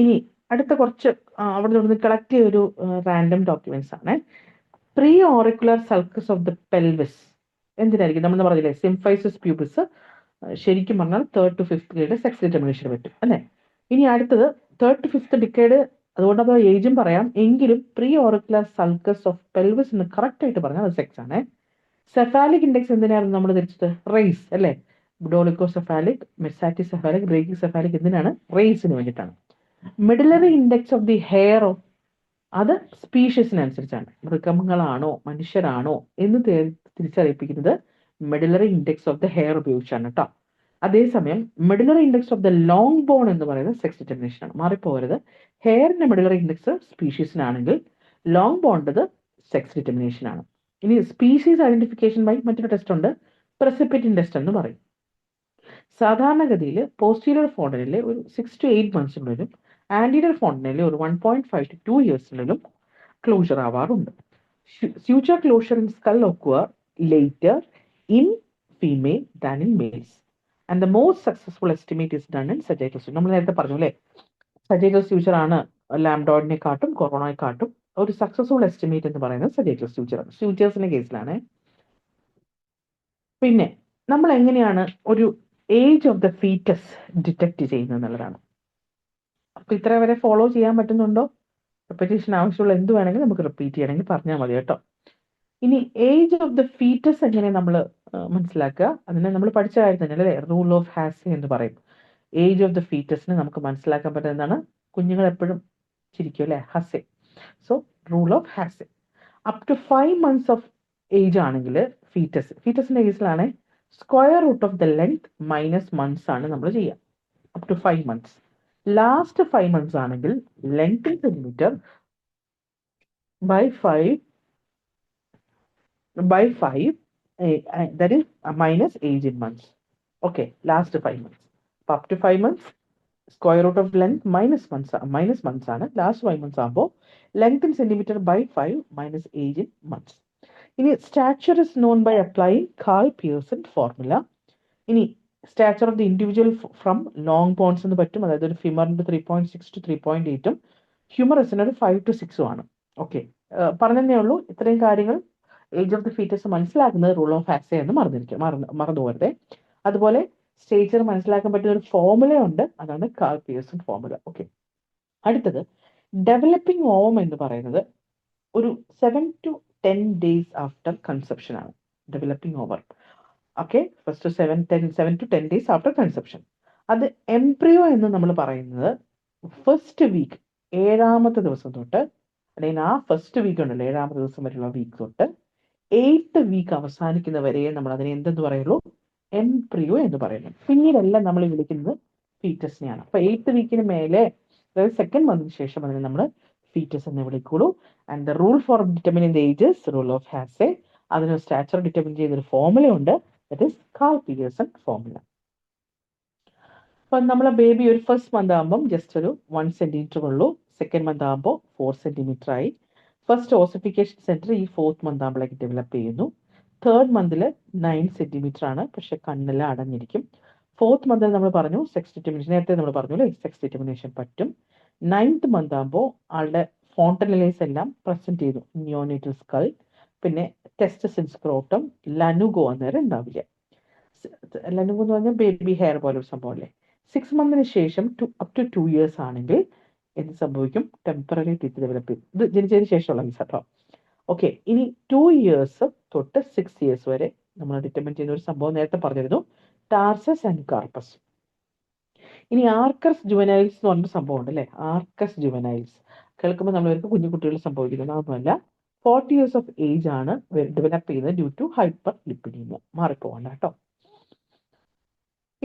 ഇനി അടുത്ത കുറച്ച് അവിടെ നിന്ന് കളക്ട് ചെയ്ത ഒരു റാൻഡം ഡോക്യുമെന്റ്സ് ആണ്. Pre auricular sulcus of the pelvis എന്തിനായിരിക്കും? നമ്മൾ പറഞ്ഞില്ലേ സിംഫൈസിസ് പ്യൂബിസ് ശരിക്കും പറഞ്ഞാൽ 3rd to 5th grade sex determination പറ്റും അല്ലേ. ഇനി അടുത്തത് 3rd to 5th ഡിക്കേഡ്, അതുകൊണ്ട് അത് ഏജും പറയാം, എങ്കിലും pre auricular sulcus of pelvis എന്ന് കറക്റ്റ് ആയിട്ട് പറഞ്ഞാൽ അത് സെക്സ് ആണ്. സെഫാലിക് ഇൻഡെക്സ് എന്തിനായിരുന്നു നമ്മൾ തിരിച്ചത്? റേസ് അല്ലേ. ഡോളിക്കോസെഫാലിക്, മെസാറ്റിസെഫാലിക്, ബ്രേക്കിസെഫാലിക് എന്തിനാണ്? റേസിന് വേണ്ടിയിട്ടാണ്. Medullary index of the hair അത് സ്പീഷീസിനനുസരിച്ചാണ്. മൃഗങ്ങളാണോ മനുഷ്യരാണോ എന്ന് തിരിച്ചറിയിപ്പിക്കുന്നത് medullary index of the hair ഉപയോഗിച്ചാണ് കേട്ടോ. അതേസമയം medullary index of the long bone എന്ന് പറയുന്നത് സെക്സ് ഡിറ്റർമിനേഷൻ ആണ്. മാറിപ്പോകരുത്. ഹെയറിന്റെ മെഡുലറി ഇൻഡെക്സ് സ്പീഷീസിനാണെങ്കിൽ ലോങ് ബോണ്ടത് സെക്സ് ഡിറ്റർമിനേഷൻ ആണ്. ഇനി സ്പീഷീസ് ഐഡന്റിഫിക്കേഷൻ ബൈ മറ്റൊരു ടെസ്റ്റ് ഉണ്ട്, പ്രസിപ്പിറ്റിൻ ടെസ്റ്റ് എന്ന് പറയും. സാധാരണഗതിയിൽ പോസ്റ്റീരിയർ ഫോണ്ടനിലെ ഒരു 6 to 8 months ആന്റീരിയർ ഫോണ്ടനിലെ ഒരു 1.5 to 2 years ക്ലോഷർ ആവാറുണ്ട്. Suture closure in skull occur later in female than in males and the most successful estimate is done in sagittal. നമ്മൾ നേരത്തെ പറഞ്ഞു അല്ലേ, സജൈറ്റൽ ഫ്യൂച്ചർ ആണ് ലാംഡോയിഡിനെ കാട്ടും കൊറോണയെ കാട്ടും ഒരു സക്സസ്ഫുൾ എസ്റ്റിമേറ്റ് എന്ന് പറയുന്നത് സജൈറ്റൽ ഫ്യൂച്ചർ ആണ്, ഫ്യൂച്ചേഴ്സിന്റെ കേസിലാണ്. പിന്നെ നമ്മൾ എങ്ങനെയാണ് ഒരു age of the foetus detect ചെയ്യുന്നത് എന്നുള്ളതാണ്. അപ്പൊ ഇത്ര വരെ ഫോളോ ചെയ്യാൻ പറ്റുന്നുണ്ടോ? റിപ്പറ്റീഷൻ ആവശ്യമുള്ള എന്ത് വേണമെങ്കിലും നമുക്ക് റിപ്പീറ്റ് ചെയ്യണമെങ്കിൽ പറഞ്ഞാൽ മതി കേട്ടോ. ഇനി ഏജ് ഓഫ് ദ ഫീറ്റസ് എങ്ങനെ നമ്മൾ മനസ്സിലാക്കുക? അതിനെ നമ്മൾ പഠിച്ച കാര്യം തന്നെ അല്ലേ, റൂൾ ഓഫ് ഹാസെ എന്ന് പറയും. ഏജ് ഓഫ് ദ ഫീറ്റസിന് നമുക്ക് മനസ്സിലാക്കാൻ പറ്റുന്ന എന്താണ്? കുഞ്ഞുങ്ങൾ എപ്പോഴും ചിരിക്കും അല്ലെ, Haase. So rule of Haase, up to 5 months of age ആണെങ്കിൽ ഫീറ്റസിന്റെ കേസിലാണ് square root of the length minus months ആണ് നമ്മൾ ചെയ്യുക. Up to 5 months. Last 5 months ആണെങ്കിൽ length in centimetre by 5 that is minus age in months. Okay, last 5 months. Up to 5 months square root of length minus months ആണ്. Last 5 months ആകുമ്പോൾ length in centimetre by 5 minus age in months. ഇനി stature is known by applying Karl Pearson formula. ഇനി stature of the individual from long bones എന്ന് പറ്റും, അതായത് ഒരു ഫിമറിന്റെ 3.6 to 3.8 ഹ്യൂമറസിന് ഒരു 5 to 6 ആണ്. ഓക്കെ, പറഞ്ഞതേ ഉള്ളൂ. ഇത്രയും കാര്യങ്ങൾ ഏജ് ഓഫ് ദി ഫീറ്റസ് മനസ്സിലാക്കുന്നത് റൂൾ ഓഫ് ഹാസെ എന്ന് മറന്നു പോകരുത്. അതുപോലെ സ്റ്റേച്ചർ മനസ്സിലാക്കാൻ പറ്റുന്ന ഒരു ഫോർമുല ഉണ്ട്, അതാണ് കാൾ പിയേഴ്സൺ ഫോർമുല. ഓക്കെ, അടുത്തത് ഡെവലപ്പിംഗ് ഓവം എന്ന് പറയുന്നത് ഒരു 7 to 10 days ആഫ്റ്റർ കൺസെപ്ഷൻ ആണ് developing over. Okay, first 7 to 10 days after conception. അത് എംബ്രിയോ എന്ന് നമ്മൾ പറയുന്നത് ഫസ്റ്റ് വീക്ക് 7ാമത്തെ ദിവസം തൊട്ട്, അല്ലെങ്കിൽ ആ ഫസ്റ്റ് വീക്ക് ഉണ്ടല്ലോ 7ാമത്തെ ദിവസം വരെയുള്ള വീക്ക് തൊട്ട് 8th വീക്ക് അവസാനിക്കുന്ന വരെ നമ്മൾ അതിനെ എന്തെന്ന് പറയുള്ളൂ? എംബ്രിയോ എന്ന് പറയുന്നു. പിന്നീടെല്ലാം നമ്മൾ വിളിക്കുന്നത് ഫീറ്റസിനെയാണ്. അപ്പൊ 8th വീക്കിന് മേലെ, അതായത് 2nd month ശേഷം അതിനെ നമ്മൾ ഫീറ്റസ് എന്ന് വിളിക്കുള്ളൂ. And the rule for determining the ages rule of Haase. അതിന് സ്റ്റാച്ചർ ഡിറ്റർമിൻ ചെയ്തൊരു ഫോർമുല ഉണ്ട്, that is Karl Pearson formula. അപ്പൊ നമ്മളെ ബേബി ഒരു ഫസ്റ്റ് മന്ത് ആകുമ്പോൾ ജസ്റ്റ് ഒരു 1 centimeter ഉള്ളൂ. 2nd month ആകുമ്പോൾ 4 centimeter ആയി. ഫസ്റ്റ് ഓസിഫിക്കേഷൻ സെന്റർ ഈ 4th month ആകുമ്പോഴേക്ക് ഡെവലപ്പ് ചെയ്യുന്നു. 3rd month 9 centimeter ആണ്, പക്ഷെ കണ്ണെല്ലാം അടഞ്ഞിരിക്കും. 4th month നമ്മൾ പറഞ്ഞു സെക്സ് ഡിറ്റർമിനേഷൻ, നേരത്തെ നമ്മൾ പറഞ്ഞു അല്ലേ, സെക്സ് ഡിറ്റർമിനേഷൻ പറ്റും. 9th month ആകുമ്പോൾ ആളുടെ ഫോണ്ടനലൈസ് എല്ലാം പ്രസന്റ് ചെയ്തു, നിയോനേറ്റൽ സ്കൾ, പിന്നെ ടെസ്റ്റസ് ഇൻ സ്ക്രോട്ടം, ലനുഗോ അന്നേരം ഉണ്ടാവില്ല. ലനുഗോ എന്ന് പറഞ്ഞാൽ ബേബി ഹെയർ പോലെ ഒരു സംഭവം അല്ലേ. 6 months ശേഷം അപ് ടു 2 years ആണെങ്കിൽ എന്ത് സംഭവിക്കും? ടെമ്പററി ടീത്ത് ഡെവലപ്പ് ചെയ്യും. ഇത് ജനിച്ചതിന് ശേഷമുള്ള കേസ് കേട്ടോ. ഓക്കെ, ഇനി 2 years തൊട്ട് 6 years വരെ നമ്മൾ ഡിറ്റർമിൻ ചെയ്യുന്ന ഒരു സംഭവം നേരത്തെ പറഞ്ഞിരുന്നു, ടാർസസ് ആൻഡ് കാർപ്പസ്. ഇനി ആർക്കസ് ജുവനൈൽസ് എന്ന് പറഞ്ഞ സംഭവം ഉണ്ട് അല്ലേ. ആർക്കസ് ജുവനൈൽസ് കേൾക്കുമ്പോൾ നമ്മൾക്ക് കുഞ്ഞു കുട്ടികൾ സംഭവിക്കുന്നത് അതൊന്നുമല്ല. 40 years ഓഫ് ഏജ് ആണ് ഡെവലപ്പ് ചെയ്യുന്നത് ഡ്യൂ ടു ഹൈപ്പർ ലിപ്പിഡീമിയ. മാറിപ്പോകണ്ട കേട്ടോ.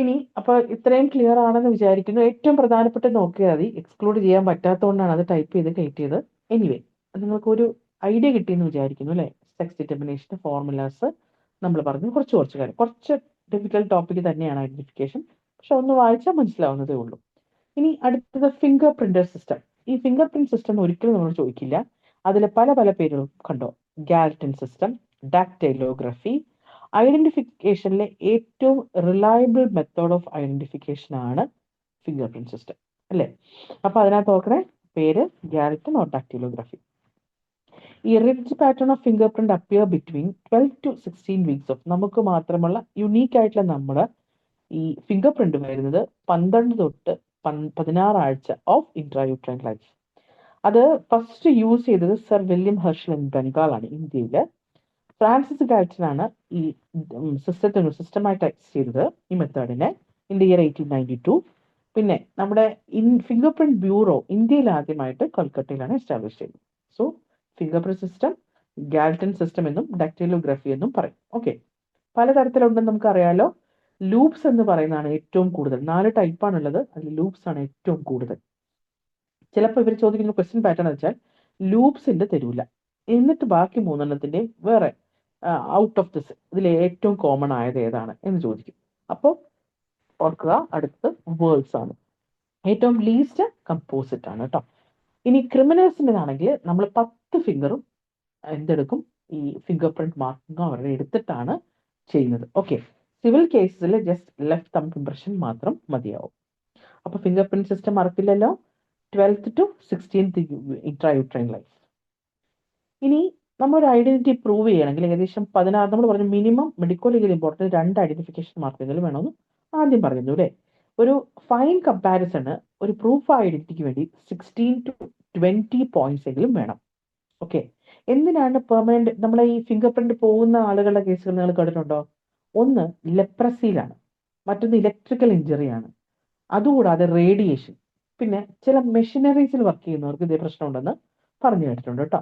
ഇനി അപ്പൊ ഇത്രയും ക്ലിയർ ആണെന്ന് വിചാരിക്കുന്നു. ഏറ്റവും പ്രധാനപ്പെട്ട നോക്കിയാൽ മതി, എക്സ്ക്ലൂഡ് ചെയ്യാൻ പറ്റാത്തതുകൊണ്ടാണ് അത് ടൈപ്പ് ചെയ്ത് കയറ്റിയത്. എനിവേ, നിങ്ങൾക്ക് ഒരു ഐഡിയ കിട്ടിയെന്ന് വിചാരിക്കുന്നു അല്ലേ. സെക്സ് ഡിറ്റർമിനേഷൻ ഫോർമുലാസ് നമ്മൾ പറഞ്ഞു, കുറച്ച് കാര്യം, കുറച്ച് ഡിഫിക്കൽട്ട് ടോപ്പിക് തന്നെയാണ് ഐഡന്റിഫിക്കേഷൻ, പക്ഷെ ഒന്ന് വായിച്ചാൽ മനസ്സിലാവുന്നതേ ഉള്ളൂ. ഇനി അടുത്തത് ഫിംഗർ പ്രിന്റർ സിസ്റ്റം. ഈ ഫിംഗർ പ്രിന്റ് സിസ്റ്റം ഒരിക്കലും നമ്മൾ ചോദിക്കില്ല, അതിൽ പല പേരുകൾ കണ്ടോ. Galton system, ഡാക്ടൈലോഗ്രഫി. ഐഡന്റിഫിക്കേഷനിലെ ഏറ്റവും റിലയബിൾ മെത്തേഡ് ഓഫ് ഐഡന്റിഫിക്കേഷൻ ആണ് ഫിംഗർ പ്രിന്റ് സിസ്റ്റം അല്ലേ. അപ്പൊ അതിനകത്ത് നോക്കണേ പേര് ഗാൽട്ടൺ ഓർ ഡാക്ടൈലോഗ്രഫി. ഈ ridge pattern of finger print appear between 12 to 16 weeks of, നമുക്ക് മാത്രമുള്ള യുണീക്ക് ആയിട്ടുള്ള നമ്മുടെ ഈ ഫിംഗർ പ്രിന്റ് വരുന്നത് 12 തൊട്ട് 16 ആഴ്ച ഓഫ് ഇൻട്രായൂട്രൈൻ ലൈഫ്. അത് ഫസ്റ്റ് യൂസ് ചെയ്തത് sir William Herschel in Bengal ആണ്, ഇന്ത്യയില്. ഫ്രാൻസിസ് ഗാൽട്ടൺ ആണ് ഈ സിസ്റ്റമായിട്ട് ചെയ്തത് ഈ മെത്തേഡിനെ ഇൻ ദ ഇയർ 1892. പിന്നെ നമ്മുടെ ഫിംഗർ പ്രിന്റ് ബ്യൂറോ ഇന്ത്യയിൽ ആദ്യമായിട്ട് കൊൽക്കത്തയിലാണ് എസ്റ്റാബ്ലിഷ് ചെയ്തത്. So finger print system Galton system എന്നും ഡാക്ടിലോഗ്രഫി എന്നും പറയും. ഓക്കെ, പലതരത്തിലുണ്ടെന്ന് നമുക്കറിയാലോ. ലൂപ്സ് എന്ന് പറയുന്നതാണ് ഏറ്റവും കൂടുതൽ. 4 ടൈപ്പാണുള്ളത്, അതിൽ ലൂപ്സ് ആണ് ഏറ്റവും കൂടുതൽ. ചിലപ്പോൾ ഇവർ ചോദിക്കുന്ന ക്വസ്റ്റ്യൻ പാറ്റേൺ വെച്ചാൽ ലൂപ്സിന്റെ തരൂല, എന്നിട്ട് ബാക്കി 3 വേറെ ഔട്ട് ഓഫ് ദിസ് ഇതിൽ ഏറ്റവും കോമൺ ആയത് ഏതാണ് എന്ന് ചോദിക്കും. അപ്പോൾ ഓർക്കുക, അടുത്ത് വേർഡ്സ് ആണ്. ഏറ്റവും ലീസ്റ്റ് കമ്പോസിറ്റ് ആണ് കേട്ടോ. ഇനി ക്രിമിനൽസിൻ്റെതാണെങ്കിൽ നമ്മൾ 10 ഫിംഗറും എന്തെടുക്കും, ഈ ഫിംഗർ പ്രിന്റ് മാർക്കിംഗ് അവരുടെ എടുത്തിട്ടാണ് ചെയ്യുന്നത്. ഓക്കെ, സിവിൽ കേസസിൽ ജസ്റ്റ് ലെഫ്റ്റ് തമ്പ് ഇംപ്രഷൻ മാത്രം മതിയാവും. അപ്പൊ ഫിംഗർ പ്രിന്റ് സിസ്റ്റം മറക്കില്ലല്ലോ. 12th to 16th intrauterine life. ഇനി നമ്മളൊരു ഐഡന്റിറ്റി പ്രൂവ് ചെയ്യണമെങ്കിൽ ഏകദേശം 16, നമ്മൾ പറഞ്ഞു minimum medical legal important 2 identification മാർക്കെങ്കിലും വേണമെന്ന് ആദ്യം പറഞ്ഞു അല്ലേ. ഒരു ഫൈൻ കമ്പാരിസണ് ഒരു പ്രൂഫ് ഐഡന്റിറ്റിക്ക് വേണ്ടി 16 to 20 പോയിന്റ്സ് എങ്കിലും വേണം. ഓക്കെ, എന്തിനാണ് പെർമനന്റ് നമ്മളെ ഈ ഫിംഗർ പ്രിന്റ് പോകുന്ന ആളുകളുടെ കേസുകൾ നിങ്ങൾ കേട്ടിട്ടുണ്ടോ? ഒന്ന് ലെപ്രസിയിലാണ്, മറ്റൊന്ന് ഇലക്ട്രിക്കൽ ഇഞ്ചറിയാണ്, അതുകൂടാതെ റേഡിയേഷൻ, പിന്നെ ചില മെഷീനറീസിൽ വർക്ക് ചെയ്യുന്നവർക്ക് ഇതേ പ്രശ്നം ഉണ്ടെന്ന് പറഞ്ഞു കേട്ടിട്ടുണ്ട് കേട്ടോ.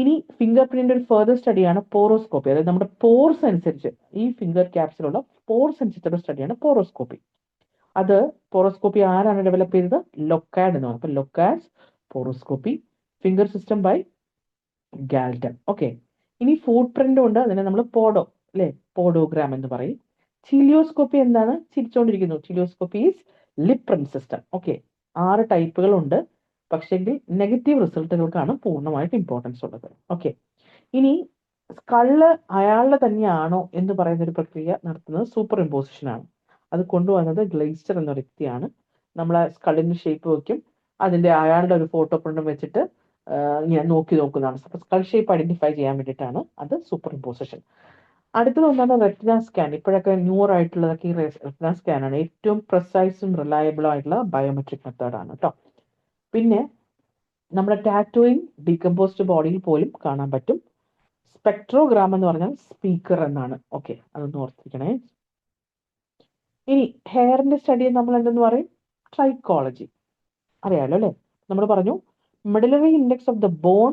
ഇനി ഫിംഗർ പ്രിന്റ് ഒരു ഫെർദർ സ്റ്റഡിയാണ് പോറോസ്കോപ്പി. അതായത് നമ്മുടെ പോർസ് അനുസരിച്ച് ഈ ഫിംഗർ ക്യാപ്സിലുള്ള പോർസ് അനുസരിച്ചുള്ള സ്റ്റഡിയാണ് പോറോസ്കോപ്പി. അത് പോറോസ്കോപ്പി ആരാണ് ഡെവലപ്പ് ചെയ്തത്? ലൊക്കാഡ് എന്ന് പറയുന്നത്. അപ്പൊ Locard poroscopy, finger system by Galton. Okay, ഇനി ഫുട് പ്രിന്റും ഉണ്ട്, അതിനെ നമ്മൾ പോഡോ അല്ലെ, പോഡോഗ്രാം എന്ന് പറയും. ചിലിയോസ്കോപ്പി എന്താണ്? ചിരിച്ചോണ്ടിരിക്കുന്നു. Cheiloscopy is lip print system. Okay, 6 ടൈപ്പുകളുണ്ട്, പക്ഷെങ്കിൽ നെഗറ്റീവ് റിസൾട്ടുകൾക്കാണ് പൂർണ്ണമായിട്ട് ഇമ്പോർട്ടൻസ് ഉള്ളത്. ഓക്കെ, ഇനി സ്കള്ള് അയാളുടെ തന്നെയാണോ എന്ന് പറയുന്ന ഒരു പ്രക്രിയ നടത്തുന്നത് സൂപ്പർ ഇമ്പോസിഷൻ ആണ്. അത് കൊണ്ടുവന്നത് ഗ്ലെയ്സ്റ്റർ എന്ന വ്യക്തിയാണ്. നമ്മളെ സ്കള്ളിന്റെ ഷേപ്പ് വെക്കും, അതിന്റെ അയാളുടെ ഒരു ഫോട്ടോ പ്രിന്റും വെച്ചിട്ട് ഇങ്ങനെ നോക്കുന്നതാണ്. സ്കൾ ഷേപ്പ് ഐഡന്റിഫൈ ചെയ്യാൻ വേണ്ടിയിട്ടാണ് അത് സൂപ്പർ ഇമ്പോസിഷൻ. അടുത്തത് ഒന്നാണ് റെറ്റിന സ്കാൻ. ഇപ്പോഴൊക്കെ ന്യൂർ ആയിട്ടുള്ളതൊക്കെ ഈ റെറ്റിന സ്കാൻ ആണ്. ഏറ്റവും പ്രിസൈസും റിലയബിളും ആയിട്ടുള്ള ബയോമെട്രിക് മെത്തേഡാണ് കേട്ടോ. പിന്നെ നമ്മുടെ ടാറ്റോയിങ് ഡീകമ്പോസ്ഡ് ബോഡിയിൽ പോലും കാണാൻ പറ്റും. സ്പെക്ട്രോഗ്രാം എന്ന് പറഞ്ഞാൽ സ്പീക്കർ എന്നാണ്. ഓക്കെ, അതൊന്ന് ഓർത്തിരിക്കണേ. ഇനി ഹെയറിന്റെ സ്റ്റഡി നമ്മൾ എന്തെന്ന് പറയും? ട്രൈക്കോളജി. അറിയാലോ അല്ലെ. നമ്മൾ പറഞ്ഞു medullary index of the bone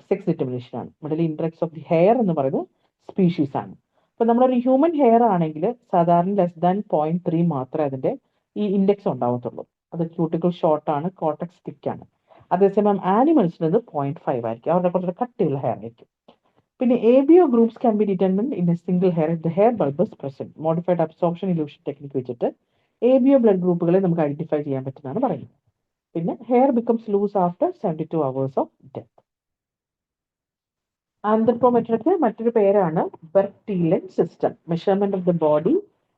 sex determination ആണ്. Medullary index of the hair എന്ന് പറയുന്നത് സ്പീഷീസ് ആണ്. അപ്പൊ നമ്മളൊരു ഹ്യൂമൻ ഹെയർ ആണെങ്കിൽ സാധാരണ <0.3 മാത്രമേ അതിന്റെ ഈ ഇൻഡെക്സ് ഉണ്ടാവത്തുള്ളൂ. അത് ക്യൂട്ടിക്കൽ ഷോർട്ട് ആണ്, കോട്ടക്സ് തിക്ക് ആണ്. അതേസമയം ആനിമൽസിന് 0.5 ആയിരിക്കും, അവരുടെ കുറച്ച് കട്ടിയുള്ള ഹെയർ ആയിരിക്കും. പിന്നെ ABO groups can be determined in a single hair if the hair bulb is present. Modified absorption elution technique വെച്ചിട്ട് ABO ബ്ലഡ് ഗ്രൂപ്പുകളെ നമുക്ക് ഐഡന്റിഫൈ ചെയ്യാൻ പറ്റുന്നതാണ് പറയുന്നത്. പിന്നെ hair becomes loose after 72 hours of death. Anthropometric മറ്റൊരു പേരാണ് Bertillon system. Measurement of the body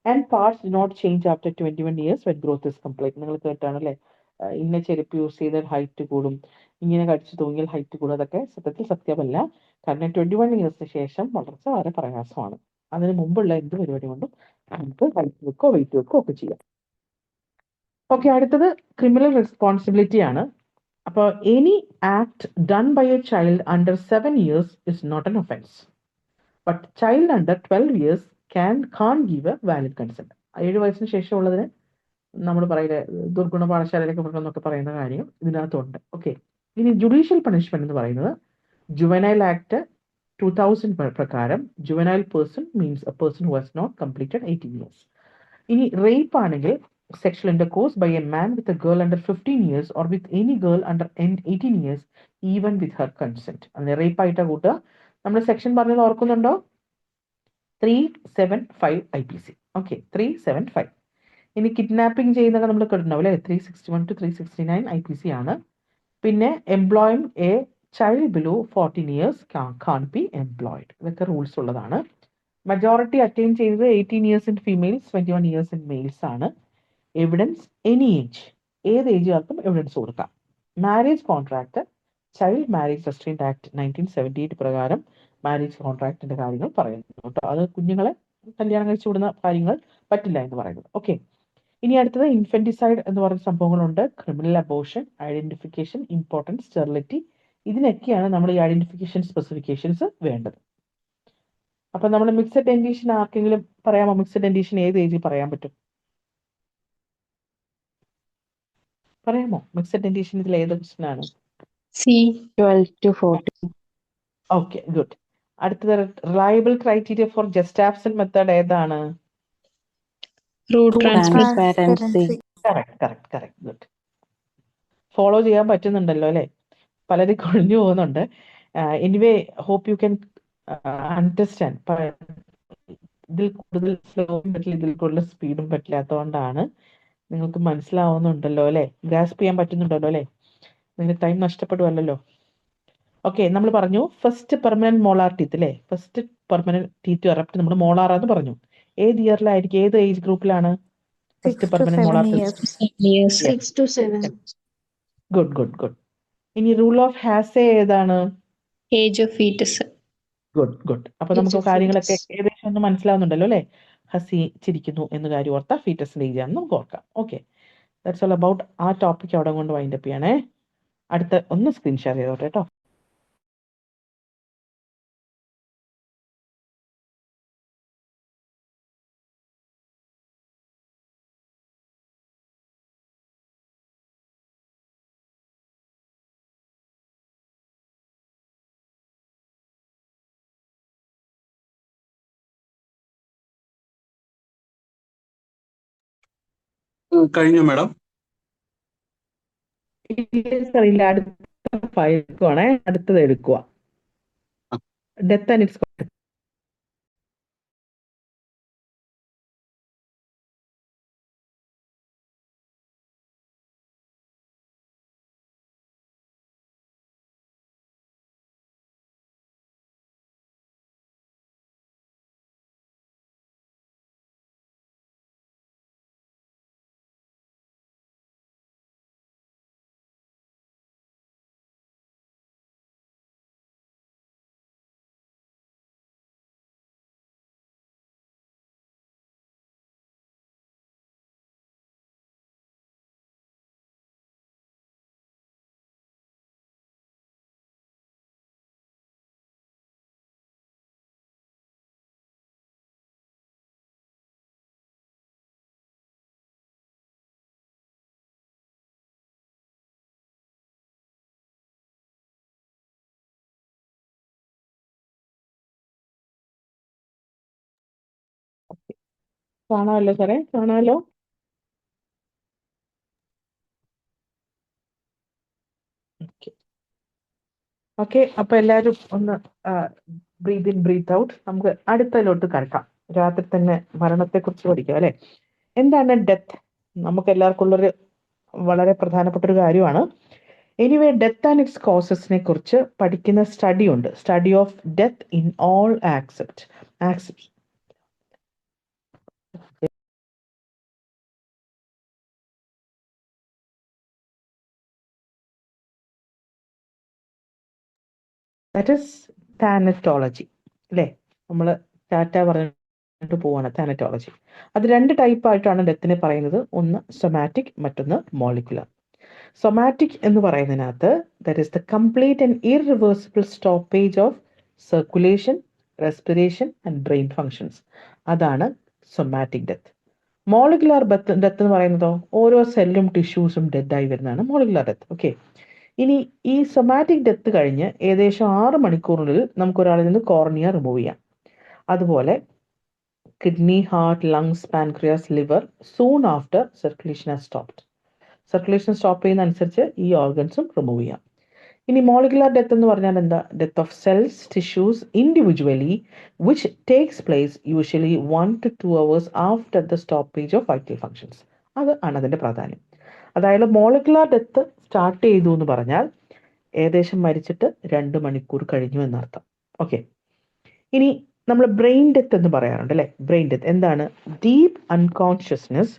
and parts do not change after 21 years when growth is complete. നിങ്ങൾ കേട്ടാണ് അല്ലേ, ഇന്ന ചെരുപ്പ് യൂസ് ചെയ്താൽ ഹൈറ്റ് കൂടും, ഇങ്ങനെ കടിച്ചു തൂങ്ങിയാൽ ഹൈറ്റ് കൂടും. അതൊക്കെ സത്യത്തിൽ സത്യമല്ല. കാരണം 21 yearsന് ശേഷം വളർച്ച വളരെ പ്രയാസമാണ്. അതിന് മുമ്പുള്ള എന്ത് പരിപാടി കൊണ്ടും നമുക്ക് ഹൈറ്റ് വെക്കോ വെയിറ്റ് വെക്കോ ഒക്കെ ചെയ്യാം. ഓക്കെ, അടുത്തത് ക്രിമിനൽ റെസ്പോൺസിബിലിറ്റി ആണ്. അപ്പോൾ any act done by a child under 7 years is not an offence, but child under 12 years can give a valid consent. 7 വയസ്സിന് ശേഷമുള്ളതിന് നമ്മൾ പറയില്ലേ ദുർഗുണ പാഠശാലയിലേക്ക് എന്നൊക്കെ പറയുന്ന കാര്യം ഇതിനകത്തുണ്ട്. ഓക്കെ, ഇനി ജുഡീഷ്യൽ പണിഷ്മെന്റ് എന്ന് പറയുന്നത് ജുവനൈൽ ആക്ട് 2000 പ്രകാരം juvenile person means a person who has not completed 18 years. ഇനി റേപ്പ് ആണെങ്കിൽ sexual intercourse by a man with a girl under 15 years or with any girl under 18 years even with her consent. അതിനെ rape ആയിട്ടാ കൂട്ടുക. നമ്മൾ section പറഞ്ഞത് ഓർക്കുന്നുണ്ടോ? 375 IPC. Okay, 375. ഇനി kidnapping ചെയ്യുന്നതൊക്കെ നമ്മൾ കേട്ടിട്ടുണ്ടാവും അല്ലെ, 361 to 369 IPC ആണ്. പിന്നെ employing a child below 14 years can't be employed. ഇതൊക്കെ റൂൾസ് ഉള്ളതാണ്. മജോറിറ്റി അറ്റൈൻ ചെയ്തത് 18 years in females, 21 years in males ആണ്. എവിഡൻസ് എനി ഏജ്, ഏത് ഏജുകാർക്കും എവിഡൻസ് കൊടുക്കാം. Marriage contract child marriage restraint act 1978 പ്രകാരം മാരേജ് കോൺട്രാക്ടിന്റെ കാര്യങ്ങൾ പറയുന്നു കേട്ടോ. അത് കുഞ്ഞുങ്ങളെ കല്യാണം കഴിച്ചു വിടുന്ന കാര്യങ്ങൾ പറ്റില്ല എന്ന് പറയുന്നത്. ഓക്കെ, ഇനി അടുത്തത് ഇൻഫന്റിസൈഡ് എന്ന് പറയുന്ന സംഭവങ്ങളുണ്ട്. Criminal abortion, identification, importance, sterility, ഇതിനൊക്കെയാണ് നമ്മൾ ഈ ഐഡന്റിഫിക്കേഷൻ സ്പെസിഫിക്കേഷൻസ് വേണ്ടത്. അപ്പൊ നമ്മൾ മിക്സഡ് ഡെന്റേഷൻ ആർക്കെങ്കിലും പറയാമോ? മിക്സഡ് ഡെന്റേഷൻ ഏത് ഏജിൽ പറയാൻ പറ്റും? പറയാമോ? മിക്സഡ് ഡെന്റേഷൻ ഇതിൽ ഏത് ക്വസ്റ്റ്യൻ ആണ്? C 12 to 14. Okay, good. അടുത്തത് reliable criteria for Gustafson method ഏതാണ്? Root transparency. Transparency. Correct, good. Follow ചെയ്യാൻ പറ്റുന്നുണ്ടല്ലോ അല്ലേ? പലരും കൊഴിഞ്ഞു പോകുന്നുണ്ട്. Anyway hope you can understand. ഇതിൽ കൂടുതൽ സ്ലോയും പറ്റില്ല, ഇതിൽ കൂടുതൽ സ്പീഡും പറ്റില്ലാത്തതുകൊണ്ടാണ്. നിങ്ങൾക്ക് മനസ്സിലാവുന്നുണ്ടല്ലോ അല്ലേ? ഗ്രാസ്പ് ചെയ്യാൻ പറ്റുന്നുണ്ടല്ലോ അല്ലേ? നിങ്ങൾക്ക് ടൈം നഷ്ടപ്പെടുമല്ലോ. ഓക്കെ, നമ്മൾ പറഞ്ഞു ഫസ്റ്റ് പെർമനന്റ് മോളാർ ടീത്ത് അല്ലേ? ഫസ്റ്റ് പെർമനന്റ് ടീത്ത് എറപ്റ്റ് നമ്മൾ മോളാറാന്ന് പറഞ്ഞു. ഏത് ഇയറിലായിരിക്കും, ഏത് ഏജ് ഗ്രൂപ്പിലാണ് first 6 to permanent 7 molar years. Yes. 6 to 7. Good. ഇനി റൂൾ ഓഫ് ഹാസെ ഏതാണ്? Age of fetus. ഗുഡ്. അപ്പൊ നമുക്ക് Age of കാര്യങ്ങളൊക്കെ fetus. ഏകദേശം ഒന്ന് മനസ്സിലാവുന്നുണ്ടല്ലോ അല്ലേ? ഹസി ചിരിക്കുന്നു എന്ന് കാര്യം ഓർത്താ ഫീറ്റസിന്റെ ഏജ് ആണെന്ന് നമുക്ക് ഓർക്കാം. ഓക്കെ, ദാറ്റ്സ് ഓൾ അബൌട്ട് ആ ടോപ്പിക് അവിടെ കൊണ്ട് വൈൻഡപ്പ് ചെയ്യണേ. അടുത്ത ഒന്ന് സ്ക്രീൻ ഷെയർ ചെയ്തോട്ടെ കേട്ടോ. കഴിഞ്ഞു മാഡം. ഇല്ല, അടുത്ത ഫയൽക്കുവാണേ. അടുത്തത് എടുക്കുക. ഡെത്ത് ആൻഡ് ഇറ്റ്സ് കാണാമല്ലോ സാറേ, കാണാമല്ലോ. ഓക്കെ, അപ്പൊ എല്ലാവരും ഒന്ന് ബ്രീത്ത് ഇൻ ബ്രീത്ത് ഔട്ട്. നമുക്ക് അടുത്തതിലോട്ട് കടക്കാം. രാത്രി തന്നെ മരണത്തെ കുറിച്ച് പഠിക്കാം അല്ലെ? എന്താണ് ഡെത്ത്? നമുക്ക് എല്ലാവർക്കും ഉള്ളൊരു വളരെ പ്രധാനപ്പെട്ട ഒരു കാര്യമാണ്. എനിവേ, ഡെത്ത് ആൻഡ് ഇറ്റ്സ് കോസസിനെ കുറിച്ച് പഠിക്കുന്ന സ്റ്റഡി ഉണ്ട്. Study of death in all ആക്സെപ്റ്റ്. ദാറ്റ് ഇസ് താനറ്റോളജി അല്ലേ? നമ്മൾ ടാറ്റ പറഞ്ഞിട്ട് പോവാണ് താനറ്റോളജി. അത് രണ്ട് ടൈപ്പ് ആയിട്ടാണ് ഡെത്തിനെ പറയുന്നത്. ഒന്ന് സൊമാറ്റിക്, മറ്റൊന്ന് മോളിക്കുലർ. സൊമാറ്റിക് എന്ന് പറയുന്നതിനകത്ത് that is the complete and irreversible stoppage of circulation, respiration and brain functions. അതാണ് സൊമാറ്റിക് ഡെത്ത്. മോളിക്കുലർ ഡെത്ത് എന്ന് പറയുന്നതോ ഓരോ സെല്ലും ടിഷ്യൂസും ഡെത്തായി വരുന്നതാണ് മോളിക്കുലർ ഡെത്ത്. ഓക്കെ, ഇനി ഈ സൊമാറ്റിക് ഡെത്ത് കഴിഞ്ഞ് ഏകദേശം 6 മണിക്കൂറിനുള്ളിൽ നമുക്ക് ഒരാളിൽ നിന്ന് കോർണിയ റിമൂവ് ചെയ്യാം. അതുപോലെ kidney, heart, lungs, pancreas, liver soon after circulation has stopped. Circulation stop ചെയ്യുന്ന അനുസരിച്ച് ഈ ഓർഗൻസും റിമൂവ് ചെയ്യാം. ഇനി മോളിക്കുലർ ഡെത്ത് എന്ന് പറഞ്ഞാൽ എന്താ? Death of cells, tissues individually which takes place usually 1 to 2 hours after the stoppage of vital functions. അത് ആണ് അതിൻ്റെ പ്രാധാന്യം. അതായത് മോളിക്കുലർ ഡെത്ത് സ്റ്റാർട്ട് ചെയ്തു എന്ന് പറഞ്ഞാൽ ഏകദേശം മരിച്ചിട്ട് 2 മണിക്കൂർ കഴിഞ്ഞു എന്നർത്ഥം. ഓക്കെ, ഇനി നമ്മൾ ബ്രെയിൻ ഡെത്ത് എന്ന് പറയാറുണ്ട് അല്ലേ? ബ്രെയിൻ ഡെത്ത് എന്താണ്? Deep unconsciousness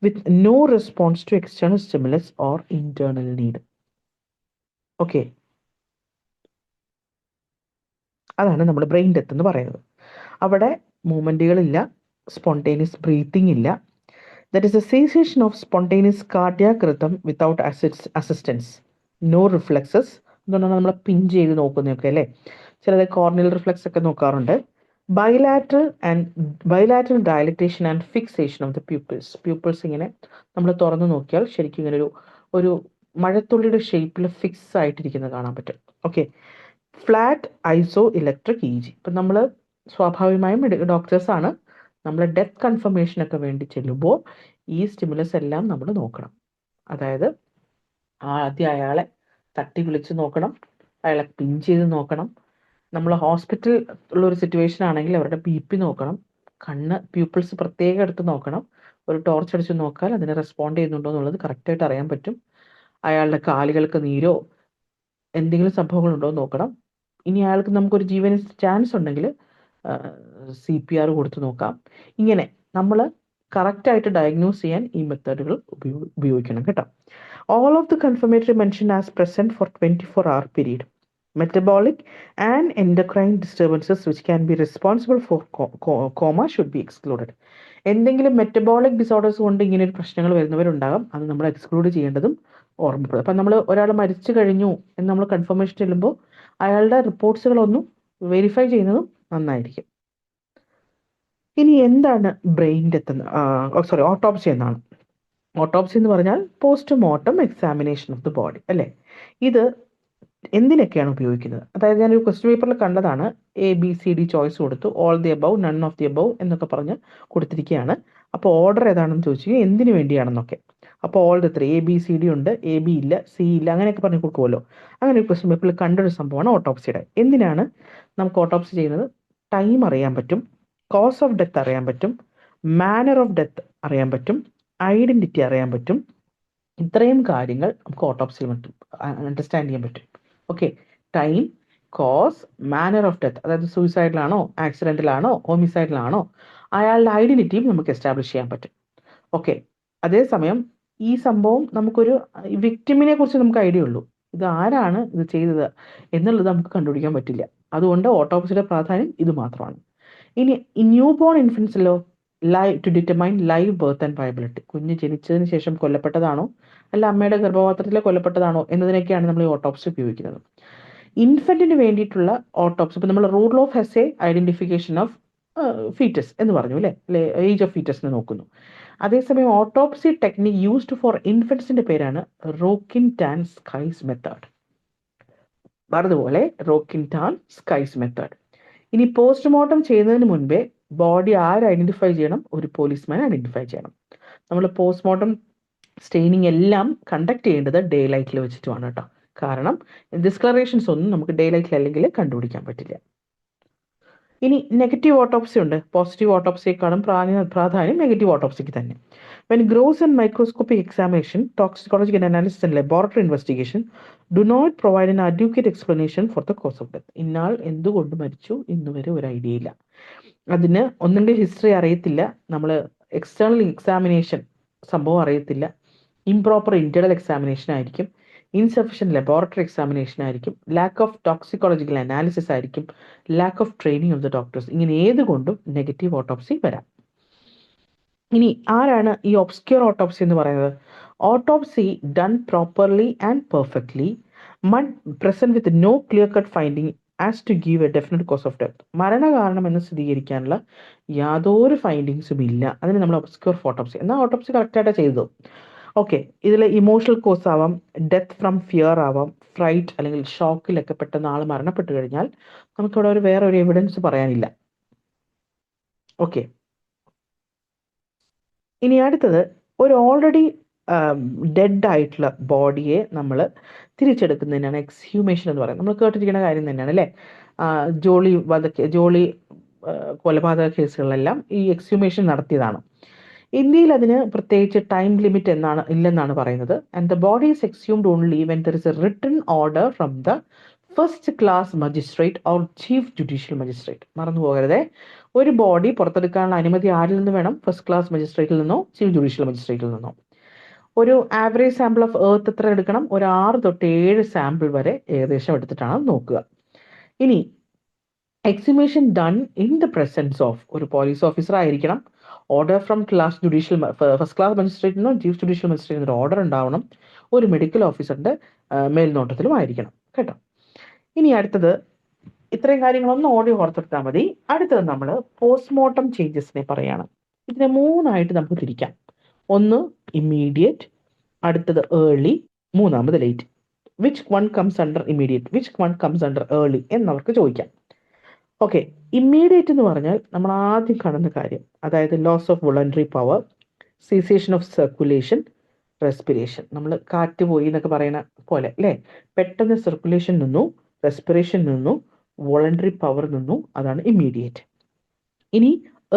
with no response to external stimulus or internal need. Okay, അതാണ് നമ്മൾ ബ്രെയിൻ ഡെത്ത് എന്ന് പറയുന്നത്. അവിടെ മൂവ്മെന്റുകളില്ല, സ്പോണ്ടേനിയസ് ബ്രീത്തിങ് ഇല്ല. That is a cessation of spontaneous cardiac rhythm without assistance, no reflexes. അതുകൊണ്ടാണ് നമ്മൾ പിഞ്ച് ചെയ്ത് നോക്കുന്നതൊക്കെ അല്ലേ? ചിലത് കോർണിയൽ റിഫ്ലെക്സ് ഒക്കെ നോക്കാറുണ്ട്. Bilateral dilatation and fixation of the pupils. Pupils ഇങ്ങനെ നമ്മൾ തുറന്നു നോക്കിയാൽ ശരിക്കും ഇങ്ങനെ ഒരു മഴത്തുള്ളിയുടെ ഷേപ്പിൽ ഫിക്സ് ആയിട്ടിരിക്കുന്നത് കാണാൻ പറ്റും. ഓക്കെ, ഫ്ലാറ്റ് ഐസോ ഇലക്ട്രിക് ഇ ജി. ഇപ്പം നമ്മൾ സ്വാഭാവികമായും ഡോക്ടേഴ്സാണ്, നമ്മൾ ഡെത്ത് കൺഫർമേഷനൊക്കെ വേണ്ടി ചെല്ലുമ്പോൾ ഈ സ്റ്റിമുലസ് എല്ലാം നമ്മൾ നോക്കണം. അതായത് ആദ്യം അയാളെ തട്ടി വിളിച്ച് നോക്കണം, അയാളെ പിൻ ചെയ്ത് നോക്കണം. നമ്മൾ ഹോസ്പിറ്റൽ ഉള്ള ഒരു സിറ്റുവേഷൻ ആണെങ്കിൽ അവരുടെ BP നോക്കണം, കണ്ണ് പ്യൂപ്പിൾസ് പ്രത്യേകം എടുത്ത് നോക്കണം. ഒരു ടോർച്ച് അടിച്ച് നോക്കിയാൽ അതിന് റെസ്പോണ്ട് ചെയ്യുന്നുണ്ടോ എന്നുള്ളത് കറക്റ്റായിട്ട് അറിയാൻ പറ്റും. അയാളുടെ കാലുകൾക്ക് നീരോ എന്തെങ്കിലും സംഭവങ്ങളുണ്ടോ എന്ന് നോക്കണം. ഇനി അയാൾക്ക് നമുക്കൊരു ജീവന് ചാൻസ് ഉണ്ടെങ്കിൽ CPR കൊടുത്ത് നോക്കാം. ഇങ്ങനെ നമ്മൾ കറക്റ്റായിട്ട് ഡയഗ്നോസ് ചെയ്യാൻ ഈ മെത്തേഡുകൾ ഉപയോഗിക്കണം കേട്ടോ. All of the confirmatory mentioned as present for 24-hour period. Metabolic and endocrine disturbances which can be responsible for coma should be excluded. എന്തെങ്കിലും മെറ്റബോളിക് ഡിസോർഡേഴ്സ് കൊണ്ട് ഇങ്ങനെ ഒരു പ്രശ്നങ്ങൾ വരുന്നവരുണ്ടാകാം, അത് നമ്മൾ എക്സ്ക്ലൂഡ് ചെയ്യേണ്ടതും ഓർമ്മപ്പെടും. അപ്പം നമ്മൾ ഒരാൾ മരിച്ചു കഴിഞ്ഞു എന്ന് നമ്മൾ കൺഫർമേഷൻ ചെല്ലുമ്പോൾ അയാളുടെ റിപ്പോർട്ട്സുകളൊന്നും വെരിഫൈ ചെയ്യുന്നതും നന്നായിരിക്കും. ഇനി എന്താണ് ബ്രെയിൻ ഡെത്ത് ഓട്ടോപ്സി എന്നാണ്. ഓട്ടോപ്സി എന്ന് പറഞ്ഞാൽ postmortem examination of the body അല്ലേ. ഇത് എന്തിനൊക്കെയാണ് ഉപയോഗിക്കുന്നത്? അതായത് ഞാനൊരു ക്വസ്റ്റ്യൻ പേപ്പറിൽ കണ്ടതാണ്, ABCD ചോയ്സ് കൊടുത്തു, all the above, none of the above എന്നൊക്കെ പറഞ്ഞ് കൊടുത്തിരിക്കുകയാണ്. അപ്പോൾ ഓർഡർ ഏതാണെന്ന് ചോദിച്ചു എന്തിനു വേണ്ടിയാണെന്നൊക്കെ. അപ്പോൾ ഓൾ ദി 3 ABCD ഉണ്ട്, AB ഇല്ല, C ഇല്ല, അങ്ങനെയൊക്കെ പറഞ്ഞ് കൊടുക്കുമല്ലോ. അങ്ങനെ ഒരു ക്വസ്റ്റ്യൻ പേപ്പറിൽ കണ്ടൊരു സംഭവമാണ് ഓട്ടോപ്സിയുടെ. എന്തിനാണ് നമുക്ക് ഓട്ടോപ്സി ചെയ്യുന്നത്? ടൈം അറിയാൻ പറ്റും, കോസ് ഓഫ് ഡെത്ത് അറിയാൻ പറ്റും, മാനർ ഓഫ് ഡെത്ത് അറിയാൻ പറ്റും, ഐഡന്റിറ്റി അറിയാൻ പറ്റും. ഇത്രയും കാര്യങ്ങൾ നമുക്ക് ഓട്ടോപ്സിയിൽ അണ്ടർസ്റ്റാൻഡ് ചെയ്യാൻ പറ്റും. Okay, time, cause, manner of death, അതായത് സൂയിസൈഡിലാണോ, ആക്സിഡന്റിലാണോ, ഹോമിസൈഡിലാണോ, അയാളുടെ ഐഡന്റിറ്റിയും നമുക്ക് എസ്റ്റാബ്ലിഷ് ചെയ്യാൻ പറ്റും. ഓക്കെ, അതേസമയം ഈ സംഭവം നമുക്കൊരു വിക്ടിമിനെ കുറിച്ച് നമുക്ക് ഐഡിയ ഉള്ളൂ, ഇത് ആരാണ് ഇത് ചെയ്തത് എന്നുള്ളത് നമുക്ക് കണ്ടുപിടിക്കാൻ പറ്റില്ല. അതുകൊണ്ട് ഓട്ടോപ്സിയുടെ പ്രാധാന്യം ഇത് മാത്രമാണ്. ഇനി ന്യൂ ബോൺ ഇൻഫൻസിലോ to determine live birth and viability, കുഞ്ഞ് ജനിച്ചതിന് ശേഷം കൊല്ലപ്പെട്ടതാണോ അല്ല അമ്മയുടെ ഗർഭപാത്രത്തിലെ കൊല്ലപ്പെട്ടതാണോ എന്നതിനൊക്കെയാണ് നമ്മൾ ഈ ഓട്ടോപ്സി ഉപയോഗിക്കുന്നത്. ഇൻഫന്റിന് വേണ്ടിയിട്ടുള്ള ഓട്ടോപ്സി, ഇപ്പം നമ്മൾ rule of Haase identification of foetus എന്ന് പറഞ്ഞു അല്ലേ, ഏജ് ഓഫ് ഫീറ്റസിനെ നോക്കുന്നു. അതേസമയം ഓട്ടോപ്സി ടെക്നിക് യൂസ്ഡ് ഫോർ ഇൻഫന്റ്സിന്റെ പേരാണ് റോക്കിൻടാൻ സ്കൈസ് മെത്തേഡ്. അതുപോലെ റോക്കിൻടാൻ സ്കൈസ് മെത്തേഡ്. ഇനി പോസ്റ്റ്മോർട്ടം ചെയ്യുന്നതിന് മുൻപേ ബോഡി ആര് ഐഡന്റിഫൈ ചെയ്യണം? ഒരു പോലീസ്മാൻ ഐഡന്റിഫൈ ചെയ്യണം. നമ്മൾ പോസ്റ്റ്മോർട്ടം സ്റ്റെയിനിങ് എല്ലാം കണ്ടക്ട് ചെയ്യേണ്ടത് ഡേ ലൈറ്റിൽ വെച്ചിട്ടുമാണ് കേട്ടോ. കാരണം ഡിസ്കളറേഷൻസ് ഒന്നും നമുക്ക് ഡേ ലൈറ്റിൽ അല്ലെങ്കിൽ കണ്ടുപിടിക്കാൻ പറ്റില്ല. ഇനി നെഗറ്റീവ് ഓട്ടോപ്സി ഉണ്ട്. പോസിറ്റീവ് ഓട്ടോപ്സിയെക്കാളും പ്രാധാന്യം നെഗറ്റീവ് ഓട്ടോപ്സിക്ക് തന്നെ. When gross and microscopic examination, toxicological analysis and laboratory investigation do not provide an adequate explanation for the cause of death. ഇന്നാൾ എന്തുകൊണ്ട് മരിച്ചു ഇന്നുവരെ ഒരു ഐഡിയ ഇല്ല. അതിന് ഒന്നെങ്കിൽ ഹിസ്റ്ററി അറിയത്തില്ല, നമ്മൾ എക്സ്റ്റേണൽ എക്സാമിനേഷൻ സംഭവം അറിയത്തില്ല, ഇംപ്രോപ്പർ ഇന്റേണൽ എക്സാമിനേഷൻ ആയിരിക്കും, ഇൻസഫിഷ്യൻറ്റ് ലബോറട്ടറി എക്സാമിനേഷൻ ആയിരിക്കും, ലാക്ക് ഓഫ് ടോക്സിക്കോളജിക്കൽ അനാലിസിസ് ആയിരിക്കും, lack of training of the doctors. ഇങ്ങനെ ഏതുകൊണ്ടും നെഗറ്റീവ് ഓട്ടോപ്സി വരാം. ഇനി ആരാണ് ഈ ഒബ്സ്ക്യൂർ ഓട്ടോപ്സി എന്ന് പറയുന്നത്? Autopsy done properly and perfectly present with no clear cut finding as to give a definite cause of death. മരണകാരണം എന്ന് സ്ഥിരീകരിക്കാനുള്ള യാതൊരു ഫൈൻഡിങ്സും ഇല്ല, അതിന് നമ്മൾ ഒബ്സ്ക്യൂർ ഓട്ടോപ്സി. എന്നാൽ ഓട്ടോപ്സി കറക്റ്റായിട്ട് ചെയ്തു. ഓക്കെ, ഇതിൽ ഇമോഷണൽ കോസ് ആവാം, ഡെത്ത് ഫ്രം ഫിയർ ആവാം, ഫ്രൈറ്റ് അല്ലെങ്കിൽ ഷോക്കിലൊക്കെ പെട്ടെന്ന് ആൾ മരണപ്പെട്ടു കഴിഞ്ഞാൽ നമുക്കിവിടെ വേറെ ഒരു എവിഡൻസ് പറയാനില്ല. ഓക്കെ, ഇനി അടുത്തത് ഒരു ഓൾറെഡി ഡെഡ് ആയിട്ടുള്ള ബോഡിയെ നമ്മൾ തിരിച്ചെടുക്കുന്നതിനാണ് എക്സ്ഹ്യൂമേഷൻ എന്ന് പറയുന്നത്. നമ്മൾ കേട്ടിരിക്കുന്ന കാര്യം തന്നെയാണ് അല്ലേ. ജോളി കൊലപാതക കേസുകളിലെല്ലാം ഈ എക്സ്ഹ്യൂമേഷൻ നടത്തിയതാണ്. ഇന്ത്യയിൽ അതിന് പ്രത്യേകിച്ച് ടൈം ലിമിറ്റ് ഇല്ലെന്നാണ് പറയുന്നത്. And the body is exhumed only when there is a written order from the first class magistrate or chief judicial magistrate. മറന്നു പോകരുതേ, ഒരു ബോഡി പുറത്തെടുക്കാനുള്ള അനുമതി ആരിൽ നിന്ന് വേണം? ഫസ്റ്റ് ക്ലാസ് മജിസ്ട്രേറ്റിൽ നിന്നോ ചീഫ് ജുഡീഷ്യൽ മജിസ്ട്രേറ്റിൽ നിന്നോ. ഒരു ആവറേജ് സാമ്പിൾ ഓഫ് എർത്ത് എത്ര എടുക്കണം? ഒരു 6 തൊട്ട് 7 സാമ്പിൾ വരെ ഏകദേശം എടുത്തിട്ടാണ് നോക്കുക. ഇനി exhumation done in the presence of ഒരു പോലീസ് ഓഫീസർ ആയിരിക്കണം. ഓർഡർ ഫ്രം ഫസ്റ്റ് ക്ലാസ് മജിസ്ട്രേറ്റിനോ ചീഫ് ജുഡീഷ്യൽ മജിസ്ട്രേറ്റിനോ ഒരു ഓർഡർ ഉണ്ടാവണം. ഒരു മെഡിക്കൽ ഓഫീസറിന്റെ മേൽനോട്ടത്തിലും ആയിരിക്കണം കേട്ടോ. ഇനി അടുത്തത് ഇത്രയും കാര്യങ്ങളൊന്നും ഓടി ഓർത്തെടുത്താൽ മതി. അടുത്തത് നമ്മൾ പോസ്റ്റ്മോർട്ടം ചേഞ്ചസിനെ പറയാണ്. ഇതിനെ 3 ആയിട്ട് നമുക്ക് തിരിക്കാം. ഒന്ന് ഇമ്മീഡിയറ്റ്, അടുത്തത് ഏർലി, മൂന്നാമത് late. Which one comes under immediate, which one comes under early എന്നവർക്ക് ചോദിക്കാം. ഓക്കെ, ഇമ്മീഡിയറ്റ് എന്ന് പറഞ്ഞാൽ നമ്മൾ ആദ്യം കാണുന്ന കാര്യം, അതായത് loss of voluntary power, cessation of circulation, respiration. നമ്മൾ കാറ്റ് പോയി എന്നൊക്കെ പറയുന്ന പോലെ അല്ലേ, പെട്ടെന്ന് സർക്കുലേഷൻ നിന്നു, റെസ്പിറേഷൻ നിന്നു, വോളണ്ടറി പവർ നിന്നു, അതാണ് ഇമ്മീഡിയറ്റ്. ഇനി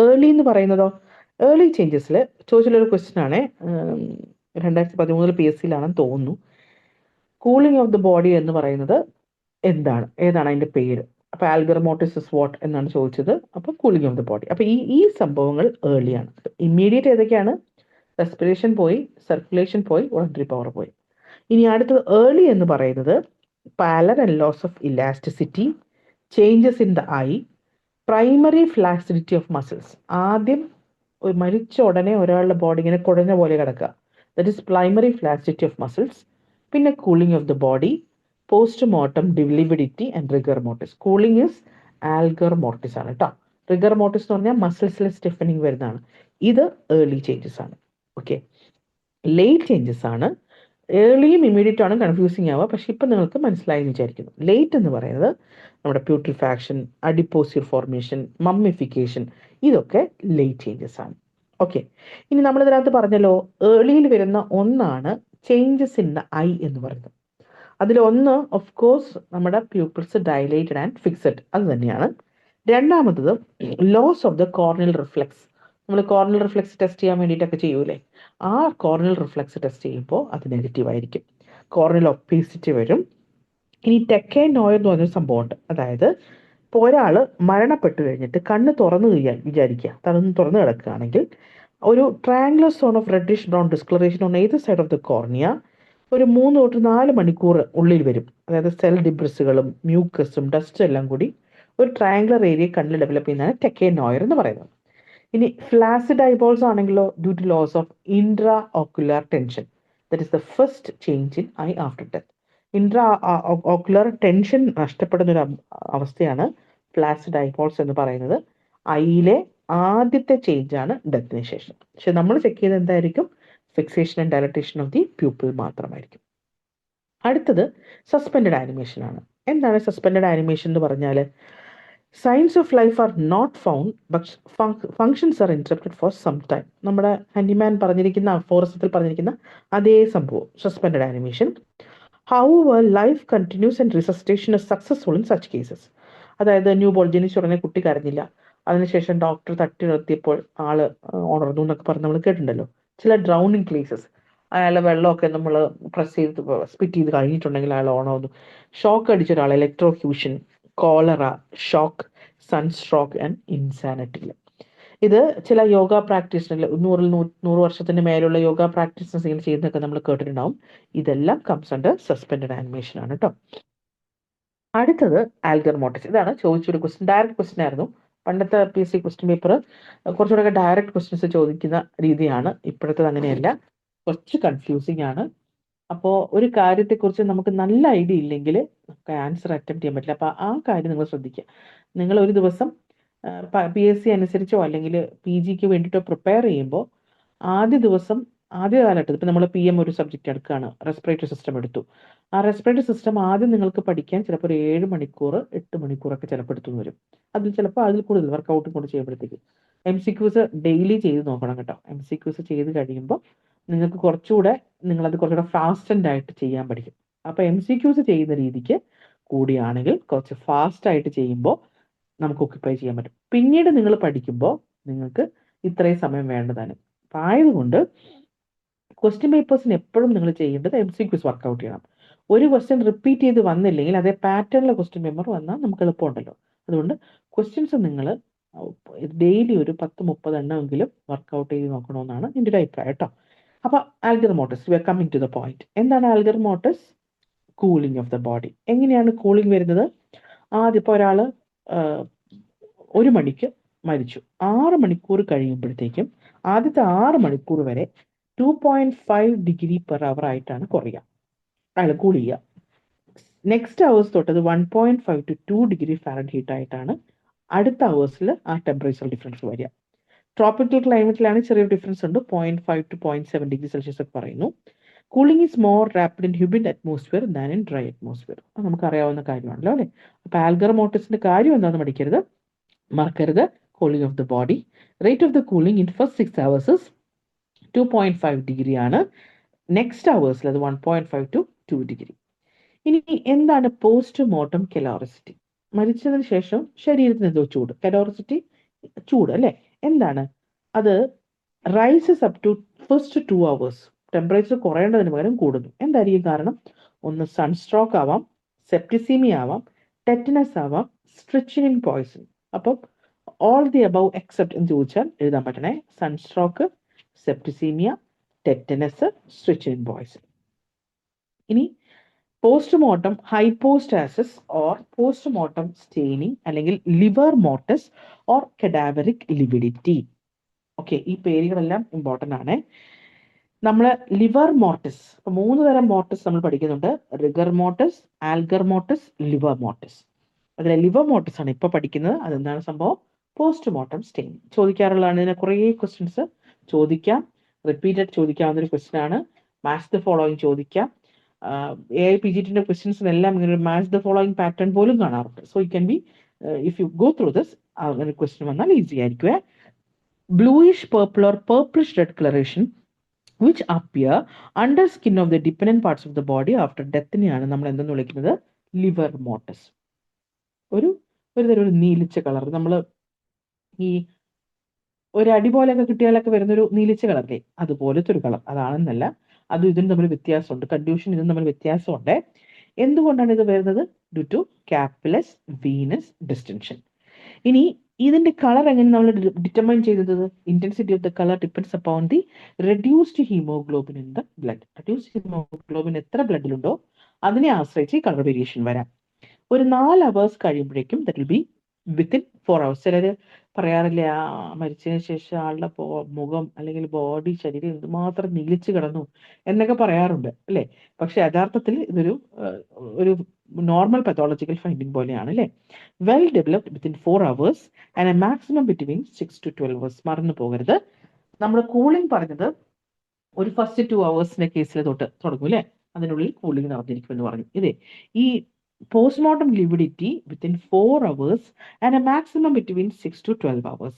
ഏർലി എന്ന് പറയുന്നതോ, ഏർലി ചേഞ്ചസിൽ ചോദിച്ചുള്ളൊരു ക്വസ്റ്റ്യൻ ആണ്, 2013 PSCയിലാണെന്ന് തോന്നുന്നു. കൂളിംഗ് ഓഫ് ദ ബോഡി എന്ന് പറയുന്നത് എന്താണ്, ഏതാണ് അതിൻ്റെ പേര്? അപ്പോൾ ആൽഗർ മോർട്ടിസ് ഇസ് വാട്ട് എന്നാണ് ചോദിച്ചത്. അപ്പോൾ കൂളിംഗ് ഓഫ് ദ ബോഡി. അപ്പോൾ ഈ സംഭവങ്ങൾ ഏർലിയാണ്. ഇമ്മീഡിയറ്റ് ഏതൊക്കെയാണ്? റെസ്പിറേഷൻ പോയി, സർക്കുലേഷൻ പോയി, വോളണ്ടറി പവർ പോയി. ഇനി അടുത്തത് ഏർലി എന്ന് പറയുന്നത് pallor and loss of elasticity, changes in the eye, primary flaccidity of muscles. ആദ്യം മരിച്ച ഉടനെ ഒരാളുടെ ബോഡി ഇങ്ങനെ കുഴഞ്ഞ പോലെ കിടക്കുക, that is primary flaccidity of muscles. പിന്നെ cooling of the body, postmortem lividity and rigor mortis. Cooling is algor mortis ആണ് കേട്ടോ. റിഗർ മോർട്ടിസ് എന്ന് പറഞ്ഞാൽ മസിൽസിലെ സ്റ്റിഫനിങ് വരുന്നതാണ്. ഇത് ഏർലി ചേഞ്ചസ് ആണ്. ഓക്കെ, ലേറ്റ് ചേഞ്ചസ് ആണ്. ഏർലിയും ഇമ്മീഡിയറ്റ് ആണ് കൺഫ്യൂസിങ് ആവുക, പക്ഷെ ഇപ്പം നിങ്ങൾക്ക് മനസ്സിലായി എന്ന് വിചാരിക്കുന്നു. ലേറ്റ് എന്ന് പറയുന്നത് നമ്മുടെ പ്യൂട്രിഫാക്ഷൻ, അഡിപ്പോസിയർ ഫോർമേഷൻ, മമ്മിഫിക്കേഷൻ, ഇതൊക്കെ ലേറ്റ് ചേഞ്ചസ് ആണ്. ഓക്കെ, ഇനി നമ്മൾ ഇതിനകത്ത് പറഞ്ഞല്ലോ ഏർലിയിൽ വരുന്ന ഒന്നാണ് ചേഞ്ചസ് ഇൻ ദ ഐ എന്ന് പറയുന്നത്. അതിലൊന്ന് ഓഫ് കോഴ്സ് നമ്മുടെ പ്യൂപ്പിൾസ് ഡയലേറ്റഡ് ആൻഡ് ഫിക്സഡ്, അത് തന്നെയാണ്. രണ്ടാമത്തത് loss of the corneal reflex. നമ്മൾ കോർണിയൽ റിഫ്ലെക്സ് ടെസ്റ്റ് ചെയ്യാൻ വേണ്ടിയിട്ടൊക്കെ ചെയ്യൂലേ, ആ കോർണിയൽ റിഫ്ലെക്സ് ടെസ്റ്റ് ചെയ്യുമ്പോൾ അത് നെഗറ്റീവ് ആയിരിക്കും, കോർണിയൽ ഒപ്പേസിറ്റി വരും. ഇനി ടെക്കേനോയ എന്ന് പറഞ്ഞൊരു സംഭവമുണ്ട്. അതായത് ഇപ്പോൾ ഒരാൾ മരണപ്പെട്ട് കഴിഞ്ഞിട്ട് കണ്ണ് തുറന്നു വിചാരിക്കുക, തുറന്നു കിടക്കുകയാണെങ്കിൽ ഒരു triangular zone of reddish brown discolouration on ഏത് സൈഡ് ഓഫ് ദ കോർണിയ ഒരു 3 തൊട്ട് 4 മണിക്കൂർ ഉള്ളിൽ വരും. അതായത് സെൽ ഡിബ്രിസുകളും മ്യൂക്കസും ഡസ്റ്റും എല്ലാം കൂടി ഒരു ട്രയാങ്കുലർ ഏരിയ കണ്ണിൽ ഡെവലപ്പ് ചെയ്യുന്നതാണ് ടെക്കേനോയർ എന്ന് പറയുന്നത്. ഇനി ഫ്ലാസിഡ് ഐബോൾസ് ആണെങ്കിലോ due to loss of intraocular tension, that is the first change in eye after death. Intraocular tension നഷ്ടപ്പെടുന്ന ഒരു അവസ്ഥയാണ് ഫ്ലാസിഡ് ഐബോൾസ് എന്ന് പറയുന്നത്. ഐയിലെ ആദ്യത്തെ ചേഞ്ച് ആണ് ഡെത്തിന് ശേഷം. പക്ഷെ നമ്മൾ ചെക്ക് ചെയ്ത് എന്തായിരിക്കും? Fixation and dilatation of the pupil മാത്രമായിരിക്കും. അടുത്തത് സസ്പെൻഡഡ് ആനിമേഷൻ ആണ്. എന്താണ് സസ്പെൻഡഡ് ആനിമേഷൻ എന്ന് പറഞ്ഞാൽ? Signs of life are not found but functions are interrupted for some time. നമ്മുടെ ഹാൻഡിമാൻ പറഞ്ഞിരിക്കുന്ന, ഫോറസ്റ്റിൽ പറഞ്ഞിരിക്കുന്ന അതേ സംഭവം suspended animation. However life continues and resuscitation is successful in such cases. അതായത് ന്യൂ ബോൾ ജനിച്ച ഉടനെ കുട്ടി കരഞ്ഞില്ല, അതിനുശേഷം ഡോക്ടർ തട്ടി നിർത്തിയപ്പോൾ ആള് ഉണർന്നു എന്നൊക്കെ പറഞ്ഞ് നമ്മൾ കേട്ടിട്ടുണ്ടല്ലോ. ചില ഡ്രൗണിങ് കേസസ്, അയാളെ വെള്ളമൊക്കെ നമ്മൾ പ്രസ് ചെയ്ത് സ്പിറ്റ് ചെയ്ത് കഴിഞ്ഞിട്ടുണ്ടെങ്കിൽ അയാൾ ഓണാവുന്നു. ഷോക്ക് അടിച്ച ഒരാൾ, electrocution, cholera, shock, sunstroke and insanity. ഇത് ചില യോഗ പ്രാക്ടീഷണർ 100 വർഷത്തിന് മേലുള്ള യോഗ പ്രാക്ടീഷണേഴ്സ് ഇങ്ങനെ ചെയ്യുന്നതൊക്കെ നമ്മൾ കേട്ടിട്ടുണ്ടാവും. ഇതെല്ലാം കംസ് അണ്ടർ സസ്പെൻഡഡ് ആനിമേഷൻ ആണ് കേട്ടോ. അടുത്തത് ആൽഗർ മോർട്ടിസ്. ഇതാണ് ചോദിച്ചൊരു ക്വസ്റ്റ്യൻ, ഡയറക്റ്റ് ക്വസ്റ്റ്യൻ ആയിരുന്നു. പണ്ടത്തെ PSC ക്വസ്റ്റ്യൻ പേപ്പർ കുറച്ചുകൂടെ ഡയറക്റ്റ് ക്വസ്റ്റ്യൻസ് ചോദിക്കുന്ന രീതിയാണ്. ഇപ്പോഴത്തേത് അങ്ങനെയല്ല, കുറച്ച് കൺഫ്യൂസിങ് ആണ്. അപ്പോൾ ഒരു കാര്യത്തെക്കുറിച്ച് നമുക്ക് നല്ല ഐഡിയ ഇല്ലെങ്കിൽ നമുക്ക് ആൻസർ അറ്റംപ്റ്റ് ചെയ്യാൻ പറ്റില്ല. അപ്പോൾ ആ കാര്യം നിങ്ങൾ ശ്രദ്ധിക്കുക. നിങ്ങൾ ഒരു ദിവസം PSC അനുസരിച്ചോ അല്ലെങ്കിൽ PGക്ക് വേണ്ടിയിട്ടോ പ്രിപ്പയർ ചെയ്യുമ്പോൾ ആദ്യ കാലഘട്ടത്തിൽ ഇപ്പം നമ്മൾ PM ഒരു സബ്ജക്റ്റ് എടുക്കുകയാണ്, റെസ്പിറേറ്ററി സിസ്റ്റം എടുത്തു. ആ റെസ്പിറേറ്ററി സിസ്റ്റം ആദ്യം നിങ്ങൾക്ക് പഠിക്കാൻ ചിലപ്പോൾ ഒരു 7 മണിക്കൂർ 8 മണിക്കൂറൊക്കെ ചിലപ്പോൾ എടുത്തു വരും. ചിലപ്പോൾ അതിൽ കൂടുതൽ വർക്കൗട്ട് കൊണ്ട് ചെയ്യുമ്പോഴത്തേക്ക് MCQs ഡെയിലി ചെയ്ത് നോക്കണം കേട്ടോ. MCQs ചെയ്ത് കഴിയുമ്പോൾ നിങ്ങൾക്ക് നിങ്ങളത് കുറച്ചുകൂടെ ഫാസ്റ്റ് ആയിട്ട് ചെയ്യാൻ പഠിക്കും. അപ്പോൾ MCQs ചെയ്യുന്ന രീതിക്ക് കൂടിയാണെങ്കിൽ കുറച്ച് ഫാസ്റ്റ് ആയിട്ട് ചെയ്യുമ്പോൾ നമുക്ക് ഒക്യുപ്പൈ ചെയ്യാൻ പറ്റും. പിന്നീട് നിങ്ങൾ പഠിക്കുമ്പോൾ നിങ്ങൾക്ക് ഇത്രയും സമയം വേണ്ടതാണ്. അപ്പം ആയതുകൊണ്ട് ക്വസ്റ്റ്യൻ പേപ്പേഴ്സിന് എപ്പോഴും നിങ്ങൾ ചെയ്യേണ്ടത് MCQs വർക്കൗട്ട് ചെയ്യണം. ഒരു ക്വസ്റ്റ്യൻ റിപ്പീറ്റ് ചെയ്ത് വന്നില്ലെങ്കിൽ അതേ പാറ്റേണിലെ ക്വസ്റ്റ്യൻ പേപ്പർ വന്നാൽ നമുക്ക് എളുപ്പമുണ്ടല്ലോ. അതുകൊണ്ട് ക്വസ്റ്റ്യൻസ് നിങ്ങൾ ഡെയിലി ഒരു 10-30 എണ്ണമെങ്കിലും വർക്കൗട്ട് ചെയ്ത് നോക്കണമെന്നാണ് എൻ്റെ ഒരു അഭിപ്രായം കേട്ടോ. അപ്പോൾ algor mortis, we are coming to the point. എന്താണ് algor mortis? Cooling of the body. എങ്ങനെയാണ് കൂളിംഗ് വരുന്നത്? ആദ്യം ഇപ്പോൾ ഒരാൾ 1 മണിക്ക് മരിച്ചു, 6 മണിക്കൂർ കഴിയുമ്പോഴത്തേക്കും ആദ്യത്തെ 6 മണിക്കൂർ വരെ 2.5 ഡിഗ്രി പെർ അവർ ആയിട്ടാണ് കുറയുക, അയാൾ കൂൾ ചെയ്യുക. നെക്സ്റ്റ് അവേഴ്സ് തൊട്ടത് 1.5 to 2 ഡിഗ്രി ഫാരൻഹീറ്റ് ആയിട്ടാണ് അടുത്ത അവേഴ്സിൽ ആ ടെമ്പറേച്ചർ ഡിഫറൻസ് വരിക. ട്രോപ്പിക്കൽ ക്ലൈമറ്റിലാണ് ചെറിയ ഡിഫറൻസ് ഉണ്ട്, 0.5 to 0.7 ഡിഗ്രി സെൽഷ്യസ് ഒക്കെ പറയുന്നു. Cooling is more rapid in humid atmosphere than in dry atmosphere. അത് നമുക്കറിയാവുന്ന കാര്യമാണല്ലോ അല്ലേ. അപ്പോൾ ആൽഗർ മോർട്ടിസിന്റെ കാര്യം എന്താണെന്ന് പഠിക്കരുത്, മറക്കരുത്. Cooling of the body, rate of the cooling in first 6 hours 2.5 degree ആണ്. നെക്സ്റ്റ് അവേഴ്സിൽ അത് 1.5 to 2 ഡിഗ്രി. ഇനി എന്താണ് പോസ്റ്റ്മോർട്ടം കലോറിസിറ്റി? മരിച്ചതിന് ശേഷം ശരീരത്തിന് എന്തോ ചൂട്, കലോറിസിറ്റി ചൂട് അല്ലേ. എന്താണ് അത്? Rises up to first 2 hours. Temperature കുറയേണ്ടതിന് പകരം കൂടുന്നു. എന്തായിരിക്കും കാരണം? ഒന്ന് സൺസ്ട്രോക്ക് ആവാം, സെപ്റ്റിസീമിയ ആവാം, ടെറ്റനസ് ആവാം, സ്ട്രിച്ചിനിൻ പോയ്സൺ. അപ്പം ഓൾ ദി അബവ് എക്സെപ്റ്റ് എന്ന് ചോദിച്ചാൽ എഴുതാൻ പറ്റണേ. Sunstroke, septicaemia, tetanus, strychnine poison. ഇനി postmortem hypostasis or postmortem staining അല്ലെങ്കിൽ livor mortis or cadaveric lividity. Okay, ഈ പേരുകളെല്ലാം ഇമ്പോർട്ടൻ്റ് ആണ്. നമ്മൾ ലിവർ മോർട്ടസ്, ഇപ്പൊ 3 തരം മോർട്ടസ് നമ്മൾ പഠിക്കുന്നുണ്ട്. Rigor mortis, algor mortis, livor mortis. അതിലെ ലിവർ മോർട്ടസ് ആണ് ഇപ്പൊ പഠിക്കുന്നത്. അതെന്താണ് സംഭവം? Postmortem staining. ചോദിക്കാറുള്ളതാണ്. ഇതിനെ കുറേ ക്വസ്റ്റ്യൻസ് ചോദിക്കാം, റിപ്പീറ്റഡ് ചോദിക്കാവുന്ന ഒരു ക്വസ്റ്റ്യൻ ആണ്. മാച്ച് ദ ഫോളോയിങ് ചോദിക്കാം. AIPGT ക്വസ്റ്റ്യൻസ് എല്ലാം ഇങ്ങനെ മാച്ച് ദ ഫോളോയിങ് പാറ്റേൺ പോലും കാണാറുണ്ട്. So you can be if you go through this, അങ്ങനെ ക്വസ്റ്റ്യൻ വന്നാൽ ഈസി ആയിരിക്കും. Bluish purple or purplish red colouration which appear under skin of the dependent parts of the body after deathനെയാണ് നമ്മൾ എന്തെന്ന് വിളിക്കുന്നത്? Liver മോർട്ടസ്. ഒരു തരം ഒരു നീലിച്ച കളർ, നമ്മൾ ഈ ഒരു അടി പോലെയൊക്കെ കിട്ടിയാലൊക്കെ വരുന്നൊരു നീലിച്ച കളറില്ലേ, അതുപോലത്തെ ഒരു കളർ. അതാണെന്നല്ല, അതും ഇതിനും തമ്മിൽ വ്യത്യാസമുണ്ട്. കൺഡ്യൂഷൻ ഇതിനും തമ്മിൽ വ്യത്യാസമുണ്ട്. എന്തുകൊണ്ടാണ് ഇത് വരുന്നത്? Due to capillary venous distension. ഇനി ഇതിന്റെ കളർ എങ്ങനെ നമ്മൾ ഡിറ്റർമൈൻ ചെയ്തത്? Intensity of the colour depends upon the reduced haemoglobin in the blood. Reduced haemoglobin എത്ര ബ്ലഡിലുണ്ടോ അതിനെ ആശ്രയിച്ച് കളർ വേരിയേഷൻ വരാം. ഒരു 4 hours കഴിയുമ്പോഴേക്കും that will be within 4 hours. ചിലര് പറയാറില്ല, മരിച്ചതിന് ശേഷം ആളുടെ മുഖം അല്ലെങ്കിൽ ബോഡി, ശരീരം എന്തുമാത്രം നീലിച്ച് കിടന്നു എന്നൊക്കെ പറയാറുണ്ട് അല്ലേ. പക്ഷെ യഥാർത്ഥത്തിൽ ഇതൊരു നോർമൽ പത്തോളജിക്കൽ ഫൈൻഡിങ് പോലെയാണ് അല്ലേ. Well developed within 4 hours and A maximum between 6 to 12 hours. മറന്നു പോകരുത്. നമ്മൾ കൂളിംഗ് പറഞ്ഞത് ഒരു ഫസ്റ്റ് 2 hours കേസിൽ തൊട്ട് തുടങ്ങും അല്ലേ. അതിനുള്ളിൽ കൂളിംഗ് നടന്നിരിക്കുമെന്ന് പറഞ്ഞു. ഇതേ ഈ postmortem lividity within 4 hours and a maximum between 6 to 12 hours.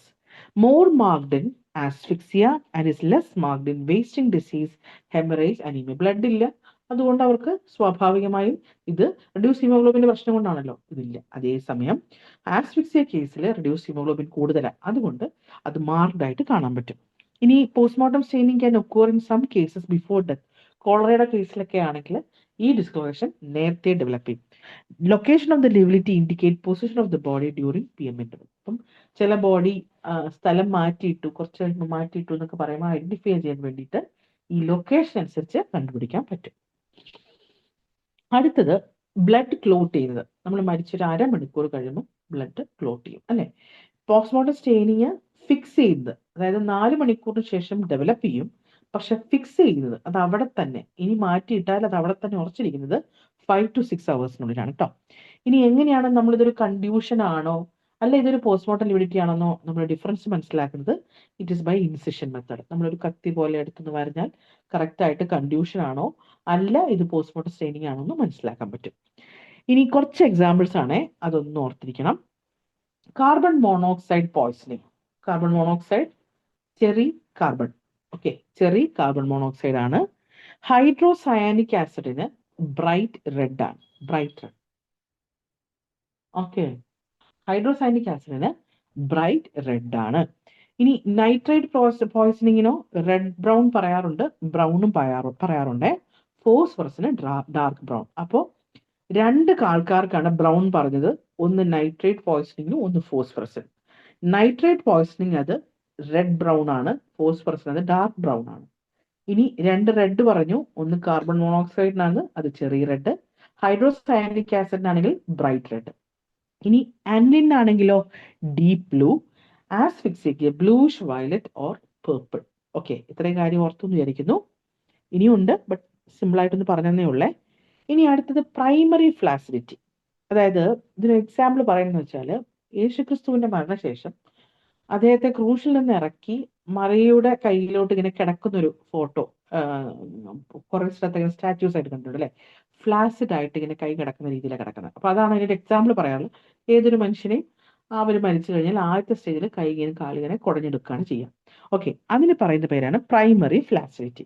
More marked in asphyxia and is less marked in wasting disease, hemorrhage, anemia. Blood ഇല്ല, അതുകൊണ്ട് അവർക്ക് സ്വാഭാവികമായും ഇത് റെഡ്യൂസ് ഹീമോഗ്ലോബിന്റെ പ്രശ്നം കൊണ്ടാണല്ലോ ഇതില്ല. അതേസമയം ആസ്ഫിക്സിയ കേസിൽ റെഡ്യൂസ് ഹീമോഗ്ലോബിൻ കൂടുതലാണ്, അതുകൊണ്ട് അത് മാർക്ഡ് ആയിട്ട് കാണാൻ പറ്റും. ഇനി postmortem staining can occur in some cases before death. കോളറയുടെ കേസിലൊക്കെ ആണെങ്കിൽ ഈ ഡിസ്ക്ലോറേഷൻ നേരത്തെ ഡെവലപ്പ് ചെയ്യും. Location of the lividity indicate position of the body during PM interval. അപ്പം ചില ബോഡി സ്ഥലം മാറ്റിയിട്ടു, കുറച്ച് മാറ്റിയിട്ടു എന്നൊക്കെ പറയുമ്പോൾ ഐഡന്റിഫൈ ചെയ്യാൻ വേണ്ടിയിട്ട് ഈ ലൊക്കേഷൻ അനുസരിച്ച് കണ്ടുപിടിക്കാൻ പറ്റും. അടുത്തത് ബ്ലഡ് ക്ലോട്ട് ചെയ്യുന്നത്. നമ്മൾ മരിച്ചൊരു 1/2 മണിക്കൂർ കഴിയുമ്പോൾ ബ്ലഡ് ക്ലോട്ട് ചെയ്യും അല്ലെ. പോസ്റ്റ്മോർട്ടം സ്റ്റെയിനിങ് ഫിക്സ് ചെയ്യുന്നത്, അതായത് 4 മണിക്കൂറിന് ശേഷം ഡെവലപ്പ് ചെയ്യും. പക്ഷെ ഫിക്സ് ചെയ്യുന്നത് അത് അവിടെ തന്നെ, ഇനി മാറ്റിയിട്ടാൽ അത് അവിടെ തന്നെ ഉറച്ചിരിക്കുന്നത് 5 to 6 hours കേട്ടോ. ഇനി എങ്ങനെയാണ് നമ്മളിതൊരു കൺഡ്യൂഷൻ ആണോ അല്ല ഇതൊരു പോസ്റ്റ്മോർട്ടം ലിവിഡിറ്റി ആണെന്നോ നമ്മൾ ഡിഫറൻസ് മനസ്സിലാക്കുന്നത്? It is by incision method. നമ്മളൊരു കത്തി പോലെ എടുത്തെന്ന് പറഞ്ഞാൽ കറക്റ്റ് ആയിട്ട് കൺഡ്യൂഷൻ ആണോ അല്ല ഇത് പോസ്റ്റ്മോർട്ടം സ്റ്റെയിനിങ് ആണോ എന്ന് മനസ്സിലാക്കാൻ പറ്റും. ഇനി കുറച്ച് എക്സാമ്പിൾസ് ആണേ, അതൊന്നും ഓർത്തിരിക്കണം. Carbon monoxide poisoning. Carbon monoxide cherry carbon, okay, cherry carbon monoxide ആണ്. ഹൈഡ്രോസയാനിക് ആസിഡിന് ബ്രൈറ്റ് റെഡ് ആണ്, ബ്രൈറ്റ് റെഡ്. ഓക്കെ, ഹൈഡ്രോസയാനിക് ആസിഡിന് ബ്രൈറ്റ് റെഡ് ആണ്. ഇനി നൈട്രേറ്റ് പോയ്സണിങ്ങിനോ റെഡ് ബ്രൗൺ പറയാറുണ്ട്, ബ്രൗണും പറയാറുണ്ട്. ഫോസ്ഫറസിന് ഡാർക്ക് ബ്രൗൺ. അപ്പോൾ 2 ആൾക്കാർക്കാണ് ബ്രൗൺ പറഞ്ഞത്, ഒന്ന് നൈട്രേറ്റ് പോയ്സണിങ്ങിനും ഒന്ന് ഫോസ്ഫറസിന്. നൈട്രേറ്റ് പോയ്സണിങ് അത് റെഡ് ബ്രൗൺ ആണ്, ഫോസ്ഫറസിന് അത് ഡാർക്ക് ബ്രൗൺ ആണ്. ഇനി 2 റെഡ് പറഞ്ഞു, ഒന്ന് കാർബൺ മോണോക്സൈഡിനാണ് അത് ചെറിയ റെഡ്, ഹൈഡ്രോസയാനിക് ആസിഡിനാണെങ്കിൽ ബ്രൈറ്റ് റെഡ്. ഇനി ആൻലിനാണെങ്കിലോ ഡീപ് ബ്ലൂ, ആസ്ഫിക്സിയക്ക് bluish violet or purple. Okay, ഇത്രയും കാര്യം ഓർത്തെന്ന് വിചാരിക്കുന്നു. ഇനിയുണ്ട്, ബട്ട് സിമ്പിൾ ആയിട്ടൊന്ന് പറഞ്ഞതേ ഉള്ളേ. ഇനി അടുത്തത് പ്രൈമറി ഫ്ലാസിഡിറ്റി. അതായത് ഇതിന് എക്സാമ്പിൾ പറയുന്നത് വെച്ചാൽ യേശുക്രിസ്തുവിന്റെ മരണശേഷം അദ്ദേഹത്തെ ക്രൂശിൽ നിന്ന് ഇറക്കി മറിയയുടെ കയ്യിലോട്ട് ഇങ്ങനെ കിടക്കുന്നൊരു ഫോട്ടോ കുറെ സ്ഥലത്ത് ഇങ്ങനെ സ്റ്റാറ്റ്യൂസ് ആയിട്ട് കണ്ടിട്ടുണ്ട് അല്ലെ, ഫ്ലാസിഡ് ആയിട്ട് ഇങ്ങനെ കൈ കിടക്കുന്ന രീതിയിലാണ് കിടക്കുന്നത്. അപ്പൊ അതാണ് അതിന്റെ എക്സാമ്പിൾ പറയാനുള്ളത്. ഏതൊരു മനുഷ്യനെയും അവർ മരിച്ചു കഴിഞ്ഞാൽ ആദ്യത്തെ സ്റ്റേജിൽ കൈ ഇങ്ങനെ കാലിങ്ങനെ കുടഞ്ഞെടുക്കുകയാണ് ചെയ്യുക. ഓക്കെ, അതിന് പറയുന്ന പേരാണ് primary flaccidity.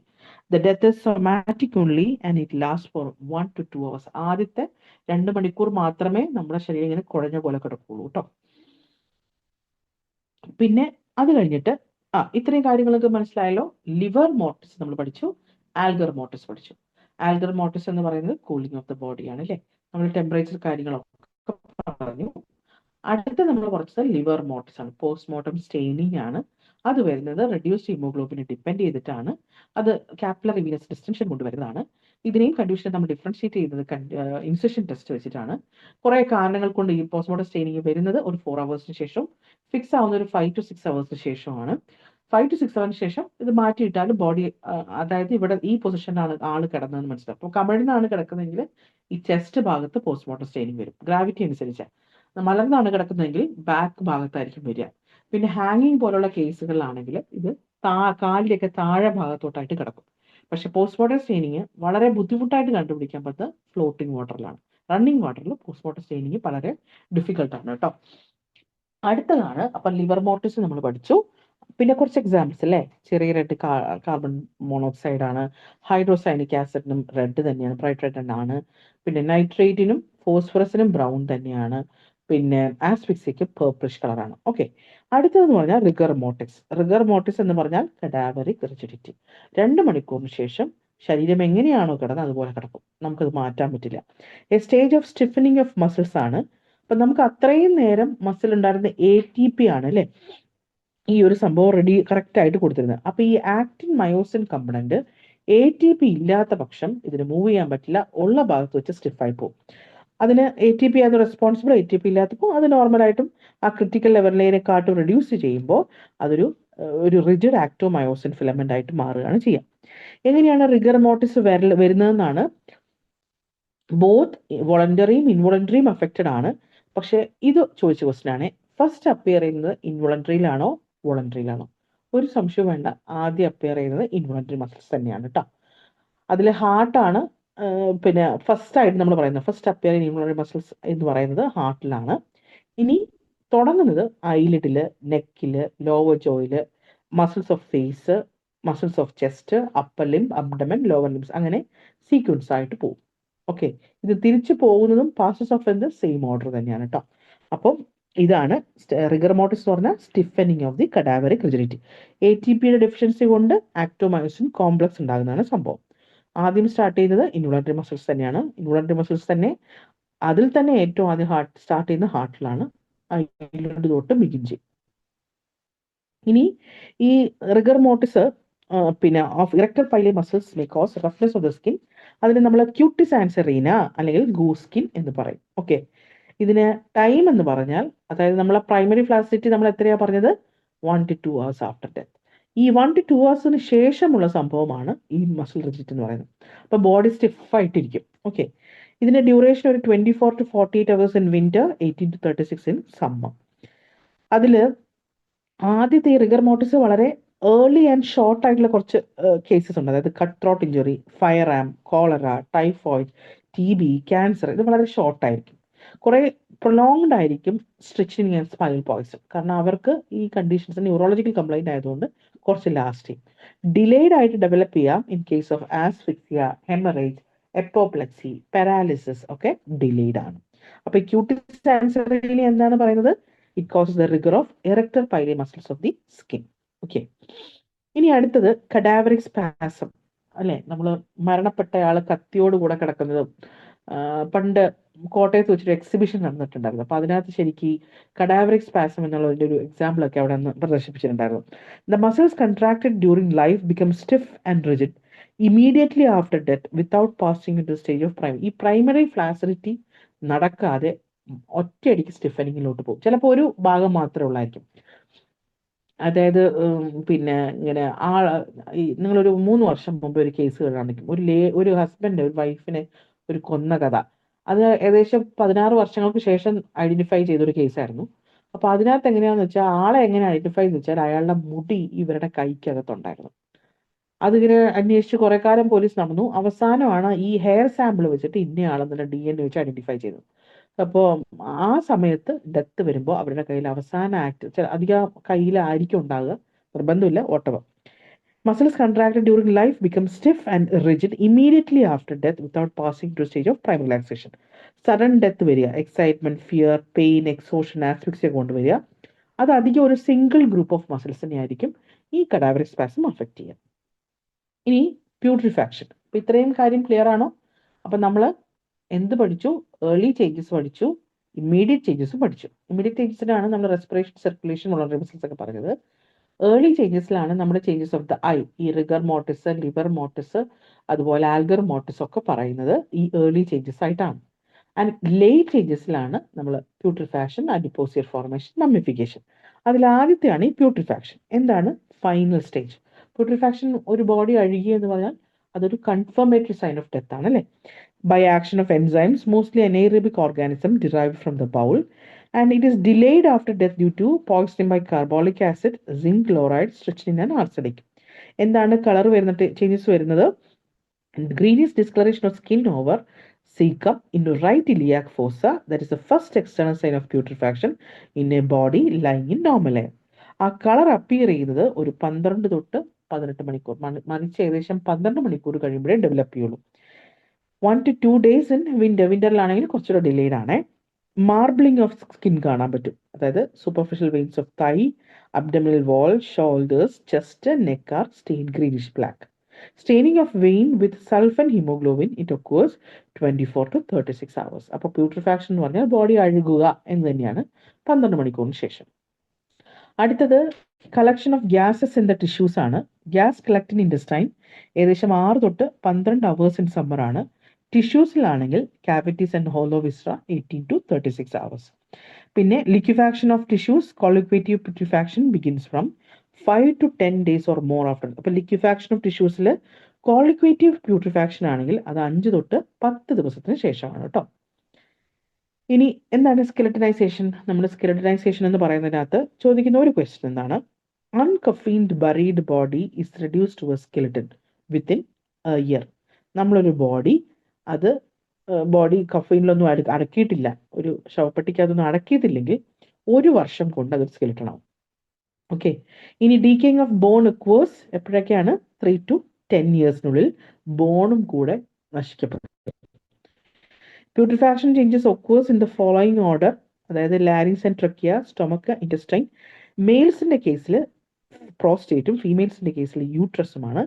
The death is somatic only and it last for 1 to 2 hours. ആദ്യത്തെ 2 മണിക്കൂർ മാത്രമേ നമ്മുടെ ശരീരം ഇങ്ങനെ കുഴഞ്ഞ പോലെ കിടക്കുള്ളൂ കേട്ടോ. പിന്നെ അത് കഴിഞ്ഞിട്ട് ഇത്രയും കാര്യങ്ങളൊക്കെ മനസ്സിലായല്ലോ. ലിവർ മോട്ടിസ് നമ്മൾ പഠിച്ചു, ആൽഗർ മോട്ടിസ് പഠിച്ചു. ആൽഗർ മോട്ടിസ് എന്ന് പറയുന്നത് കൂളിംഗ് ഓഫ് ദ ബോഡിയാണ് അല്ലേ. നമ്മൾ ടെമ്പറേച്ചർ കാര്യങ്ങളൊക്കെ പറഞ്ഞു. അടുത്ത നമ്മൾ പഠിച്ചത് ലിവർ മോട്ടിസ് ആണ്, പോസ്റ്റ്മോർട്ടം സ്റ്റെയിനിങ് ആണ്. അത് വരുന്നത് റെഡ്യൂസ്ഡ് ഹീമോഗ്ലോബിനെ ഡിപ്പെൻഡ് ചെയ്തിട്ടാണ്. അത് കാപ്പിലറി വീനസ് ഡിസ്റ്റൻഷൻ കൊണ്ടുവരുന്നതാണ്. ഇതിനെയും കണ്ടീഷൻ നമ്മൾ ഡിഫറൻഷിയേറ്റ് ചെയ്യുന്നത് ഇൻസെഷൻ ടെസ്റ്റ് വെച്ചിട്ടാണ്. കുറെ കാരണങ്ങൾ കൊണ്ട് ഈ പോസ്റ്റ്മോർട്ടം സ്റ്റെയിനിങ് വരുന്നത് ഒരു 4 hours ശേഷം, ഫിക്സ് ആവുന്ന ഒരു 5 to 6 hours ശേഷമാണ്. 5 to 6 hours ശേഷം ഇത് മാറ്റിയിട്ടാലും ബോഡി, അതായത് ഇവിടെ ഈ പൊസിഷനിലാണ് ആള് കിടന്നതെന്ന് മനസ്സിലാവും. അപ്പോൾ കമിഴ്ന്നാണ് കിടക്കുന്നതെങ്കിൽ ഈ ചെസ്റ്റ് ഭാഗത്ത് പോസ്റ്റ്മോർട്ടം സ്റ്റെയിനിങ് വരും, ഗ്രാവിറ്റി അനുസരിച്ച്. മലർന്നാണ് കിടക്കുന്നതെങ്കിൽ ബാക്ക് ഭാഗത്തായിരിക്കും വരിക. പിന്നെ ഹാങ്ങിങ് പോലുള്ള കേസുകളിലാണെങ്കിൽ ഇത് കാലിലേക്ക് താഴെ ഭാഗത്തോട്ടായിട്ട് കിടക്കും. പക്ഷെ പോസ്റ്റ്മോർട്ടം സ്റ്റെയിനിങ് വളരെ ബുദ്ധിമുട്ടായിട്ട് കണ്ടുപിടിക്കാൻ പറ്റുന്നത് ഫ്ലോട്ടിംഗ് വാട്ടറിലാണ്. റണ്ണിങ് വാട്ടറിൽ പോസ്റ്റ്മോർട്ടം സ്റ്റെയിനിങ് വളരെ ഡിഫിക്കൽട്ടാണ് കേട്ടോ. അടുത്തതാണ് അപ്പൊ ലിവർ മോട്ടിസ് നമ്മൾ പഠിച്ചു. പിന്നെ കുറച്ച് എക്സാമ്പിൾസ് അല്ലേ. ചെറിയ റെഡ് കാർബൺ മോണോക്സൈഡ് ആണ്, ഹൈഡ്രോസൈനിക് ആസിഡിനും റെഡ് തന്നെയാണ്, ബ്രൈറ്റ് റെഡ് ആണ്. പിന്നെ നൈട്രേറ്റിനും ഫോസ്ഫറസിനും ബ്രൗൺ തന്നെയാണ്. പിന്നെ ആസ്ഫിക്സിക്ക് പേർപ്പിഷ് കളറാണ്. ഓക്കെ, അടുത്തതെന്ന് പറഞ്ഞാൽ റിഗർ മോട്ടിസ്. റിഗർ മോട്ടിസ് എന്ന് പറഞ്ഞാൽ കഡാവറിക് റിജിഡിറ്റി. 2 മണിക്കൂറിന് ശേഷം ശരീരം എങ്ങനെയാണോ കിടന്നത് അതുപോലെ കിടക്കും, നമുക്കത് മാറ്റാൻ പറ്റില്ല. A stage of stiffening of muscles ആണ്. അപ്പൊ നമുക്ക് അത്രയും നേരം മസിൽ ഉണ്ടായിരുന്ന ATP ആണ് അല്ലെ ഈ ഒരു സംഭവം കറക്റ്റ് ആയിട്ട് കൊടുത്തിരുന്നത്. അപ്പൊ ഈ ആക്റ്റിൻ മയോസിൻ കമ്പണന്റ് ATP ഇല്ലാത്ത പക്ഷം ഇതിന് മൂവ് ചെയ്യാൻ പറ്റില്ല, ഉള്ള ഭാഗത്ത് വെച്ച് സ്റ്റിഫായി പോകും. അതിന് ATP ആണ് റെസ്പോൺസിബിൾ. ATP ഇല്ലാത്തപ്പോൾ അത് നോർമലായിട്ടും ആ ക്രിട്ടിക്കൽ ലെവലിനെക്കാട്ടും റെഡ്യൂസ് ചെയ്യുമ്പോൾ അതൊരു റിജിഡ് ആക്ടോ മയോസിൻ ഫിലമെന്റ് ആയിട്ട് മാറുകയാണ് ചെയ്യുക. എങ്ങനെയാണ് റിഗർ മോട്ടിസ് വരുന്നതെന്നാണ്. ബോത്ത് വോളണ്ടറിയും ഇൻവോളണ്ടറിയും അഫക്റ്റഡ് ആണ്. പക്ഷെ ഇത് ചോദിച്ച ക്വസ്റ്റ്യൻ ആണ്. ഫസ്റ്റ് അപ്പിയർ ചെയ്യുന്നത് ഇൻവോളണ്ടറിയിലാണോ വോളണ്ടറിയിലാണോ? ഒരു സംശയം വേണ്ട, ആദ്യം അപ്പിയർ ചെയ്യുന്നത് ഇൻവോളണ്ടറി മസിൽസ് തന്നെയാണ് കേട്ടോ. അതിൽ ഹാർട്ടാണ് പിന്നെ ഫസ്റ്റ് ആയിട്ട് നമ്മൾ പറയുന്നത്. ഫസ്റ്റ് അപ്പിയർ ഇൻവോളണ്ടറി മസിൽസ് എന്ന് പറയുന്നത് ഹാർട്ടിലാണ്. ഇനി തുടങ്ങുന്നത് ഐലിഡില്, നെക്കില്, ലോവർ ജോയില്, muscles of face, muscles of chest, upper limb, abdomen, lower limbs, അങ്ങനെ സീക്വൻസ് ആയിട്ട് പോകും. ഓക്കെ, ഇത് തിരിച്ചു പോകുന്നതും passes of the same order തന്നെയാണ് കേട്ടോ. അപ്പം ഇതാണ് റിഗർ മോട്ടിസ് എന്ന് പറഞ്ഞാൽ stiffening of the cadaveric rigidity. ATPയുടെ ഡെഫിഷ്യൻസി കൊണ്ട് ആക്ടോമയോസിൻ കോംപ്ലക്സ് ഉണ്ടാകുന്നതാണ് സംഭവം. ആദ്യം സ്റ്റാർട്ട് ചെയ്യുന്നത് ഇൻവോളണ്ടറി മസിൽസ് തന്നെയാണ്. ഇൻവോളണ്ടറി മസിൽസ് തന്നെ അതിൽ തന്നെ ഏറ്റവും ആദ്യം സ്റ്റാർട്ട് ചെയ്യുന്ന ഹാർട്ടിലാണ്, ഐലിഡ് തൊട്ട് ബിഗിൻ ചെയ്യും. ഇനി ഈ റിഗർ മോട്ടിസ് പിന്നെ of arrector pili muscles may cause roughness of the skin. അതിന് നമ്മൾ ക്യൂട്ടിസ് ആൻസറീന അല്ലെങ്കിൽ ഗൂസ് സ്കിൻ എന്ന് പറയും. ഓക്കെ, ഇതിന് ടൈം എന്ന് പറഞ്ഞാൽ, അതായത് നമ്മളെ പ്രൈമറി ഫ്ലാസിഡിറ്റി നമ്മൾ എത്രയാ പറഞ്ഞത്, 1 to 2 hours ആഫ്റ്റർ ഡെത്ത്. ഈ 1 to 2 hours ശേഷമുള്ള സംഭവമാണ് ഈ മസിൽ റിജിഡിറ്റി എന്ന് പറയുന്നത്. അപ്പൊ ബോഡി സ്റ്റിഫ് ആയിട്ടിരിക്കും. ഓക്കെ, ഇതിന്റെ ഡ്യൂറേഷൻ ഒരു 24 to 48 hours in winter, 18 to 36 in summer. അതില് ആദ്യത്തെ ഈ റിഗർ മോട്ടിസ് വളരെ ഏർലി ആൻഡ് ഷോർട്ട് ആയിട്ടുള്ള കുറച്ച് കേസസ് ഉണ്ട്. അതായത് കട്ട് ത്രോട്ട് ഇഞ്ചുറി, ഫയർ ആം, കോളറ, ടൈഫോയിഡ്, TB, ക്യാൻസർ. ഇത് വളരെ ഷോർട്ട് ആയിരിക്കും. കുറെ പ്രൊലോങ്ഡ് ആയിരിക്കും സ്ട്രിച്ചിങ് ആൻഡ് സ്പൈനൽ പോയ്സൺ. കാരണം അവർക്ക് ഈ കണ്ടീഷൻസ് ന്യൂറോളജിക്കൽ കംപ്ലൈന്റ് ആയതുകൊണ്ട് കുറച്ച് ലാസ്റ്റ് ചെയ്യും. ഡിലേഡ് ആയിട്ട് ഡെവലപ്പ് ചെയ്യാം in case of asphyxia, haemorrhage, apoplexy, paralysis ഒക്കെ ഡിലേഡ് ആണ്. അപ്പൊ ക്യൂട്ടിസ് ആൻസറിൽ എന്താണ് പറയുന്നത്? It causes the rigor of erector pili muscles of the skin. Okay, ഇനി അടുത്തത് കഡാവറിക് സ്പാസം അല്ലെ. നമ്മൾ മരണപ്പെട്ട ആള് കത്തിയോട് കൂടെ കിടക്കുന്നതും പണ്ട് കോട്ടയത്ത് വെച്ചൊരു എക്സിബിഷൻ നടന്നിട്ടുണ്ടായിരുന്നു. അപ്പൊ അതിനകത്ത് ശരിക്കും കഡാവറിക് സ്പാസം എന്നുള്ളതിന്റെ ഒരു എക്സാമ്പിൾ ഒക്കെ അവിടെ നിന്ന് പ്രദർശിപ്പിച്ചിട്ടുണ്ടായിരുന്നു. The muscles contracted during life become stiff and rigid immediately after death without passing into stage of primary. ഈ പ്രൈമറി ഫ്ലാസിഡിറ്റി നടക്കാതെ ഒറ്റയടിക്ക് സ്റ്റിഫനിങ്ങിലോട്ട് പോകും. ചിലപ്പോൾ ഒരു ഭാഗം മാത്രമേ ഉള്ളായിരിക്കും. അതായത് പിന്നെ ഇങ്ങനെ നിങ്ങളൊരു 3 വർഷം മുമ്പ് ഒരു കേസ് കാണുകയാണെങ്കിൽ ഒരു ഹസ്ബൻഡ് ഒരു വൈഫിനെ ഒരു കൊന്ന കഥ, അത് ഏകദേശം 16 വർഷങ്ങൾക്ക് ശേഷം ഐഡന്റിഫൈ ചെയ്തൊരു കേസായിരുന്നു. അപ്പൊ അതിനകത്ത് എങ്ങനെയാന്ന് വെച്ചാൽ ആളെ എങ്ങനെ ഐഡന്റിഫൈ എന്ന് വെച്ചാൽ അയാളുടെ മുടി ഇവരുടെ കൈക്കകത്തുണ്ടായിരുന്നു. അതിങ്ങനെ അന്വേഷിച്ച് കുറെ കാലം പോലീസ് നടന്നു. അവസാനമാണ് ഈ ഹെയർ സാമ്പിൾ വെച്ചിട്ട് ഇന്നയാളെന്നുള്ള DNA വെച്ച് ഐഡന്റിഫൈ ചെയ്തത്. അപ്പോൾ ആ സമയത്ത് ഡെത്ത് വരുമ്പോൾ അവരുടെ കയ്യിൽ അവസാന ആക്ട് അധികം കയ്യിലായിരിക്കും ഉണ്ടാകുക, നിർബന്ധമില്ല, whatever. Muscles contracted during life become stiff and rigid immediately after death without passing to a stage of prime relaxation. Sudden death വരിക, excitement, fear, pain, exhaustion, asphyxia കൊണ്ടുവരിക. അത് അധികം ഒരു സിംഗിൾ ഗ്രൂപ്പ് ഓഫ് മസിൽസിനെ ആയിരിക്കും ഈ കഡാവറിക് സ്പാസം അഫക്റ്റ് ചെയ്യുക. ഇനി പ്യൂട്രിഫാക്ഷൻ. അപ്പൊ ഇത്രയും കാര്യം ക്ലിയർ ആണോ? അപ്പൊ നമ്മൾ എന്ത് പഠിച്ചു? ഏർലി ചേഞ്ചസ് പഠിച്ചു, ഇമ്മീഡിയറ്റ് ചേഞ്ചസും പഠിച്ചു. ഇമ്മീഡിയറ്റ് ചേഞ്ചസിലാണ് നമ്മൾ റെസ്പിറേഷൻ, സർക്കുലേഷൻ, വോളണ്ടറി മസിൽസ് ഒക്കെ പറഞ്ഞത്. ഏർലി ചേഞ്ചസിലാണ് നമ്മുടെ ചേഞ്ചസ് ഓഫ് ദ ഐ, ഈ റിഗർ മോട്ടിസ്, ലിവർ മോട്ടിസ്, അതുപോലെ ആൽഗർ മോട്ടിസ് ഒക്കെ പറയുന്നത് ഈ ഏർലി ചേഞ്ചസ് ആയിട്ടാണ്. ആൻഡ് ലേറ്റ് ചേഞ്ചസിലാണ് നമ്മൾ പ്യൂട്രിഫാക്ഷൻ, അഡിപ്പോസിയർ ഫോർമേഷൻ, മമ്മിഫിക്കേഷൻ. അതിൽ ആദ്യത്തെയാണ് ഈ പ്യൂട്രിഫാക്ഷൻ. എന്താണ് ഫൈനൽ സ്റ്റേജ്? പ്യൂട്രിഫാക്ഷൻ ഒരു ബോഡി അഴുകി എന്ന് പറഞ്ഞാൽ അതൊരു കൺഫർമേറ്ററി സൈൻ ഓഫ് ഡെത്ത് ആണ്, അല്ലേ? By action of enzymes, mostly anaerobic organism derived from the bowel, and it is delayed after death due to poisoning by carbolic acid, zinc chloride, strychnine and arsenic. എന്താണ് colour വരുന്നത്, changes വരുന്നത്? Greenish discoloration of skin over cecum into right iliac fossa, that is the first external sign of putrefaction in a body lying in normal air. ആ colour appear ചെയ്യുന്നത് ഒരു 12 തൊട്ട് 18 മണിക്കൂർ, മറിച്ച് ഏകദേശം 12 മണിക്കൂർ കഴിയുമ്പോഴേ ഡെവലപ്പ് ചെയ്യുള്ളൂ. 1 to 2 days in വിന്ററിലാണെങ്കിൽ കുറച്ചുകൂടെ ഡിലേഡ് ആണ്. മാർബിളിംഗ് ഓഫ് സ്കിൻ കാണാൻ പറ്റും, അതായത് superficial veins of thigh, abdominal wall, shoulders, chest, neck are stain greenish black. Staining of vein with sulphaemoglobin it occurs 24 to 36 hours. അപ്പോൾ പ്യൂട്രിഫാക്ഷൻ എന്ന് പറഞ്ഞാൽ body അഴുകുക എന്ന് തന്നെയാണ് 12 മണിക്കൂറിന് ശേഷം. അടുത്തത് collection of gases in the tissues ആണ്. ഗ്യാസ് കളക്ട് ഇൻ ഇൻറ്റസ്റ്റൈൻ ഏകദേശം 6 തൊട്ട് 12 hours ഇൻ സമ്മർ ആണ്. ടിഷ്യൂസിലാണെങ്കിൽ cavities and hollow viscera 18 to 36 hours. പിന്നെ liquefaction of tissues, colliquative putrefaction begins from 5 to 10 days or more after. അപ്പൊ liquefaction of ടിഷ്യൂസിൽ colliquative putrefaction ആണെങ്കിൽ അത് 5 തൊട്ട് 10 ദിവസത്തിന് ശേഷമാണ് കേട്ടോ. ഇനി എന്താണ് സ്കെലറ്റനൈസേഷൻ? നമ്മൾ സ്കെലറ്റനൈസേഷൻ എന്ന് പറയുന്നതിനകത്ത് ചോദിക്കുന്ന ഒരു ക്വസ്റ്റ്യൻ എന്താണ്? Uncoffined buried body is reduced to a skeleton within a year. നമ്മളൊരു ബോഡി, അത് ബോഡി കഫീനിലൊന്നും അടക്കിയിട്ടില്ല, ഒരു ശവപ്പെട്ടിക്കകത്തൊന്നും അടക്കിയിട്ടില്ലെങ്കിൽ 1 വർഷം കൊണ്ട് അതൊരു സ്കെലറ്റൻ ആവും. ഓക്കെ. ഇനി ഡീക്കേയിങ് ഓഫ് ബോൺ ഒക്കേഴ്സ് എപ്പോഴൊക്കെയാണ്? 3 to 10 yearsനുള്ളിൽ ബോണും കൂടെ നശിക്കപ്പെടും. Putrefaction changes occurs in the following order, അതായത് larynx and trachea, stomach, intestine. മെയിൽസിന്റെ കേസിൽ പ്രോസ്റ്റേറ്റും ഫീമെയിൽസിന്റെ കേസിൽ യൂട്രസുമാണ്.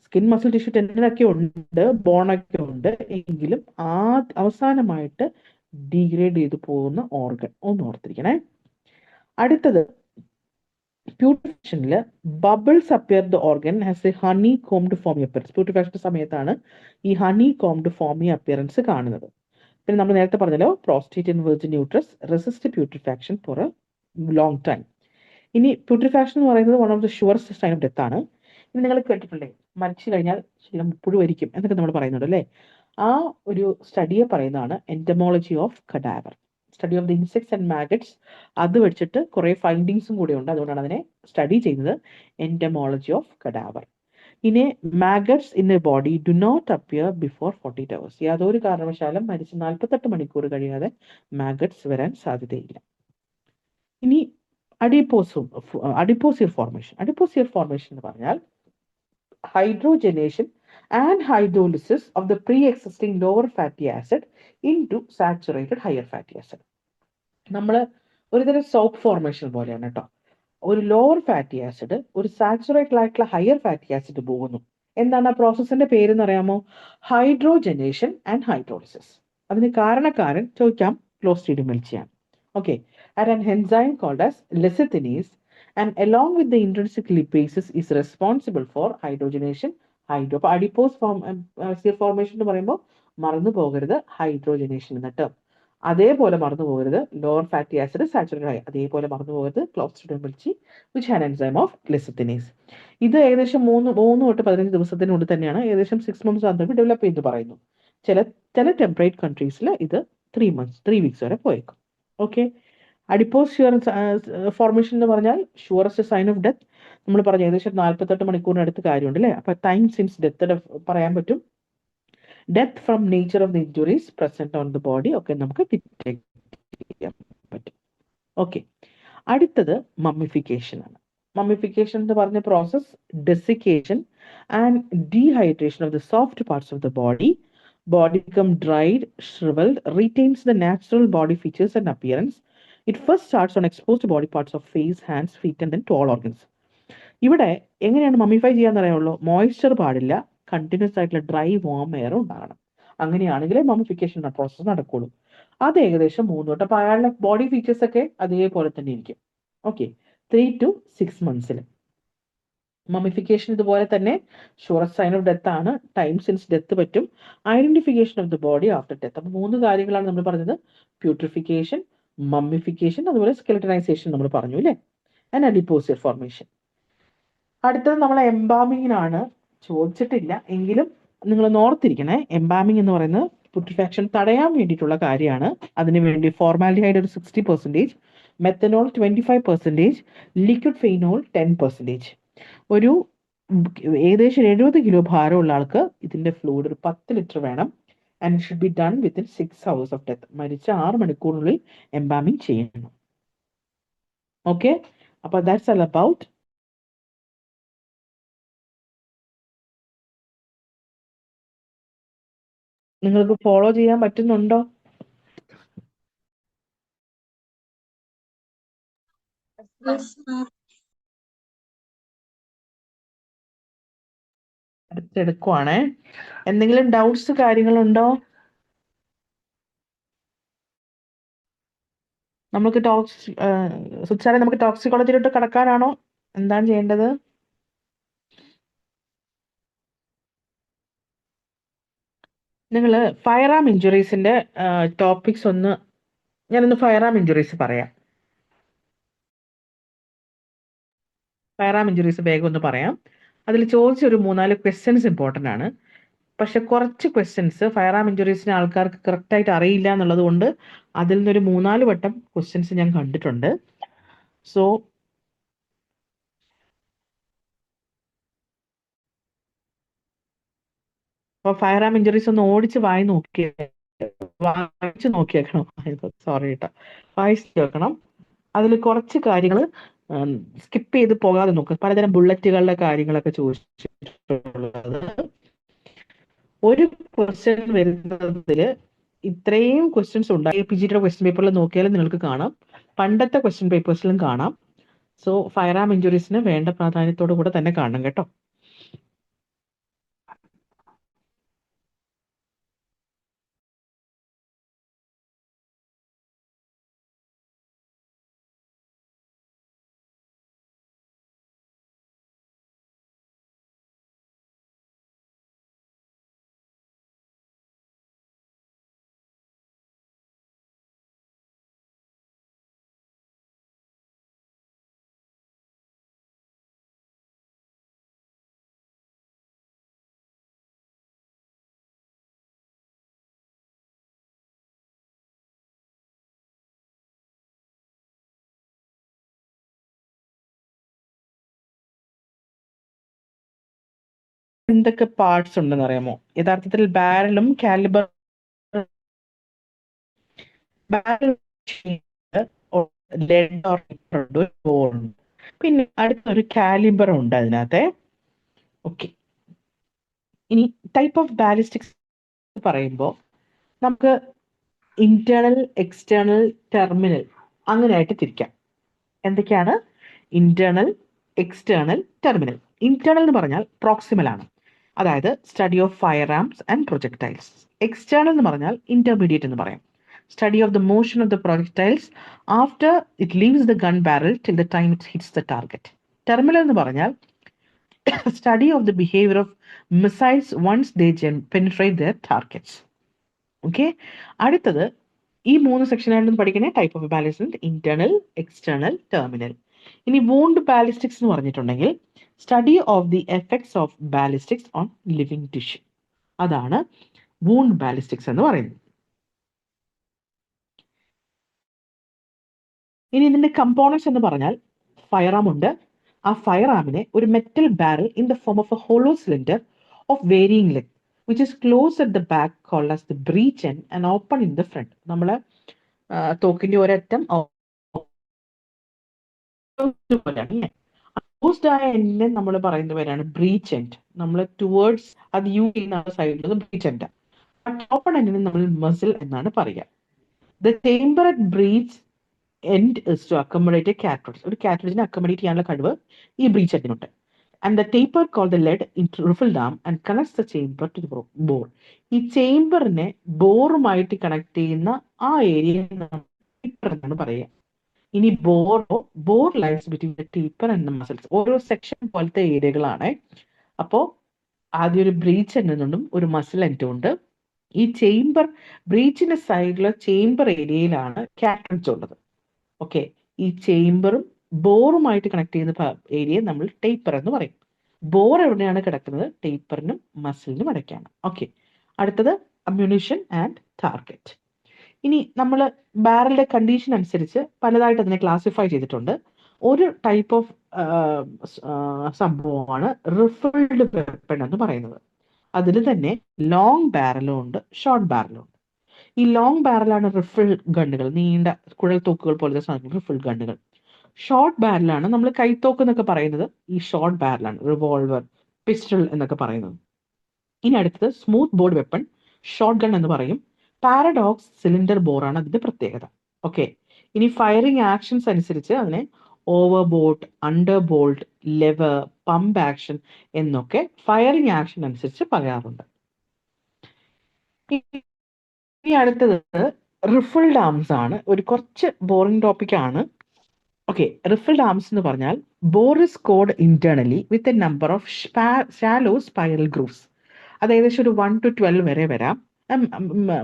സ്കിൻ മസിൽ ടിഷ്യൂ ടെൻഡനൊക്കെ ഉണ്ട്, ബോണൊക്കെ ഉണ്ട്, എങ്കിലും അവസാനമായിട്ട് ഡീഗ്രേഡ് ചെയ്തു പോകുന്ന ഓർഗൻ ഒന്ന് ഓർത്തിരിക്കണേ. അടുത്തത് പ്യൂട്രിഫാക്ഷനിൽ bubbles appear the organ has a honeycombed foamy appearance. പ്യൂട്രിഫാക്ഷന്റെ സമയത്താണ് ഈ ഹണി കോംഡ് ഫോമി അപ്പിയറൻസ് കാണുന്നത്. പിന്നെ നമ്മൾ നേരത്തെ പറഞ്ഞല്ലോ, prostate and virgin uterus resist putrefaction for a long time. ഇനി പ്യൂട്രിഫാക്ഷൻ എന്ന് പറയുന്നത് one of the surest sign of death ആണ്. ഇനി നിങ്ങൾ കേട്ടിട്ടില്ലേ, മരിച്ചു കഴിഞ്ഞാൽ ശരീരം പുഴുവരിക്കും എന്നൊക്കെ നമ്മൾ പറയുന്നുണ്ട് അല്ലേ? ആ ഒരു സ്റ്റഡിയെ പറയുന്നതാണ് entomology of cadaver, study of the insects and maggots. അത് വെച്ചിട്ട് കുറെ ഫൈൻഡിങ്സും കൂടെ ഉണ്ട്, അതുകൊണ്ടാണ് അതിനെ സ്റ്റഡി ചെയ്യുന്നത് എൻറ്റമോളജി ഓഫ് കഡാവർ. ഇനി maggots in a body do not appear before 48 hours. യാതൊരു കാരണവശാലും മരിച്ച് 48 മണിക്കൂർ കഴിയാതെ മാഗറ്റ്സ് വരാൻ സാധ്യതയില്ല. ഇനി അഡിപ്പോസിയർ ഫോർമേഷൻ. അഡിപ്പോസിയർ ഫോർമേഷൻ എന്ന് പറഞ്ഞാൽ hydrogenation and hydrolysis of the pre-existing lower fatty acid into saturated higher fatty acid. നമ്മൾ ഒരുതരം സോപ്പ് ഫോർമേഷൻ പോലെയാണ് കേട്ടോ. ഒരു ലോവർ ഫാറ്റി ആസിഡ് ഒരു സാച്ചുറേറ്റഡ് ആയിട്ടുള്ള ഹയർ ഫാറ്റി ആസിഡ് പോകുന്നു. എന്താണ് ആ പ്രോസസ്സിന്റെ പേരെന്ന് അറിയാമോ? Hydrogenation and hydrolysis. അതിന് കാരണക്കാരൻ ചോദിക്കാം, ക്ലോസ്ട്രീഡിയം വെൽച്ചിയാണ്. Okay. And an enzyme called as lecithinase, and along with the intrinsic lipases is responsible for hydrogenation. Adipose formation എന്ന് പറയുമ്പോൾ മറന്നു പോകരുത് ഹൈഡ്രോജനേഷൻ എന്ന ടേം. അതേപോലെ മറന്നു പോകരുത് ലോവർ ഫാറ്റി ആസിഡ് സാച്ചുറേറ്റഡ്, അതേപോലെ മറന്നു പോകരുത് Clostridium വെൽച്ചി which had enzyme of lecithinase. ഇത് ഏകദേശം 3 തൊട്ട് 15 ദിവസത്തിനുള്ളിൽ തന്നെയാണ്, ഏകദേശം 6 months ആകുമ്പോൾ ഡെവലപ്പ് ചെയ്ത് പറയുന്നു. ചില ടെമ്പറേറ്റ് കൺട്രീസിൽ ഇത് 3 weeks വരെ പോയേക്കും. ഓക്കെ. അഡിപ്പോസ് ഫോർമേഷൻ എന്ന് പറഞ്ഞാൽ ഷുവറസ്റ്റ് സൈൻ ഓഫ് ഡെത്ത്. നമ്മൾ പറഞ്ഞു ഏകദേശം 48 മണിക്കൂറിനടുത്ത് കാര്യമുണ്ട് അല്ലേ? അപ്പൊ ടൈം സിൻസ് ഡെത്ത് പറയാൻ പറ്റും. Death from nature of the injuries present on the body ഒക്കെ നമുക്ക് ഡിറ്റക്ട് ചെയ്യാൻ പറ്റും. ഓക്കെ, അടുത്തത് മമ്മിഫിക്കേഷൻ ആണ്. മമ്മിഫിക്കേഷൻ എന്ന് പറഞ്ഞ process desiccation and dehydration of the soft parts of the body. Body become dried, shriveled, retains the natural body features and appearance. It first starts on exposed body parts of face, hands, feet and then to all organs. ഇവിടെ എങ്ങനെയാണ് mummify ചെയ്യാന്ന് അറിയാമല്ലോ? Moisture പാടില്ല, continuous ആയിട്ടുള്ള dry warm air ഉണ്ടാകണം. അങ്ങനെയാണെങ്കിലേ mummification process നടക്കുള്ളൂ. അത് ഏകദേശം 3 തൊട്ട്. അപ്പൊ അയാളുടെ ബോഡി ഫീച്ചേഴ്സ് ഒക്കെ അതേപോലെ തന്നെ ഇരിക്കും. Okay, 3 to 6 months. മമ്മിഫിക്കേഷൻ ഇതുപോലെ തന്നെ ഷുവറസ്റ്റ് സൈൻ ഓഫ് ഡെത്ത് ആണ്. ടൈം സിൻസ് ഡെത്ത് പറ്റും. Identification of the body after death. അപ്പൊ 3 കാര്യങ്ങളാണ് നമ്മൾ പറഞ്ഞത്: പ്യൂട്രിഫിക്കേഷൻ, മമ്മിഫിക്കേഷൻ, അതുപോലെ സ്കെലറ്റനൈസേഷൻ നമ്മൾ പറഞ്ഞു അല്ലേ, ആൻഡ് അഡിപ്പോസിയർ ഫോർമേഷൻ. അടുത്തത് നമ്മൾ എംബാമിങ്ങിനാണ്. ചോദിച്ചിട്ടില്ല എങ്കിലും നിങ്ങൾ ഓർത്തിരിക്കണേ, എംബാമിങ് എന്ന് പറയുന്നത് പുട്രിഫാക്ഷൻ തടയാൻ വേണ്ടിയിട്ടുള്ള കാര്യമാണ്. അതിനുവേണ്ടി ഫോർമാലിഡിഹൈഡ് ഒരു 60%, മെത്തനോൾ 25%, ലിക്വിഡ് ഫെയിനോൾ 10%. ഒരു ഏകദേശം 70 കിലോ ഭാരമുള്ള ആൾക്ക് ഇതിന്റെ ഫ്ലൂയിഡ് ഒരു 10 ലിറ്റർ വേണം. And it should be done within 6 hours of death. മരിച്ച 6 മണിക്കൂറിനുള്ളിൽ എംബാമിങ് ചെയ്യണം. ഓക്കെ, അപ്പൊ ദാറ്റ്സ് ഓൾ അബൌട്ട് നിങ്ങൾക്ക് ഫോളോ ചെയ്യാൻ പറ്റുന്നുണ്ടോ? എടുക്കുവാണേ. എന്തെങ്കിലും ഡൗട്ട്സ് കാര്യങ്ങളുണ്ടോ? നമുക്ക് സുച്ചാരെ നമുക്ക് ടോക്സിക്കോളജിയിലോട്ട് കടക്കാനാണോ? എന്താണ് ചെയ്യേണ്ടത്? നിങ്ങൾ ഫയർ ആം ഇഞ്ചുറീസിന്റെ ടോപ്പിക്സ് ഞാനൊന്ന് ഫയർ ആം ഇഞ്ചുറീസ് പറയാം. ഫയർ ആം ഇഞ്ചുറീസ് വേഗം ഒന്ന് പറയാം. അതിൽ ചോദിച്ച ഒരു 3-4 ക്വസ്റ്റ്യൻസ് ഇമ്പോർട്ടൻ്റ് ആണ്. പക്ഷെ കുറച്ച് ക്വസ്റ്റ്യൻസ് ഫയർ ആം ഇഞ്ചുറീസിന് ആൾക്കാർക്ക് കറക്റ്റായിട്ട് അറിയില്ല എന്നുള്ളത് കൊണ്ട് അതിൽ നിന്നൊരു 3-4 വട്ടം ക്വസ്റ്റ്യൻസ് ഞാൻ കണ്ടിട്ടുണ്ട്. സോ അപ്പോൾ ഫയർ ആം ഇഞ്ചുറീസ് ഒന്ന് വായിച്ചു നോക്കിയേക്കണം. സോറി കേട്ടോ, വായിച്ചു നോക്കണം. അതിൽ കുറച്ച് കാര്യങ്ങൾ സ്കിപ്പ് ചെയ്ത് പോകാതെ നോക്കുക. പലതരം ബുള്ളറ്റുകളുടെ കാര്യങ്ങളൊക്കെ ചോദിച്ചിട്ടുള്ളത്. ഒരു ക്വസ്റ്റ്യൻ വരുന്നതിൽ ഇത്രയും ക്വസ്റ്റ്യൻസ് ഉണ്ട്. PGയുടെ ക്വസ്റ്റ്യൻ പേപ്പറിൽ നോക്കിയാലും നിങ്ങൾക്ക് കാണാം, പണ്ടത്തെ ക്വസ്റ്റ്യൻ പേപ്പേഴ്സിലും കാണാം. സോ ഫയർ ആം ഇഞ്ചുറീസിന് വേണ്ട പ്രാധാന്യത്തോടു കൂടെ തന്നെ കാണണം കേട്ടോ. എന്തൊക്കെ പാർട്സ് ഉണ്ടെന്ന് അറിയാമോ? യഥാർത്ഥത്തിൽ ബാരലും കാലിബർ പിന്നെ അടുത്തൊരു കാലിബർ ഉണ്ട് അതിനകത്തെ. ഓക്കെ, ഇനി ടൈപ്പ് ഓഫ് ബാലിസ്റ്റിക്സ് പറയുമ്പോൾ നമുക്ക് ഇന്റേണൽ, എക്സ്റ്റേണൽ, ടെർമിനൽ അങ്ങനെയായിട്ട് തിരിക്കാം. എന്തൊക്കെയാണ് ഇന്റേണൽ, എക്സ്റ്റേണൽ, ടെർമിനൽ? ഇന്റേണൽ എന്ന് പറഞ്ഞാൽ പ്രോക്സിമൽ ആണ്, അതായത് study of firearms and projectiles. External എന്ന് പറഞ്ഞാൽ ഇന്റർമീഡിയറ്റ് എന്ന് പറയാം, study of the motion of the projectiles after it leaves the gun barrel till the time it hits the target. Terminal എന്ന് പറഞ്ഞാൽ study of the behaviour of missiles once they penetrate their targets. Okay, അടുത്തത് ഈ 3 സെക്ഷനായിട്ട് പഠിക്കുന്ന type of ballistics: internal, external, terminal. ഇനി wound ballistics എന്ന് പറഞ്ഞിട്ടുണ്ടെങ്കിൽ study of the effects of ballistics on living tissue. അതാണ് വൂണ്ട് ബാലിസ്റ്റിക്സ് എന്ന് പറയുന്നത്. ഇനി ഇതിന്റെ കമ്പോണൻസ് എന്ന് പറഞ്ഞാൽ ഫയർ ആം ഉണ്ട്. ആ ഫയർ ആമിനെ ഒരു metal barrel in the form of a hollow cylinder of varying length which is close at the back called as the breech end and open in the front. നമ്മളെ തോക്കിന്റെ ഒരറ്റം closed ആയ എൻഡിനെ നമ്മൾ പറയുന്ന പേരാണ് ബ്രീച്ച് എൻഡ്. നമ്മൾ towards അത് യൂസ് ചെയ്യുന്ന സൈഡിൽ ബ്രീച്ച് എൻഡ്. ഓപ്പൺ എൻഡിനെ നമ്മൾ മസിൽ എന്നാണ് പറയുക. The chamber at breech end is to accommodate a cartridge. ഒരു കാറ്ററിഡ്ജിനെ അക്കോമഡേറ്റ് ചെയ്യാനുള്ള കഴിവ് ഈ ബ്രീച്ച് എൻഡിനുണ്ട്. And the taper call the lead in rifled arm and connects the chamber to the bore. ഈ ചേംബറിനെ ബോറുമായിട്ട് കണക്ട് ചെയ്യുന്ന ആ ഏരിയ എന്നാണ് പറയുക. ഇനി bore lines between the taper and the muzzles. ഓരോ സെക്ഷൻ പോലത്തെ ഏരിയകളാണ്. അപ്പോൾ ആദ്യം ഒരു ബ്രീച്ച് എൻഡും ഒരു മസിൽ എൻഡും ഉണ്ട്. ഈ ചേംബർ ബ്രീച്ചിന്റെ സൈഡിലെ ചേംബർ ഏരിയയിലാണ് കാറ്ററിഡ്ജ് ഉള്ളത്. ഓക്കെ, ഈ ചേംബറും ബോറുമായിട്ട് കണക്ട് ചെയ്യുന്ന ഏരിയ നമ്മൾ ടേപ്പർ എന്ന് പറയും. ബോർ എവിടെയാണ് കിടക്കുന്നത്? ടേപ്പറിനും മസിലിനും ഇടയ്ക്കാണ്. ഓക്കെ, അടുത്തത് അമ്യൂണിഷൻ ആൻഡ് ടാർഗറ്റ്. ഇനി നമ്മൾ ബാരലിന്റെ കണ്ടീഷൻ അനുസരിച്ച് പലതായിട്ട് അതിനെ ക്ലാസിഫൈ ചെയ്തിട്ടുണ്ട്. ഒരു ടൈപ്പ് ഓഫ് സംഭവമാണ് റിഫിൾഡ് വെപ്പൺ എന്ന് പറയുന്നത്. അതിൽ തന്നെ ലോങ് ബാരലും ഉണ്ട്, ഷോർട്ട് ബാരലും ഉണ്ട്. ഈ ലോങ് ബാരലാണ് റിഫിൾ ഗണ്ണുകൾ, നീണ്ട കുഴൽ തോക്കുകൾ പോലത്തെ സാധനങ്ങൾ, റിഫിൾ ഗണ്ണുകൾ. ഷോർട്ട് ബാരലാണ് നമ്മൾ കൈത്തോക്ക് എന്നൊക്കെ പറയുന്നത്. ഈ ഷോർട്ട് ബാരലാണ് റിവോൾവർ, പിസ്റ്റൾ എന്നൊക്കെ പറയുന്നത്. ഇനി അടുത്തത് smooth board weapon, short gun എന്ന് പറയും. പാരഡോക്സ് സിലിണ്ടർ ബോറാണ് അതിന്റെ പ്രത്യേകത. ഓക്കെ, ഇനി ഫയറിംഗ് ആക്ഷൻസ് അനുസരിച്ച് അതിനെ over bolt, under bolt, lever, pump action എന്നൊക്കെ ഫയറിംഗ് ആക്ഷൻ അനുസരിച്ച് പറയാറുണ്ട്. ഇനി അടുത്തത് റിഫിൾഡ് ആംസ് ആണ്. ഒരു കുറച്ച് ബോറിംഗ് ടോപ്പിക് ആണ്. ഓക്കെ, റിഫിൾഡ് ആംസ് എന്ന് പറഞ്ഞാൽ bore is cut internally with a number of shallow spiral grooves. അത് ഏകദേശം ഒരു 1 to 12 വരെ വരാം.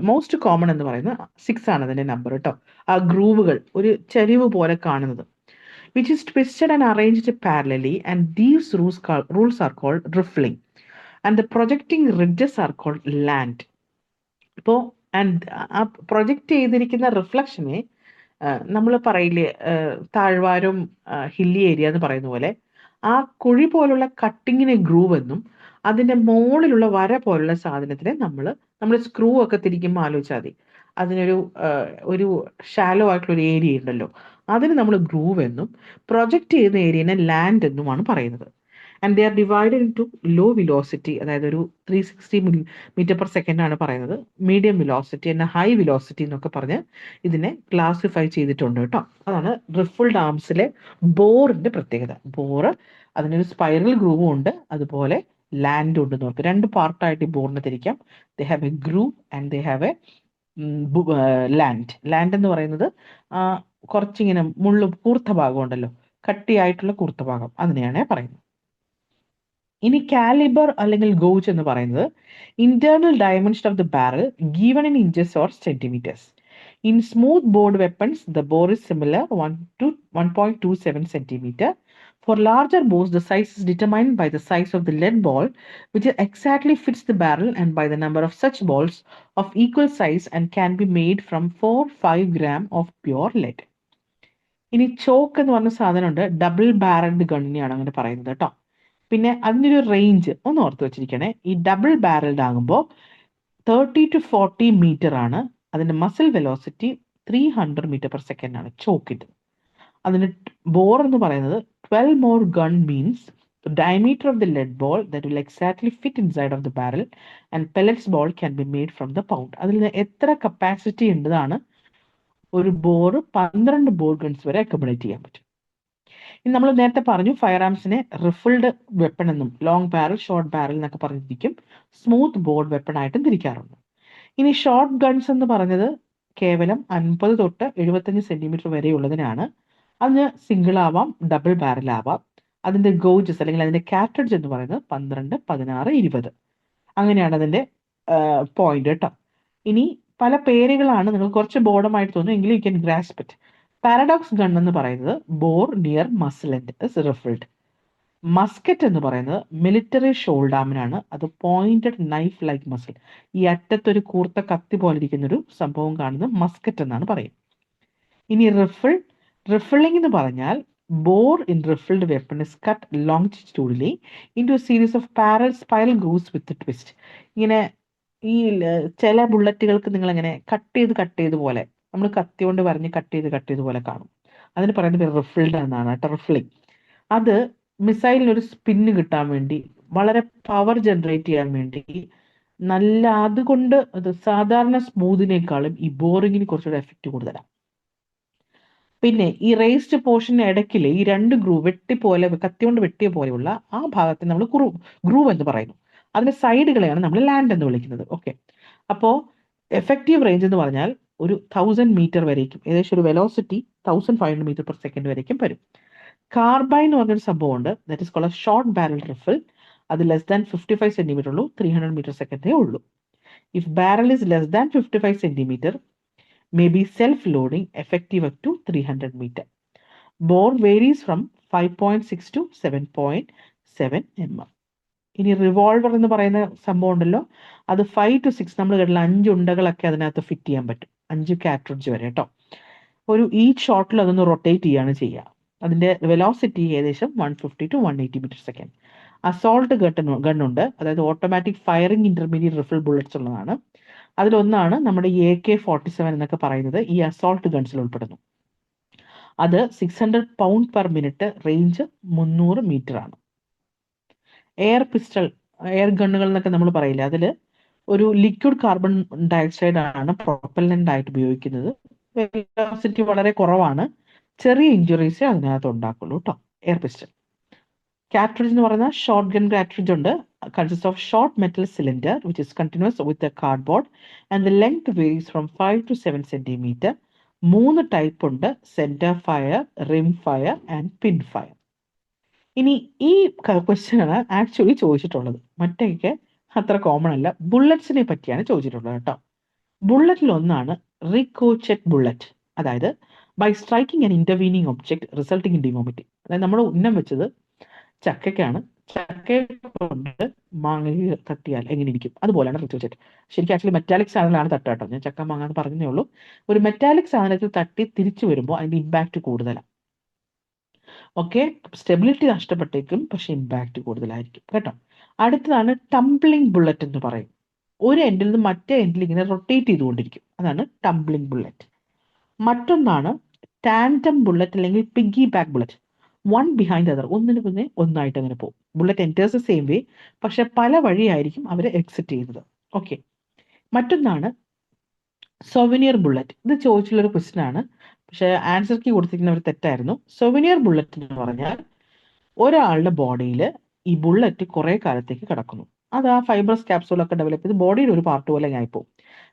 മോസ്റ്റ് കോമൺ എന്ന് പറയുന്നത് 6 ആണ് അതിന്റെ നമ്പർ കേട്ടോ. ആ ഗ്രൂവുകൾ ഒരു ചരിവ് പോലെ കാണുന്നത്, which is twisted and arranged parallelly, and these rules are called riffling, and the projecting ridges are called land. ഇപ്പോൾ ആ പ്രൊജക്റ്റ് ചെയ്തിരിക്കുന്ന റിഫ്ലക്ഷനെ നമ്മൾ പറയില്ലേ, താഴ്വാരം ഹില്ലി ഏരിയ എന്ന് പറയുന്ന പോലെ, ആ കുഴി പോലുള്ള കട്ടിങ്ങിനെ ഗ്രൂവ് എന്നും അതിന്റെ മുകളിലുള്ള വര പോലുള്ള സാധനത്തിനെ നമ്മൾ സ്ക്രൂ ഒക്കെ തിരിക്കുമ്പോൾ ആലോചിച്ചാൽ മതി, അതിനൊരു ഷാലോ ആയിട്ടുള്ള ഒരു ഏരിയ ഉണ്ടല്ലോ, അതിന് നമ്മൾ ഗ്രൂവ് എന്നും പ്രൊജക്റ്റ് ചെയ്യുന്ന ഏരിയനെ ലാൻഡ് എന്നുമാണ് പറയുന്നത്. And they are divided into low velocity, അതായത് ഒരു 360 മീറ്റർ പെർ സെക്കൻഡ് ആണ് പറയുന്നത്, മീഡിയം വെലോസിറ്റി എന്ന ഹൈ വെലോസിറ്റി എന്നൊക്കെ പറഞ്ഞ് ഇതിനെ ക്ലാസിഫൈ ചെയ്തിട്ടുണ്ട് കേട്ടോ. അതാണ് റിഫിൾഡ് ആംസിലെ ബോറിന്റെ പ്രത്യേകത. ബോറ് അതിനൊരു സ്പൈറൽ ഗ്രൂവും ഉണ്ട്, അതുപോലെ ലാൻഡ് ഉണ്ട്. നോക്ക്, 2 പാർട്ടായിട്ട് ഈ ബോറിനെ തിരിക്കാം. They have A groove and they have A land. Land എന്ന് പറയുന്നത് കുറച്ചിങ്ങനെ കൂർത്ത ഭാഗം ഉണ്ടല്ലോ, കട്ടിയായിട്ടുള്ള കൂർത്ത ഭാഗം, അതിനെയാണ് പറയുന്നത്. ഇനി കാലിബർ അല്ലെങ്കിൽ ഗോജ് എന്ന് പറയുന്നത് internal dimension of the barrel given in inches or centimetres. In smooth bored weapons the bore is similar 1 to 1.27 centimeter. For larger bores, the size is determined by the size of the lead ball, which exactly fits the barrel, and by the number of such balls of equal size, and can be made from 4-5 gram of pure lead. ഇനി chalk എന്ന് പറഞ്ഞ സാധനമുണ്ട്, double ബാരൽഡ് ഗണ്ണിനെയാണ് അങ്ങനെ പറയുന്നത് കേട്ടോ. പിന്നെ അതിനൊരു range ഒന്ന് ഓർത്ത് വെച്ചിരിക്കണേ. ഈ ഡബിൾ ബാരൽഡ് ആകുമ്പോൾ 30 to 40 മീറ്റർ ആണ്. അതിന്റെ muzzle velocity 300 metre per second ആണ് ചോക്കിന്റെ. അതിന് ബോർ എന്ന് പറയുന്നത് 12 more gun means the diameter of the lead ball that will exactly fit inside of the barrel, and pellets ball can be made from the pound. അതിൽ എത്ര capacity ഉണ്ടതാണ് ഒരു bore 12 bore guns വരെ accommodate ചെയ്യാൻ പറ്റും. ഇനി നമ്മൾ നേരത്തെ പറഞ്ഞു ഫയർ ആംസിനെ റിഫിൾഡ് വെപ്പൺ എന്നും ലോങ് ബാരൽ, ഷോർട്ട് ബാരൽ എന്നൊക്കെ പറഞ്ഞിരിക്കും. സ്മൂത്ത് ബോർഡ് വെപ്പൺ ആയിട്ടും തിരിക്കാറുണ്ട്. ഇനി ഷോർട്ട് ഗൺസ് എന്ന് പറഞ്ഞത് കേവലം 50 തൊട്ട് 75 സെന്റിമീറ്റർ വരെയുള്ളതിനാണ്. അതിന് സിംഗിൾ ആവാം, ഡബിൾ ബാരൽ ആവാം. അതിന്റെ ഗോജസ് അല്ലെങ്കിൽ അതിന്റെ കാറ്ററിഡ്ജ് എന്ന് പറയുന്നത് 12, 16, 20 അങ്ങനെയാണ് അതിന്റെ പോയിന്റ് കേട്ടോ. ഇനി പല പേരുകളാണ്, നിങ്ങൾ കുറച്ച് ബോർഡമായിട്ട് തോന്നും എങ്കിലും you can grasp it. Paradox gun എന്ന് പറയുന്നത് bore near muzzle end is rifled. Musket എന്ന് പറയുന്നത് മിലിറ്ററി ഷോൾഡാമിനാണ്, അത് പോയിന്റഡ് നൈഫ് ലൈക്ക് മസിൽ. ഈ അറ്റത്തൊരു കൂർത്ത കത്തി പോലെ ഇരിക്കുന്ന ഒരു സംഭവം കാണുന്നത് മസ്കറ്റ് എന്നാണ് പറയുന്നത്. ഇനി റിഫില്ലിംഗ് എന്ന് പറഞ്ഞാൽ bore in refilled weapon is cut longitudinally into a series of parallel spiral grooves with a twist. ഇങ്ങനെ ഈ ചില ബുള്ളറ്റുകൾക്ക് നിങ്ങൾ ഇങ്ങനെ കട്ട് ചെയ്ത് പോലെ നമ്മൾ കത്തി കൊണ്ട് വരഞ്ഞ് കട്ട് ചെയ്ത് പോലെ കാണും. അതിന് പറയുന്ന പേര് റിഫിൽഡ് എന്നാണ് കേട്ടോ, റിഫില്ലിംഗ്. അത് മിസൈലിന് ഒരു സ്പിന്ന് കിട്ടാൻ വേണ്ടി, വളരെ പവർ ജനറേറ്റ് ചെയ്യാൻ വേണ്ടി, നല്ല അതുകൊണ്ട് അത് സാധാരണ സ്മൂത്തിനേക്കാളും ഈ ബോറിങ്ങിന് കുറച്ചുകൂടെ എഫക്റ്റ് കൂടുതലാണ്. പിന്നെ ഈ റേസ്ഡ് പോർഷന് ഇടയ്ക്കില് ഈ രണ്ട് ഗ്രൂവ് കത്തി കൊണ്ട് വെട്ടിയ പോലെയുള്ള ആ ഭാഗത്തെ നമ്മൾ ഗ്രൂവ് എന്ന് പറയുന്നു. അതിന്റെ സൈഡുകളെയാണ് നമ്മൾ ലാൻഡ് എന്ന് വിളിക്കുന്നത്. ഓക്കെ, അപ്പോൾ എഫക്റ്റീവ് റേഞ്ച് എന്ന് പറഞ്ഞാൽ ഒരു 1000 മീറ്റർ വരേക്കും, ഏകദേശം ഒരു വെലോസിറ്റി 1500 മീറ്റർ പെർ സെക്കൻഡ് വരേക്കും വരും. കാർബൈൻ എന്ന് പറഞ്ഞൊരു സംഭവമുണ്ട്, that is called short barrel rifle. അത് ലെസ് ദാൻ 55 സെന്റിമീറ്റർ ഉള്ളൂ, 300 മീറ്റർ സെക്കൻഡേ ഉള്ളൂ. If barrel is less than 55 centimetre may be self-loading, effective up to 300 meter. Bore varies from 5.6 to 7.7 mm. ഇനി revolver എന്ന് പറയുന്ന സംഭവം ഉണ്ടല്ലോ, അത് 5 to 6, നമ്മൾ കേട്ടില്ല 5 ഉണ്ടകളൊക്കെ അതിനകത്ത് ഫിറ്റ് ചെയ്യാൻ പറ്റും, 5 കാട്രിഡ്ജ് വരെ കേട്ടോ. ഒരു ഈച്ച് ഷോട്ടിൽ അതൊന്ന് റൊട്ടേറ്റ് ചെയ്യാണ് ചെയ്യുക. അതിന്റെ വെലോസിറ്റി ഏകദേശം 150 to 180 മീറ്റർ സെക്കൻഡ്. അസോൾട്ട് ഗണ്ണുണ്ട്, അതായത് automatic firing intermediate refill bullets ഉള്ളതാണ്. അതിലൊന്നാണ് നമ്മുടെ AK-47 എന്നൊക്കെ പറയുന്നത്, ഈ അസോൾട്ട് ഗൺസിൽ ഉൾപ്പെടുന്നു. അത് 600 pound per minute, range 300 metre ആണ്. എയർ പിസ്റ്റൾ, എയർ ഗണ്ണുകൾ എന്നൊക്കെ നമ്മൾ പറയില്ല, അതിൽ ഒരു ലിക്വിഡ് കാർബൺ ഡയോക്സൈഡ് ആണ് പ്രൊപ്പല്ലന്റ് ആയിട്ട് ഉപയോഗിക്കുന്നത്. വെലോസിറ്റി വളരെ കുറവാണ്, ചെറിയ ഇഞ്ചുറീസ് അതിനകത്ത് ഉണ്ടാക്കുള്ളൂ കേട്ടോ. Air pistol. കാട്രിഡ്ജ് എന്ന് പറയുന്ന ഷോർട്ട് ഗൺ കാട്രിഡ്ജ് ഉണ്ട്, consists of short metal cylinder which is continuous with the cardboard and the length varies from 5 to 7 centimeter. 3 type ഉണ്ട്, centre fire, rim fire and pin fire. ഇനി ഈ question ആണ് actually ചോദിച്ചിട്ടുള്ളത്, മറ്റൊക്കെ അത്ര common അല്ല. ബുള്ളറ്റ്സിനെ പറ്റിയാണ് ചോദിച്ചിട്ടുള്ളത് കേട്ടോ. ബുള്ളറ്റിൽ ഒന്നാണ് റിക്കോച്ചെറ്റ് ബുള്ളറ്റ്, അതായത് by striking an intervening object resulting in deformity. അതായത് നമ്മൾ ഉന്നം വെച്ചത് ചക്കയ്ക്കാണ്, ചക്ക കൊണ്ട് മാങ്ങ തട്ടിയാൽ എങ്ങനെ ഇരിക്കും, അതുപോലെയാണ് റിക്കോച്ചെറ്റ്. ശരിക്കും ആക്ച്വലി മെറ്റാലിക് സാധനങ്ങളാണ് തട്ടുക കേട്ടോ, ഞാൻ ചക്ക മാങ്ങ എന്ന് പറഞ്ഞേ ഉള്ളൂ. ഒരു മെറ്റാലിക് സാധനത്തിൽ തട്ടി തിരിച്ചു വരുമ്പോൾ അതിന്റെ ഇമ്പാക്ട് കൂടുതലാണ്. ഓക്കെ, സ്റ്റെബിലിറ്റി നഷ്ടപ്പെട്ടേക്കും, പക്ഷെ ഇമ്പാക്ട് കൂടുതലായിരിക്കും കേട്ടോ. അടുത്തതാണ് ടംബ്ലിംഗ് ബുള്ളറ്റ് എന്ന് പറയും. ഒരു എൻഡിൽ നിന്ന് മറ്റേ എൻഡിൽ ഇങ്ങനെ റൊട്ടേറ്റ് ചെയ്തുകൊണ്ടിരിക്കും, അതാണ് ടംബ്ലിംഗ് ബുള്ളറ്റ്. മറ്റൊന്നാണ് ടാൻഡം ബുള്ളറ്റ് അല്ലെങ്കിൽ piggy back bullet. One behind other, ഒന്നിന് പിന്നെ ഒന്നായിട്ട് അങ്ങനെ പോകും. Bullet enters the same way, പക്ഷെ പല വഴിയായിരിക്കും അവർ എക്സിറ്റ് ചെയ്യുന്നത്. ഓക്കെ, മറ്റൊന്നാണ് സൊവനിയർ ബുള്ളറ്റ്. ഇത് ചോദിച്ചുള്ളൊരു ക്വസ്റ്റ്യൻ ആണ്, പക്ഷെ ആൻസർ കീ കൊടുത്തിരിക്കുന്നവർ തെറ്റായിരുന്നു. സൊവനിയർ ബുള്ളറ്റ് എന്ന് പറഞ്ഞാൽ ഒരാളുടെ ബോഡിയിൽ ഈ ബുള്ളറ്റ് കുറെ കാലത്തേക്ക് കിടക്കുന്നു. അത് ആ ഫൈബ്രസ് ക്യാപ്സൂളൊക്കെ ഡെവലപ്പ് ചെയ്ത് ബോഡിയുടെ ഒരു പാർട്ട് പോലെ ആയിപ്പോവും,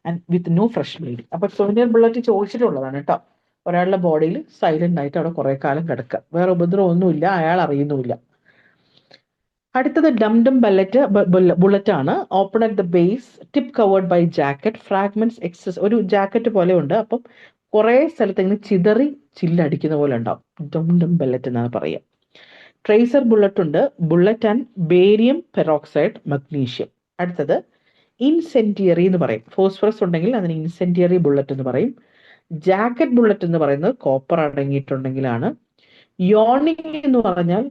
and with no fresh bleeding. അപ്പൊ സൊവനിയർ ബുള്ളറ്റ് ചോദിച്ചിട്ടുള്ളതാണ് കേട്ടോ. ഒരാളുടെ ബോഡിയിൽ സൈലന്റ് ആയിട്ട് അവിടെ കുറെ കാലം കിടക്കുക, വേറെ ഉപദ്രവം ഒന്നുമില്ല, അയാൾ അറിയുന്നുമില്ല. അടുത്തത് ഡംഡം ബുള്ളറ്റ് ആണ്. Open at the base, tip covered by jacket, fragments excess. ഒരു ജാക്കറ്റ് പോലെ ഉണ്ട്, അപ്പം കുറെ സ്ഥലത്ത് ഇങ്ങനെ ചിതറി ചില്ലടിക്കുന്ന പോലെ ഉണ്ടാവും. ഡംഡം ബുള്ളറ്റ് എന്നാണ് പറയുക. ട്രേസർ ബുള്ളറ്റ് ഉണ്ട്, bullet and barium peroxide magnesium. അടുത്തത് ഇൻസെന്റിയറി എന്ന് പറയും. ഫോസ്ഫറസ് ഉണ്ടെങ്കിൽ അതിന് ഇൻസെന്റിയറി ബുള്ളറ്റ് എന്ന് പറയും. ജാക്കറ്റ് ബുള്ളറ്റ് എന്ന് പറയുന്നത് കോപ്പർ അടങ്ങിയിട്ടുണ്ടെങ്കിലാണ്. യോണിങ് എന്ന് പറഞ്ഞാൽ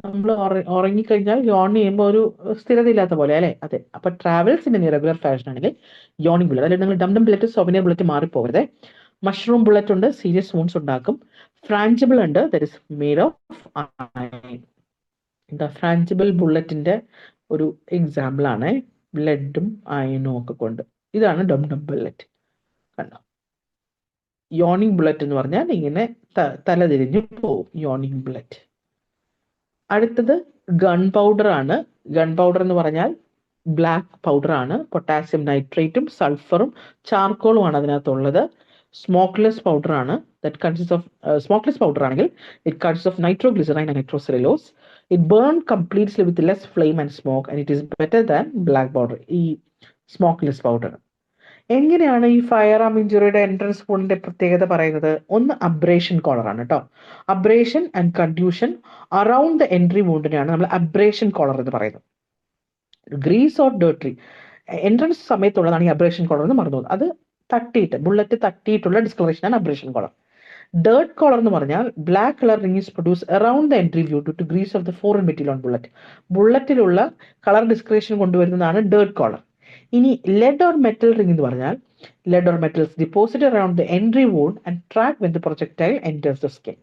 നമ്മൾ ഉറങ്ങിക്കഴിഞ്ഞാൽ യോൺ ചെയ്യുമ്പോൾ ഒരു സ്ഥിരത ഇല്ലാത്ത പോലെ അല്ലെ, അതെ. അപ്പൊ ട്രാവൽസ് ഇൻ റെഗുലർ ഫാഷൻ ആണെങ്കിൽ യോണിങ് ബുള്ളറ്റ്, അല്ലെങ്കിൽ നിങ്ങൾ ഡംഡം ബുള്ളറ്റ് സൊവനിയർ ബുള്ളറ്റ് മാറിപ്പോകരുത്. മഷ്റൂം ബുള്ളറ്റ് ഉണ്ട്, സീരിയസ് വൂൺസ് ഉണ്ടാക്കും. ഫ്രാഞ്ചിബിൾ ഉണ്ട്, that is made of iron. Frangible ബുള്ളറ്റിന്റെ ഒരു എക്സാമ്പിൾ ആണ് ലെഡും അയണും ഒക്കെ കൊണ്ട്. ഇതാണ് ഡംഡം ബുള്ളറ്റ്. കണ്ടോ, യോണിങ് ബുള്ളറ്റ് എന്ന് പറഞ്ഞാൽ ഇങ്ങനെ തലതിരിഞ്ഞു പോവും, യോണിങ് ബുള്ളറ്റ്. അടുത്തത് ഗൺ പൗഡർ ആണ്. ഗൺ പൗഡർ എന്ന് പറഞ്ഞാൽ ബ്ലാക്ക് പൗഡർ ആണ്. പൊട്ടാസ്യം നൈട്രേറ്റും സൾഫറും ചാർക്കോളും ആണ് അതിനകത്തുള്ളത്. സ്മോക്ക്ലെസ് പൗഡർ ആണ്. That consist of smokeless powder ആണെങ്കിൽ it consist of nitroglycerine and nitrocellulose. It burn completely with less flame and smoke and it is better than black powder. ഈ smokeless powder. എങ്ങനെയാണ് ഈ ഫയർ ആം ഇഞ്ചുറിയുടെ entrance പോയിന്റിന്റെ പ്രത്യേകത പറയുന്നത്? ഒന്ന് abrasion collar ആണ് കേട്ടോ. Abrasion and contusion around the entry വൂണ്ടിനെയാണ് നമ്മൾ അബ്രേഷൻ കോളർ എന്ന് പറയുന്നത്. ഗ്രീസ് ഓർ ഡേർട്ടി എൻട്രൻസ് സമയത്തുള്ളതാണ് ഈ അബ്രേഷൻ കോളർ എന്ന് മറന്നു. അത് തട്ടിയിട്ട് ബുള്ളറ്റ് തട്ടിയിട്ടുള്ള ഡിസ്കളറേഷൻ ആണ് അബ്രേഷൻ കോളർ. ഡേർട്ട് കോളർ എന്ന് പറഞ്ഞാൽ black colour ring is produce around the entry due to grease of the foreign material on bullet. ബുള്ളറ്റിലുള്ള കളർ ഡിസ്ക്രിപ്ഷൻ കൊണ്ടുവരുന്നതാണ് ഡേർട്ട് കോളർ. ഇനി ലെഡ് ഓർ മെറ്റൽ റിംഗ് എന്ന് പറഞ്ഞാൽ lead or metals deposit around the entry won't and track when the projectile enters the skin.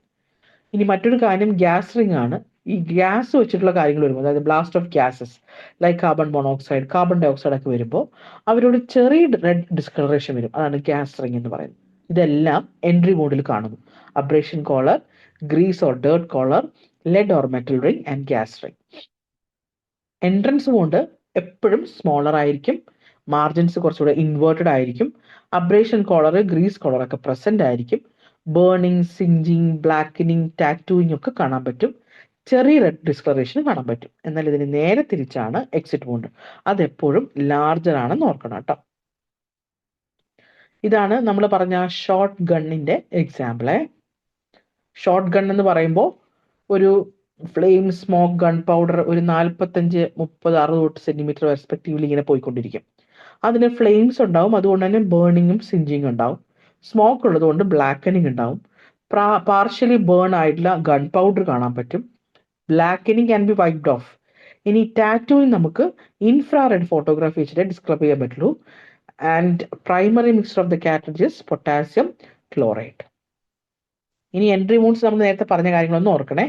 ഇനി മറ്റൊരു കാര്യം gas ring ആണ്. ഈ ഗ്യാസ് വെച്ചിട്ടുള്ള കാര്യങ്ങൾ വരുമ്പോൾ, അതായത് blast of gases like carbon monoxide, carbon dioxide ഒക്കെ വരുമ്പോൾ അവരോട് ചെറിയ റെഡ് ഡിസ്കളറേഷൻ വരും. അതാണ് ഗ്യാസ് റിംഗ് എന്ന് പറയുന്നത്. ഇതെല്ലാം എൻട്രി മോഡിൽ കാണുന്നു. Abrasion collar, grease or dirt collar, lead or metal ring and gas ring. Entrance mode എപ്പോഴും സ്മോളർ ആയിരിക്കും, മാർജിൻസ് കുറച്ചുകൂടെ ഇൻവേർട്ടഡ് ആയിരിക്കും. അബ്രേഷൻ കോളർ, ഗ്രീസ് കോളർ ഒക്കെ പ്രസന്റ് ആയിരിക്കും. ബേണിംഗ്, സിഞ്ചിങ്, ബ്ലാക്കനിങ്, ടാറ്റൂയിങ് ഒക്കെ കാണാൻ പറ്റും. ചെറിയ റെഡ് ഡിസ്കളറേഷൻ കാണാൻ പറ്റും. എന്നാൽ ഇതിന് നേരെ തിരിച്ചാണ് എക്സിറ്റ് മോഡ്. അതെപ്പോഴും ലാർജർ ആണെന്ന് ഓർക്കണം കേട്ടോ. ഇതാണ് നമ്മൾ പറഞ്ഞ ഷോർട്ട് ഗണ്ണിന്റെ എക്സാമ്പിള്. ഷോർട്ട് ഗൺ എന്ന് പറയുമ്പോൾ ഒരു ഫ്ലെയിം, സ്മോക്ക്, ഗൺ പൗഡർ ഒരു 45, 30, 60 സെന്റിമീറ്റർ റെസ്പെക്റ്റീവ്ലി ഇങ്ങനെ പോയിക്കൊണ്ടിരിക്കും. അതിന് ഫ്ലെയിംസ് ഉണ്ടാവും, അതുകൊണ്ട് തന്നെ ബേണിങ്ങും സിഞ്ചിങ് ഉണ്ടാവും. സ്മോക്ക് ഉള്ളതുകൊണ്ട് ബ്ലാക്കനിങ് ഉണ്ടാവും. പാർഷ്യലി ബേൺ ആയിട്ടുള്ള ഗൺ പൗഡർ കാണാൻ പറ്റും. Blackening can be wiped off. ഇനി ടാറ്റൂവിൽ നമുക്ക് ഇൻഫ്രാറെഡ് ഫോട്ടോഗ്രാഫി വെച്ചിട്ട് ഡിസ്ക്രൈബ് ചെയ്യാൻ പറ്റുള്ളൂ. And primary mixture of the cartridges potassium chloride. ഇനി എൻട്രി വൂണ്ട്സ് നമ്മൾ നേരത്തെ പറഞ്ഞ കാര്യങ്ങളൊന്നും ഓർക്കണേ,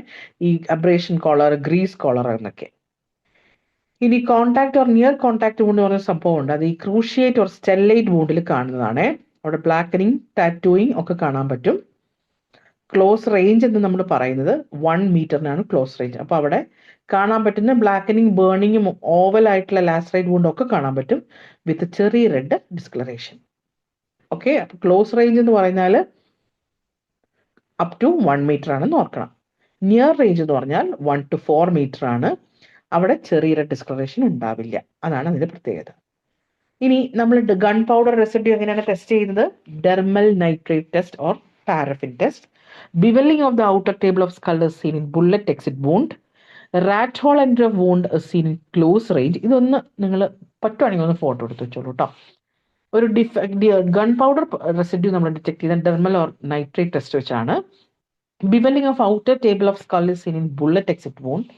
ഈ അബ്രേഷൻ കോളർ, ഗ്രീസ് കോളർ എന്നൊക്കെ. ഇനി contact or near contact wound എന്ന് പറഞ്ഞ സംഭവം ഉണ്ട്. അത് ഈ ക്രൂഷിയേറ്റ് ഓർ സ്റ്റെല്ലൈറ്റ് വൂണ്ടിൽ കാണുന്നതാണ്. അവിടെ ബ്ലാക്കനിങ്, ടാറ്റൂയിങ് ഒക്കെ കാണാൻ പറ്റും. ക്ലോസ് റേഞ്ച് എന്ന് നമ്മൾ പറയുന്നത് 1 മീറ്ററിനാണ് ക്ലോസ് റേഞ്ച്. അപ്പോൾ അവിടെ കാണാൻ പറ്റുന്ന ബ്ലാക്കനിങ്, ബേണിങ്ങും ഓവൽ ആയിട്ടുള്ള ലാസറേറ്റ് വൂണ്ടും ഒക്കെ കാണാൻ പറ്റും വിത്ത് ചെറിയ റെഡ് ഡിസ്കളറേഷൻ. ഓക്കെ, അപ്പോൾ ക്ലോസ് റേഞ്ച് എന്ന് പറഞ്ഞാൽ അപ് ടു 1 മീറ്റർ ആണെന്ന് ഓർക്കണം. നിയർ റേഞ്ച് എന്ന് പറഞ്ഞാൽ 1 to 4 മീറ്റർ ആണ്. അവിടെ ചെറിയ റെഡ് ഡിസ്കളറേഷൻ ഉണ്ടാവില്ല. അതാണ് അതിന്റെ പ്രത്യേകത. ഇനി നമ്മൾ ഗൺ പൗഡർ റെസിഡ്യൂ എങ്ങനെയാണ് ടെസ്റ്റ് ചെയ്യുന്നത്? Dermal nitrate test or paraffin test. Bevelling of the outer table of skull is seen in bullet exit wound. Rat hole entry of wound is seen in close range. ഇതൊന്ന് നിങ്ങൾ പറ്റുവാണെങ്കിൽ ഒന്ന് photo എടുത്ത് വെച്ചോളൂ കേട്ടോ. ഒരു gun powder residue നമ്മൾ detect ചെയ്ത ഡെർമൽ ഓർ നൈട്രേറ്റ് ടെസ്റ്റ് വെച്ചാണ്. Bevelling of outer table of skull is seen in bullet exit wound.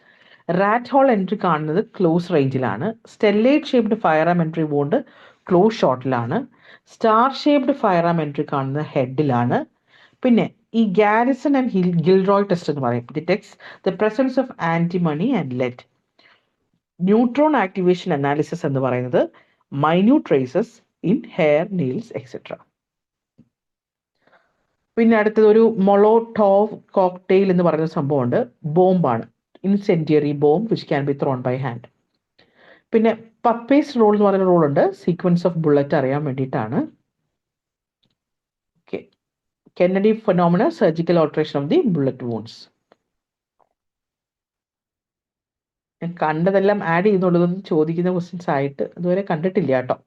Rat hole entry കാണുന്നത് ക്ലോസ് റേഞ്ചിലാണ്. Stellate shaped firearm entry wound close ഷോട്ടിലാണ്. Star shaped firearm entry കാണുന്നത് ഹെഡിലാണ്. പിന്നെ ഈ Garrison and ഗിൽറോയ് test എന്ന് പറയും. Detects the presence of antimony and lead. Neutron activation analysis എന്ന് പറയുന്നത് minute traces in hair, nails etcetera. പിന്നെ അടുത്തത് ഒരു മൊളോട്ടോവ് കോക്ടെയിൽ എന്ന് പറയുന്ന സംഭവമുണ്ട്. ബോംബാണ്, incendiary bomb which can be thrown by hand. പിന്നെ പപ്പേസ് റോൾ എന്ന് പറയുന്ന റോൾ ഉണ്ട്, സീക്വൻസ് ഓഫ് ബുള്ളറ്റ് അറിയാൻ വേണ്ടിയിട്ടാണ്. Okay, Kennedy phenomena, surgical alteration of the bullet wounds. ഞാൻ കണ്ടതെല്ലാം ആഡ് ചെയ്യുന്നുള്ളതൊന്നും ചോദിക്കുന്ന ക്വസ്റ്റ്യൻസ് ആയിട്ട് ഇതുവരെ കണ്ടിട്ടില്ല കേട്ടോ.